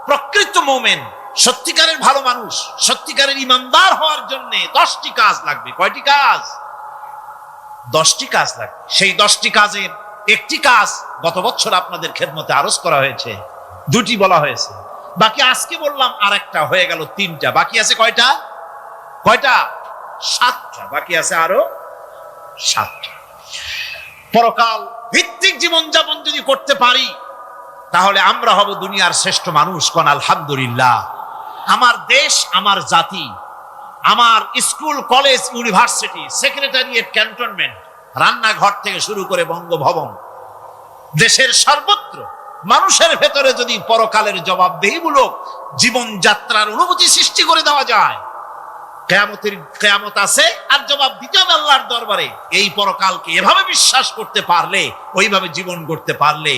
প্রকৃত মুমিন, সত্যিকারের ভালো মানুষ, সত্যিকারের ইমানদার হওয়ার জন্য 10টি কাজ লাগবে। কয়টি কাজ? 10টি কাজ লাগবে। সেই 10টি কাজের একটি কাজ গত বছর আপনাদের খেদমতে আরজ করা হয়েছে, 2টি বলা হয়েছে। বাকি আজকে বললাম আর একটা, হয়ে গেল 3টা। বাকি আছে কয়টা? 7টা। বাকি আছে আরো 7টা। পরকাল ভিত্তিক জীবনযাপন যদি করতে পারি, তাহলে আমরা হব দুনিয়ার শ্রেষ্ঠ মানুষ। কোন আলহামদুলিল্লাহ। আমার দেশ, আমার জাতি, আমার school, college, university, secretariat, cantonment, রান্নাঘর থেকে শুরু করে বঙ্গভবন, দেশের সর্বত্র মানুষের ভেতরে যদি পরকালের জবাবদেহিমূলক জীবনযাত্রার অনুভূতি সৃষ্টি করে দেওয়া যায়, কিয়ামত আছে আর জবাব দিতে হবে আল্লাহর দরবারে। এই পরকালকে এভাবে বিশ্বাস করতে পারলে, ওইভাবে জীবন গড়তে পারলে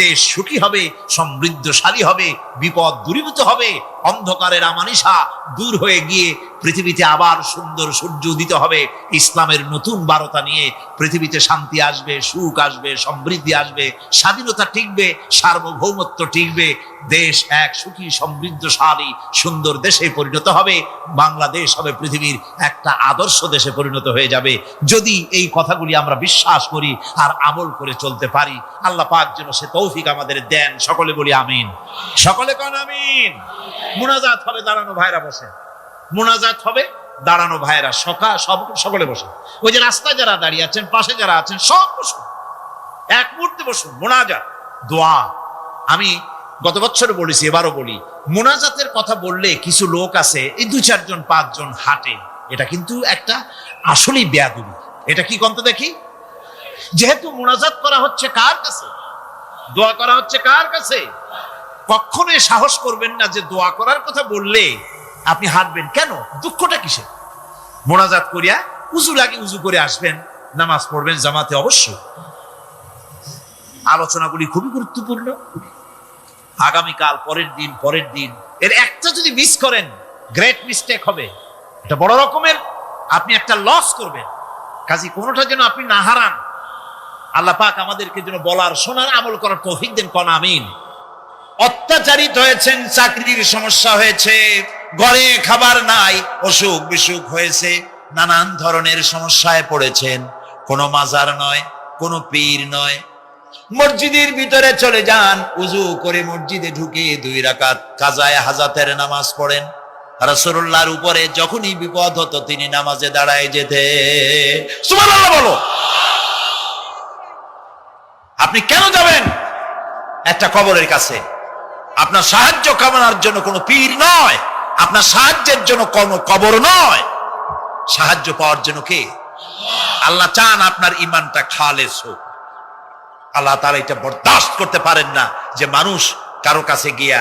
দেশ সুখী হবে, সমৃদ্ধশালী হবে, বিপদ দূরীভূত হবে, অন্ধকারের আমানিশা দূর হয়ে গিয়ে পৃথিবীতে আবার সুন্দর সূর্য উদিত হবে। ইসলামের নতুন বার্তা নিয়ে পৃথিবীতে শান্তি আসবে, সুখ আসবে, সমৃদ্ধি আসবে, স্বাধীনতা টিকবে, সার্বভৌমত্ব টিকবে। দেশ এক সুখী, সমৃদ্ধশালী, সুন্দর দেশে পরিণত হবে। বাংলাদেশ হবে পৃথিবীর একটা আদর্শ দেশে পরিণত হয়ে যাবে। যদি এই কথাগুলি আমরা বিশ্বাস করি আর আমল করে চলতে পারি, আল্লাহ পাক যেন সে তৌফিক আমাদের দেন। সকলে বলি আমিন। সকলে কোন আমিন। মুনাজাত হবে, দাঁড়ানো ভাইরা বসে। মুনাজাত হবে, দাঁড়ানো ভাইরা সকলে বসে। ওই যে রাস্তায় যারা দাঁড়িয়ে আছেন, পাশে যারা আছেন, সব বসুন, এক মুহূর্তে বসুন। মুনাজাত, দোয়া। আমি গত বছর বলেছি, এবারও বলি, মুনাজাতের কথা বললে কিছু লোক আছে, এই 2-4 জন 5 জন হাঁটে। এটা কিন্তু একটা আসলেই বেয়াদবি। এটা কি কন্ত দেখি? যেহেতু মুনাজাত করা হচ্ছে কার কাছে, দোয়া করা হচ্ছে কার কাছে, কখনোই সাহস করবেন না যে দোয়া করার কথা বললে আপনি হাঁটবেন। কেন? দুঃখটা কিসে? মোনাজাত করিয়া উজু করে আসবেন, নামাজ পড়বেন জামাতে। অবশ্যই আলোচনাগুলি খুবই গুরুত্বপূর্ণ। আগামীকাল, পরের দিন এর একটা যদি মিস করেন, গ্রেট মিস্টেক হবে। এটা বড় রকমের আপনি একটা লস করবেন। কাজী কোনোটা যেন আপনি না হারান। আল্লাহ পাক আমাদেরকে যেন বলার, শোনার, আমল করার তৌফিক দেন। কোন আমিন। অত্যাচারিত হয়েছেন, চাকরির সমস্যা হয়েছে, ঘরে খাবার নাই, অসুখ বিসুখ হয়েছে, নানান ধরনের সমস্যায় পড়েছেন। কোনো মাজার নয়, কোনো পীর নয়, মসজিদের ভিতরে চলে যান, উজু করে মসজিদে ঢুকে 2 রাকাত কাজায়ে হাজাতের নামাজ পড়েন। রাসূলুল্লাহর উপরে যখনই বিপদ হতো তিনি নামাজে দাঁড়ায় যেতেন। সুবহানাল্লাহ বলো। আপনি কেন যাবেন একটা কবরের কাছে? আপনার সাহায্য কামনার জন্য কোনো পীর নয়, আপনার সাহায্যের জন্য কোনো কবর নয়। সাহায্য পাওয়ার জন্য কে? আল্লাহ চান আপনার ঈমানটা খালেস হোক। আল্লাহ তাআলা এটা বরদাস্ত করতে পারেন না যে মানুষ কারো কাছে গিয়া,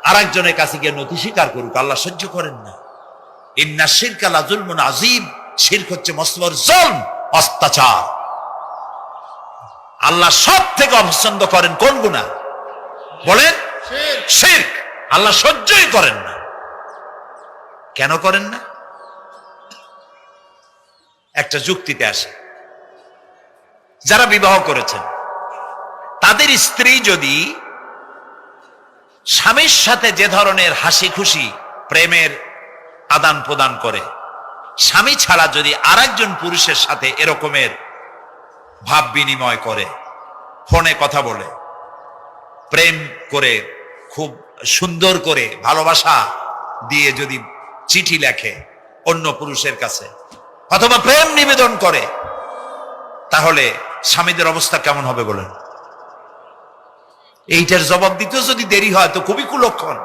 আরেকজনের কাছে গিয়ে নথি স্বীকার করুক। আল্লাহ সহ্য করেন না। ইন্না শিরকা লা যুলমুন আযীম। শিরক হচ্ছে মস্ত বড় জুলম, অত্যাচার। আল্লাহ সব থেকে অপছন্দ করেন কোন গুনাহ? বলেন, শিরক। আল্লাহ সহ্যই করেন না। কেন করেন না? একটা যুক্তিতে আসে। যারা বিবাহ করেছেন, তাদের স্ত্রী যদি স্বামীর সাথে যে ধরনের হাসি খুশি প্রেমের আদান প্রদান করে, স্বামী ছাড়া যদি আরেকজন পুরুষের সাথে এরকমের ভাব বিনিময় করে, ফোনে কথা বলে, প্রেম করে, খুব সুন্দর করে ভালোবাসা দিয়ে যদি চিঠি লেখে অন্য পুরুষের কাছে অথবা প্রেম নিবেদন করে, তাহলে স্বামীদের অবস্থা কেমন হবে বলেন? এইটার জবাব দিতেও যদি দেরি হয় তো খুবই কুলক্ষণ।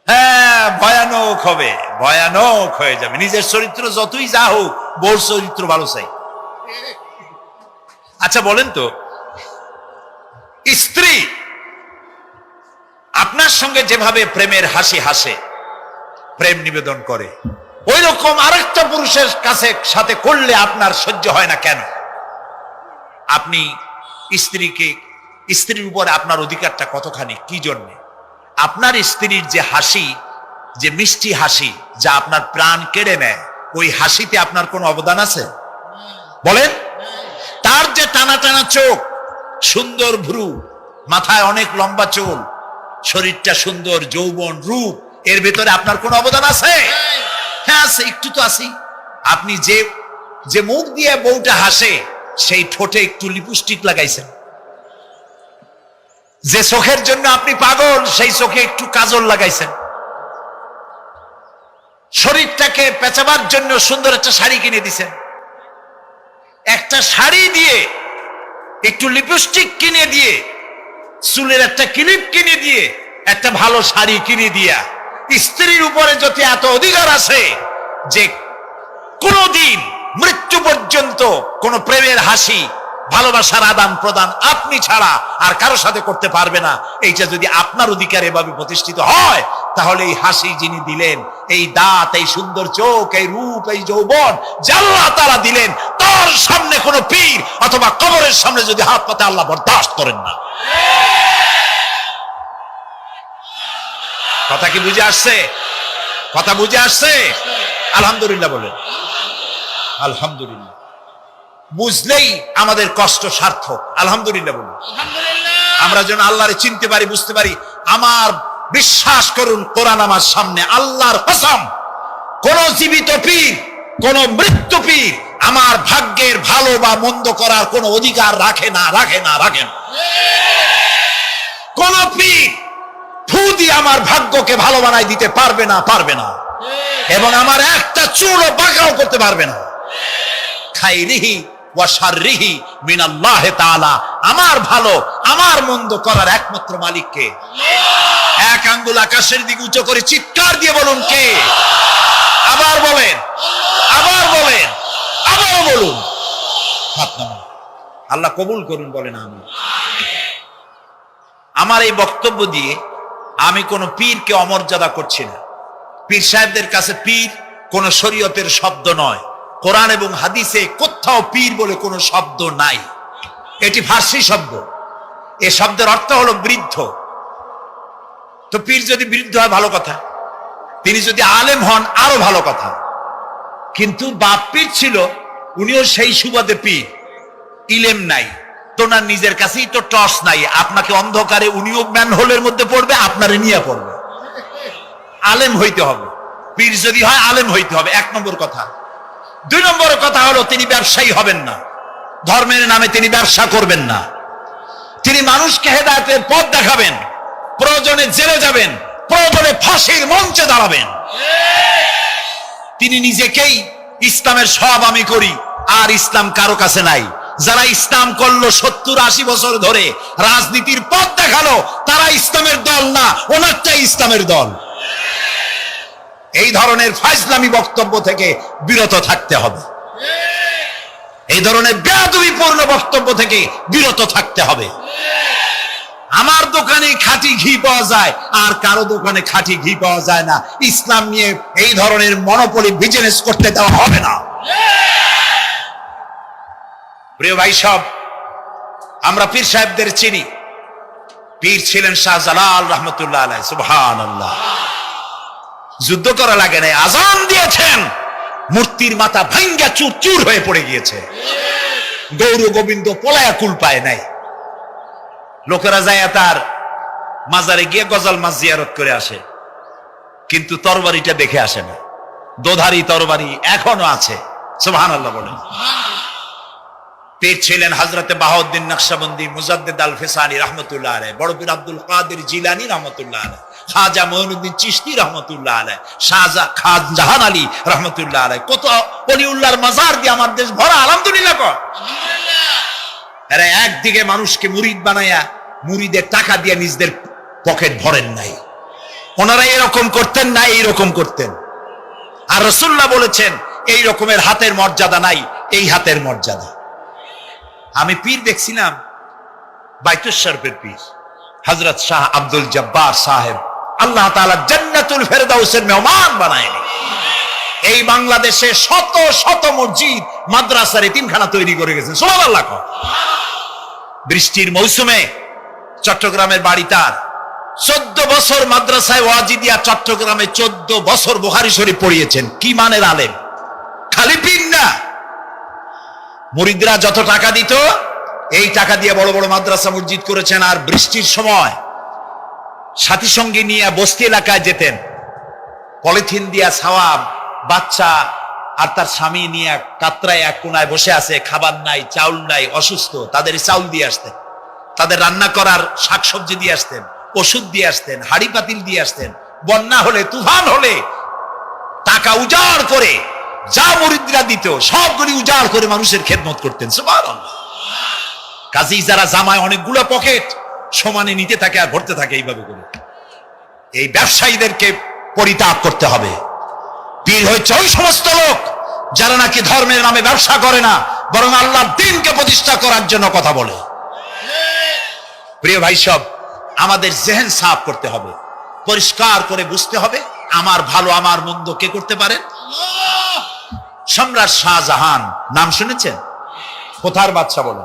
হ্যাঁ, ভয়ানক হবে, ভয়ানক হয়ে যাবে। নিজের চরিত্র যতই যা হোক, বউর চরিত্র ভালো চাই। আচ্ছা বলেন তো, স্ত্রী আপনার সঙ্গে যেভাবে প্রেমের হাসি হাসে, প্রেম নিবেদন করে, ওই রকম আরেকটা পুরুষের কাছে সাথে করলে আপনার সহ্য হয় না কেন? আপনি স্ত্রীর উপরে আপনার অধিকারটা কতখানি, কি জন্যে? আপনার স্ত্রীর যে হাসি, যে মিষ্টি হাসি, যা আপনার প্রাণ কেড়ে নেয়, ওই হাসিতে আপনার কোনো অবদান আছে বলেন? তার যে টানা টানা চোখ, সুন্দর ভ্রু, মাথায় অনেক লম্বা চুল, শরীরটা সুন্দর, যৌবন, রূপ, এর ভেতরে আপনার কোনো অবদান আছে? হ্যাঁ আছে, একটু তো আছি। আপনি যে মুখ দিয়ে বউটা হাসে, সেই ঠোঁটে একটু লিপস্টিক লাগাইছেন। যে চোখের জন্য আপনি পাগল, সেই চোখে একটু কাজল লাগাইছেন। শরীরটাকে পেঁচাবার জন্য সুন্দর একটা শাড়ি কিনে দিছেন। একটা শাড়ি দিয়ে, একটু লিপস্টিক কিনে দিয়ে, চুলের একটা ক্লিপ কিনে দিয়ে, একটা ভালো শাড়ি কিনে দিয়া স্ত্রীর উপরে যদি এত অধিকার আছে যে কোনদিন মৃত্যু পর্যন্ত কোন প্রেমের হাসি, ভালোবাসার আদান প্রদান আপনি ছাড়া আর কারো সাথে করতে পারবে না, এইটা যদি আপনার অধিকার এভাবে প্রতিষ্ঠিত হয়, তাহলে এই হাসি যিনি দিলেন, এই দাঁত, এই সুন্দর চোখ, এই রূপ, এই যৌবন আল্লাহ তাআলা দিলেন, তার সামনে কোনো পীর অথবা কবরের সামনে যদি হাত পাতে আল্লাহ বরদাস্ত করেন না। কথা কি বুঝে আসছে? কথা বুঝে আসছে? আলহামদুলিল্লাহ বলেন। আলহামদুলিল্লাহ। বুঝলেই আমাদের কষ্ট সার্থক। আলহামদুলিল্লাহ বলুন। আমরা যেন আল্লাহরে চিনতে পারি, বুঝতে পারি। আমার বিশ্বাস করুন, কোরআন আমার সামনে, আল্লাহর কসম, কোন জীবিত পীর, কোন মৃত্যু পীর আমার ভাগ্যের ভালো বা মন্দ করার কোন অধিকার রাখে না, রাখে না, রাখে না। কোন পীর ফু দিয়ে আমার ভাগ্যকে ভালো বানাই দিতে পারবে না, পারবে না, এবং আমার একটা চুলও বাঁকাও করতে পারবে না। খাইরিহি ওয়া শাররিহি মিনাল্লাহি তাআলা। আমার ভালো, আমার মন্দ করার একমাত্র মালিক কে? এক আঙ্গুল আকাশের দিকে উঁচু করে চিৎকার দিয়ে বলুন, কে? আবার বলেন, আবার বলেন, আবার বলুন। হাত নামান। আল্লাহ কবুল করুন, বলেন আমিন। আমার এই বক্তব্য দিয়ে আমি কোন পীরকে অমর্যাদা করছি না। পীর সাহেবদের কাছে পীর কোন শরীয়তের শব্দ নয়। কোরআন এবং হাদিসে কোথাও পীর বলে কোনো শব্দ নাই। এটি ফার্সি শব্দ। এই শব্দের অর্থ হলো বৃদ্ধ। তো পীর যদি বৃদ্ধ হয় ভালো কথা, তিনি যদি আলেম হন আরো ভালো কথা। কিন্তু বাপ পীর ছিল, উনিও সেই সুবাদে পীর, ইলেম নাই তো, না নিজের কাছেই তো টর্চ নাই। আপনাকে অন্ধকারে উনিও ম্যানহোলের মধ্যে পড়বে, আপনারে নিয়ে পড়বে। আলেম হইতে হবে, পীর যদি হয় আলেম হইতে হবে, এক নম্বর কথা। দুই নম্বর কথা হলো, তিনি ব্যবসায়ী হবেন না। ধর্মের নামে তিনি ব্যবসা করবেন না। তিনি মানুষকে হেদায়েতের পথ দেখাবেন, প্রয়োজনে জেলে যাবেন, প্রয়োজনে ফাঁসির মঞ্চে দাঁড়াবেন। তিনি নিজেকেই ইসলামের সব আমি করি, আর ইসলাম কারো কাছে নাই। যারা ইসলাম করলো 70-80 বছর ধরে, রাজনীতির পথ দেখালো, তারা ইসলামের দল না, ওনারটাই ইসলামের দল। এই ধরনের ফাজলামি বক্তব্য থেকে বিরত থাকতে হবে। এই ধরনের বেয়াদবিপূর্ণ বক্তব্য থেকে বিরত থাকতে হবে। আমার দোকানে খাঁটি ঘি পাওয়া যায়, আর কারো দোকানে খাঁটি ঘি পাওয়া যায় না। ইসলাম নিয়ে এই ধরনের মনোপলি বিজনেস করতে দেওয়া হবে না। প্রিয় ভাই সব, আমরা পীর সাহেবদের চিনি। পীর ছিলেন শাহজালাল রহমতুল্লাহ আলাইহি। সুবহানাল্লাহ। যুদ্ধ করা লাগে নাই, আজান দিয়েছেন, মূর্তির মাথা ভাঙ্গা চুর চুর হয়ে পড়ে গিয়েছে। গৌর গোবিন্দ পলায়া কুল পায় নাই। লোকেরা যায় তার মাজারে গিয়ে গজাল মাছ জিয়ারত করে আসে। কিন্তু তরবারিটা দেখে আসে না। দোধারি তরবারি এখনো আছে, সুবহানাল্লাহ বলেন। পীর ছিলেন হযরতে বাহাউদ্দিন নকশবন্দি, মুজাদ্দিদ আল ফিসানি রহমতুল্লাহ আলাইহি, বড় পীর আব্দুল কাদের জিলানী রহমতুল্লাহ আলাইহি, খাজা মঈনুদ্দিন চিশতি রহমতুল্লাহ আলাইহি, শাহজাহান আলী রহমতুল্লাহ আলাইহি, কত ওলিউল্লাহর মাজার দিয়ে আমার দেশ ভরা। আলহামদুলিল্লাহ কর। এরা একদিকে মানুষকে মুরিদ বানায়া মুরিদের টাকা দিয়ে নিজেদের পকেট ভরেন নাই, ওনারা এরকম করতেন না, এইরকম করতেন। আর রাসূলুল্লাহ বলেছেন এই রকমের হাতের মর্যাদা নাই, এই হাতের মর্যাদা। আমি পীর দেখছিলাম, বাইতুল শরীফের পীর হযরত শাহ আব্দুল জব্বার সাহেব, আল্লাহ তাআলা জান্নাতুল ফেরদাউসের মেহমান বানায়নি। এই বাংলাদেশে শত শত মসজিদ মাদ্রাসার এতিমখানা তৈরি করে গেছেন, সুবহানাল্লাহ। বৃষ্টির মৌসুমে চট্টগ্রামের বাড়ি তার, 14 বছর মাদ্রাসায় ওয়াজি দিয়া চট্টগ্রামে 14 বছর বুখারী শরীফ পড়িয়েছেন। কি মানের আলেম, খালি পীর না। মুরিদরা যত টাকা দিত এই টাকা দিয়ে বড় বড় মাদ্রাসা মসজিদ করেছেন। আর বৃষ্টির সময় সাথী সঙ্গী নিয়ে বস্তি এলাকায় যেতেন, পলিথিন দিয়া ছাওয়া, বাচ্চা আর তার স্বামী নিয়ে কাতরায় এক কোনায় বসে আছে, খাবার নাই, চাউল নাই, অসুস্থ, তাদের চাউল দিয়ে আসতেন, তাদের রান্না করার শাকসবজি দিয়ে আসতেন, ওষুধ দিয়ে আসতেন, হাড়ি পাতিল দিয়ে আসতেন। বন্যা হলে, তুফান হলে টাকা উজাড় করে যা মুরিদরা দিত সবগুলি উজাড় করে মানুষের খেদমত করতেন, সুবহানাল্লাহ। কাজী যারা জামায় অনেকগুলো পকেট সমানে নিতে থাকে আর ভরতে থাকে এইভাবে করে, এই ব্যবসায়ীদেরকে পরিত্যাগ করতে হবে। পীর হচ্ছে ওই সমস্ত লোক যারা নাকি ধর্মের নামে ব্যবসা করে না, বরং আল্লাহর দ্বীনকে প্রতিষ্ঠা করার জন্য কথা বলে। প্রিয় ভাই সব, আমাদের জেহেন সাফ করতে হবে, পরিষ্কার করে বুঝতে হবে আমার ভালো আমার মন্দ কে করতে পারেন? সম্রাট শাহজাহান নাম শুনেছেন? কোথার বাদশা বলে?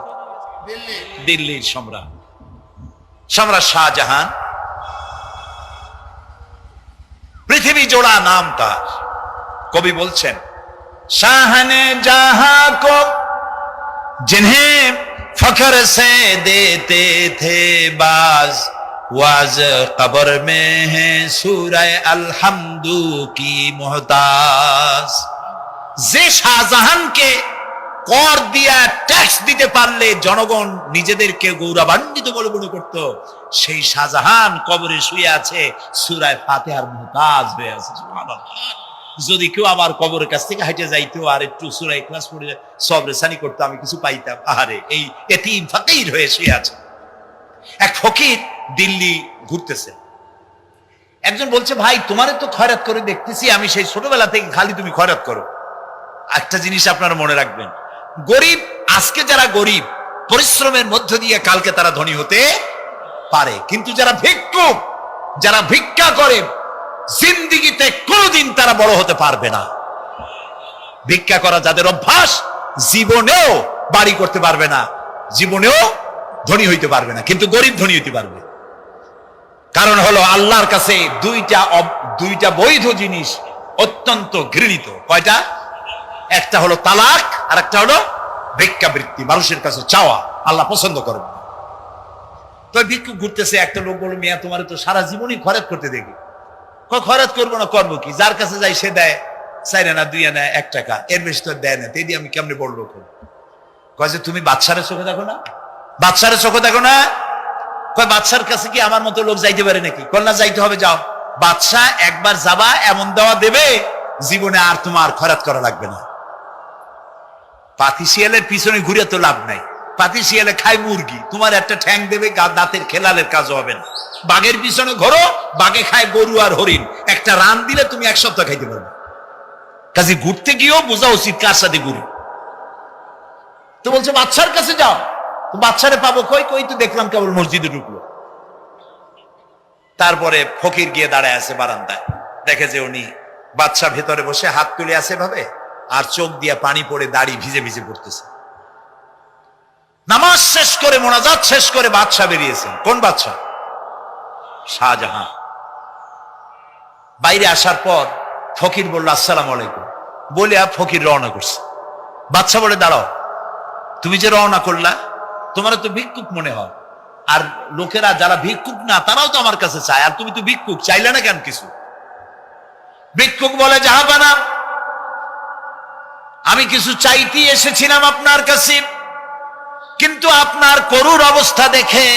দিল্লির সম্রাট। সম্রাট শাহজাহান পৃথিবী জোড়া নাম তার। কবি বলছেন, শাহনে জাহাं को जिन्हें फख्र से देते थे बाज, वाज कब्र में है सूरह अलहम्दु की मोहताज। যে শাহজাহানকে কর দিয়া ট্যাক্স দিতে পারলে জনগণ নিজেদেরকে গৌরবান্বিত বলে মনে করত, সেই শাহজাহান কবরে শুয়ে আছে, সূরা ফাতিহার মুহতাজ হয়ে আছে, সুবহানাল্লাহ। যদি কেউ আমার কবরের কাছ থেকে হাইটে যাইতো আর একটু সূরা ইখলাস পড়ে সবরে সানি করতো, আমি কিছু পাইতাম। আরে এই এতিম ফকির হয়ে শুয়ে আছে। এক ফকির দিল্লি ঘুরতেছে, একজন বলছে, ভাই তোমারে তো খয়রাত করে দেখতেছি, আমি সেই ছোটবেলা থেকে খালি তুমি খয়রাত করো। একটা জিনিস আপনারা মনে রাখবেন, গরিব, আজকে যারা গরিব পরিশ্রমের মধ্য দিয়ে কালকে তারা ধনী হতে পারে, কিন্তু যারা ভিক্ষুক, যারা ভিক্ষা করে, জিন্দেগিতে কোনোদিন তারা বড় হতে পারবে না। ভিক্ষা করা যাদের অভ্যাস, জীবনেও বাড়ি করতে পারবে না, জীবনেও ধনী হইতে পারবে না, কিন্তু গরিব ধনী হইতে পারবে। কারণ হলো আল্লাহর কাছে দুইটা বৈধ জিনিস অত্যন্ত ঘৃণিত। কয়টা? একটা হলো তালাক, আর একটা হলো ভিক্ষাবৃত্তি, মানুষের কাছে চাওয়া। আল্লাহ পছন্দ করেন না। তো ভিক্ষুক ঘুরতেছে, একটা লোক বলল, মিয়া তোমার তো সারা জীবনই খরচ করতে দেখি। খরচ করবো না, করবো কি? যার কাছে যাই সে দেয় 4 আনা 2 আনা 1 টাকা, এর বেশি তো দেয় না। এই দিয়ে আমি কেমনে বড় লোক? কয় যে তুমি বাদশারে চোখে দেখো না, বাদশারে চোখে দেখো না। কয় বাদশার কাছে কি আমার মতো লোক যাইতে পারে নাকি? কন্যা যাইতে হবে, যাও। বাদশা একবার যাবা, এমন দেওয়া দেবে জীবনে আর তোমার খরচ করা লাগবে না। পাতি শিয়ালের পিছনে ঘুরে তো লাভ নাই, পাতি শিয়ালে খায় মুরগি, তোমার একটা ঠ্যাং দেবে, দাঁতের খেলালের কাজ হবে না। বাঘের পিছনে ঘোরো, বাঘে খায় গরু আর হরিণ, একটা রান দিলে তুমি 1 সপ্তাহ খাইতে পারবে। কাজে ঘুরতে গিয়েও বোঝা উচিত কার সাথে ঘুরে। তো বলছে বাদশার কাছে যাও। তো বাদশারে পাবো কই? কই তো দেখলাম কেবল মসজিদে ঢুকলো। তারপরে ফকির গিয়ে দাঁড়ায় আছে বারান্দায়, দেখে যে উনি বাদশা ভেতরে বসে হাত তুলে আছে ভাবে, আর চোখ দিয়া পানি পড়ে দাড়ি ভিজে ভিজে পড়তেছে। নামাজ শেষ করে, মোনাজাত শেষ করে বাদশা বেরিয়েছেন। কোন বাদশা? শাহজাহান। বাইরে আসার পর ফকির বলল, আসসালামু আলাইকুম বলে ফকির রওনা করছে। বাদশা বলে, দাঁড়াও, তুমি যে রওনা করলা, তোমার তো ভিক্ষুক মনে হয়, আর লোকেরা যারা ভিক্ষুক না তারাও তো আমার কাছে চায়, আর তুমি তো ভিক্ষুক, চাইলে না কেন কিছু? ভিক্ষুক বলে, জাহাপানা, আমি কিছু চাইতে এসেছিলাম আপনার কাছে, কিন্তু আপনার করুণ অবস্থা দেখে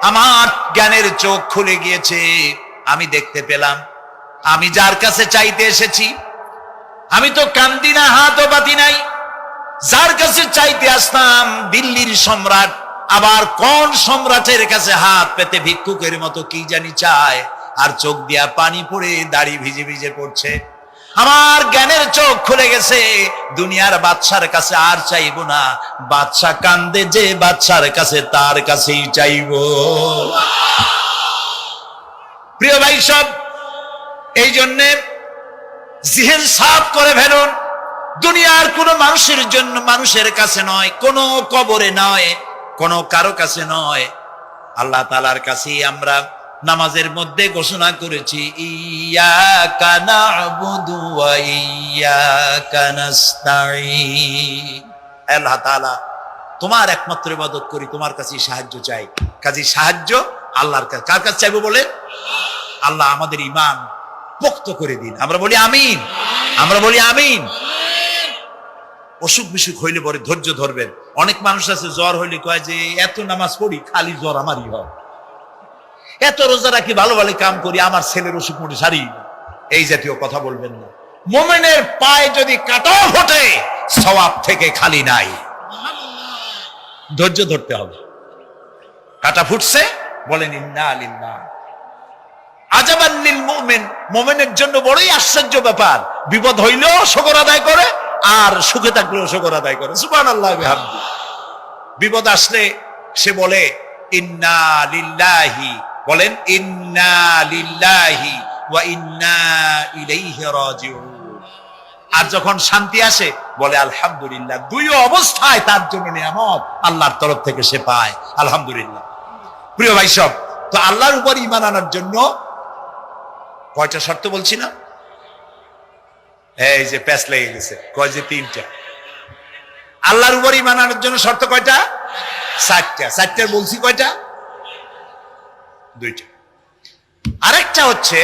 আমার জ্ঞানের চোখ খুলে গিয়েছে। আমি দেখতে পেলাম আমি যার কাছে চাইতে এসেছি, আমি তো কান্দি না, হাতও পাতি নাই। যার কাছে চাইতে আসতাম দিল্লির সম্রাট, আবার কোন সম্রাটের কাছে হাত পেতে ভিক্ষুকের মতো কি জানি চায়, আর চোখ দিয়া পানি পড়ে দাড়ি ভিজে ভিজে পড়ছে। আমার জ্ঞানের চোখ খুলে গেছে, দুনিয়ার বাদশার কাছে আর চাইবো না। বাদশা কান্দে যে বাদশার কাছে, তার কাছেই চাইবো। প্রিয় ভাই সব, এই জন্যে জিহেন সাফ করে ফেলুন। দুনিয়ার কোন মানুষের জন্য, মানুষের কাছে নয়, কোন কবরে নয়, কোন কারো কাছে নয়, আল্লাহ তাআলার কাছেই আমরা নামাজের মধ্যে ঘোষণা করেছি, ইয়াকা না'বুদু ওয়া ইয়াকা নাস্তাঈন। আল্লাহ তাআলা, তোমার একমাত্র ইবাদত করি, তোমার কাছেই সাহায্য চাই। কাজেই সাহায্য আল্লাহর কাছে। কার কাছে চাইবো বলে? আল্লাহ আমাদের ঈমান পোক্ত করে দিন। আমরা বলি আমিন, আমরা বলি আমিন। অসুখ বিসুখ হইলে পরে ধৈর্য ধরবেন। অনেক মানুষ আছে জ্বর হইলে কয় যে এত নামাজ পড়ি খালি জ্বর আমারই হয়, এত রোজা রাখি, ভালো ভালো কাম করি, আমার ছেলের অসুখ মোটে সারি। এই জাতীয় কথা বলবেন না। মুমিনের পায়ে যদি কাঁটা ফোটে, সওয়াব থেকে খালি নাই। ধৈর্য ধরতে হবে। কাঁটা ফুটছে, বলেন ইন্না লিল্লাহ। আজাবান লিল মুমিন, মুমিনের জন্য বড়ই আশ্চর্য ব্যাপার, বিপদ হইলেও শুকর আদায় করে, আর সুখে থাকলেও শুকর আদায় করে। সুবহানাল্লাহ বিহামদি। বিপদ আসলে সে বলে ইন্না লিল্লাহি, বলেন ইন্না লিল্লাহি ওয়া ইন্না ইলাইহি রাজিউন। আর যখন শান্তি আসে বলে আলহামদুলিল্লাহ। দুই অবস্থায় তার জন্য নিয়ামত আল্লাহর তরফ থেকে সে পায়, আলহামদুলিল্লাহ। প্রিয় ভাই সব, তো আল্লাহর উপর ঈমান আনার জন্য কয়টা শর্ত বলছি না? এই যে প্যাচ লেগে গেছে, কয় যে তিনটা। আল্লাহর উপর ঈমান আনার জন্য শর্ত কয়টা? চারটা। চারটার বলছি কয়টা? দুইটা। আরেকটা হচ্ছে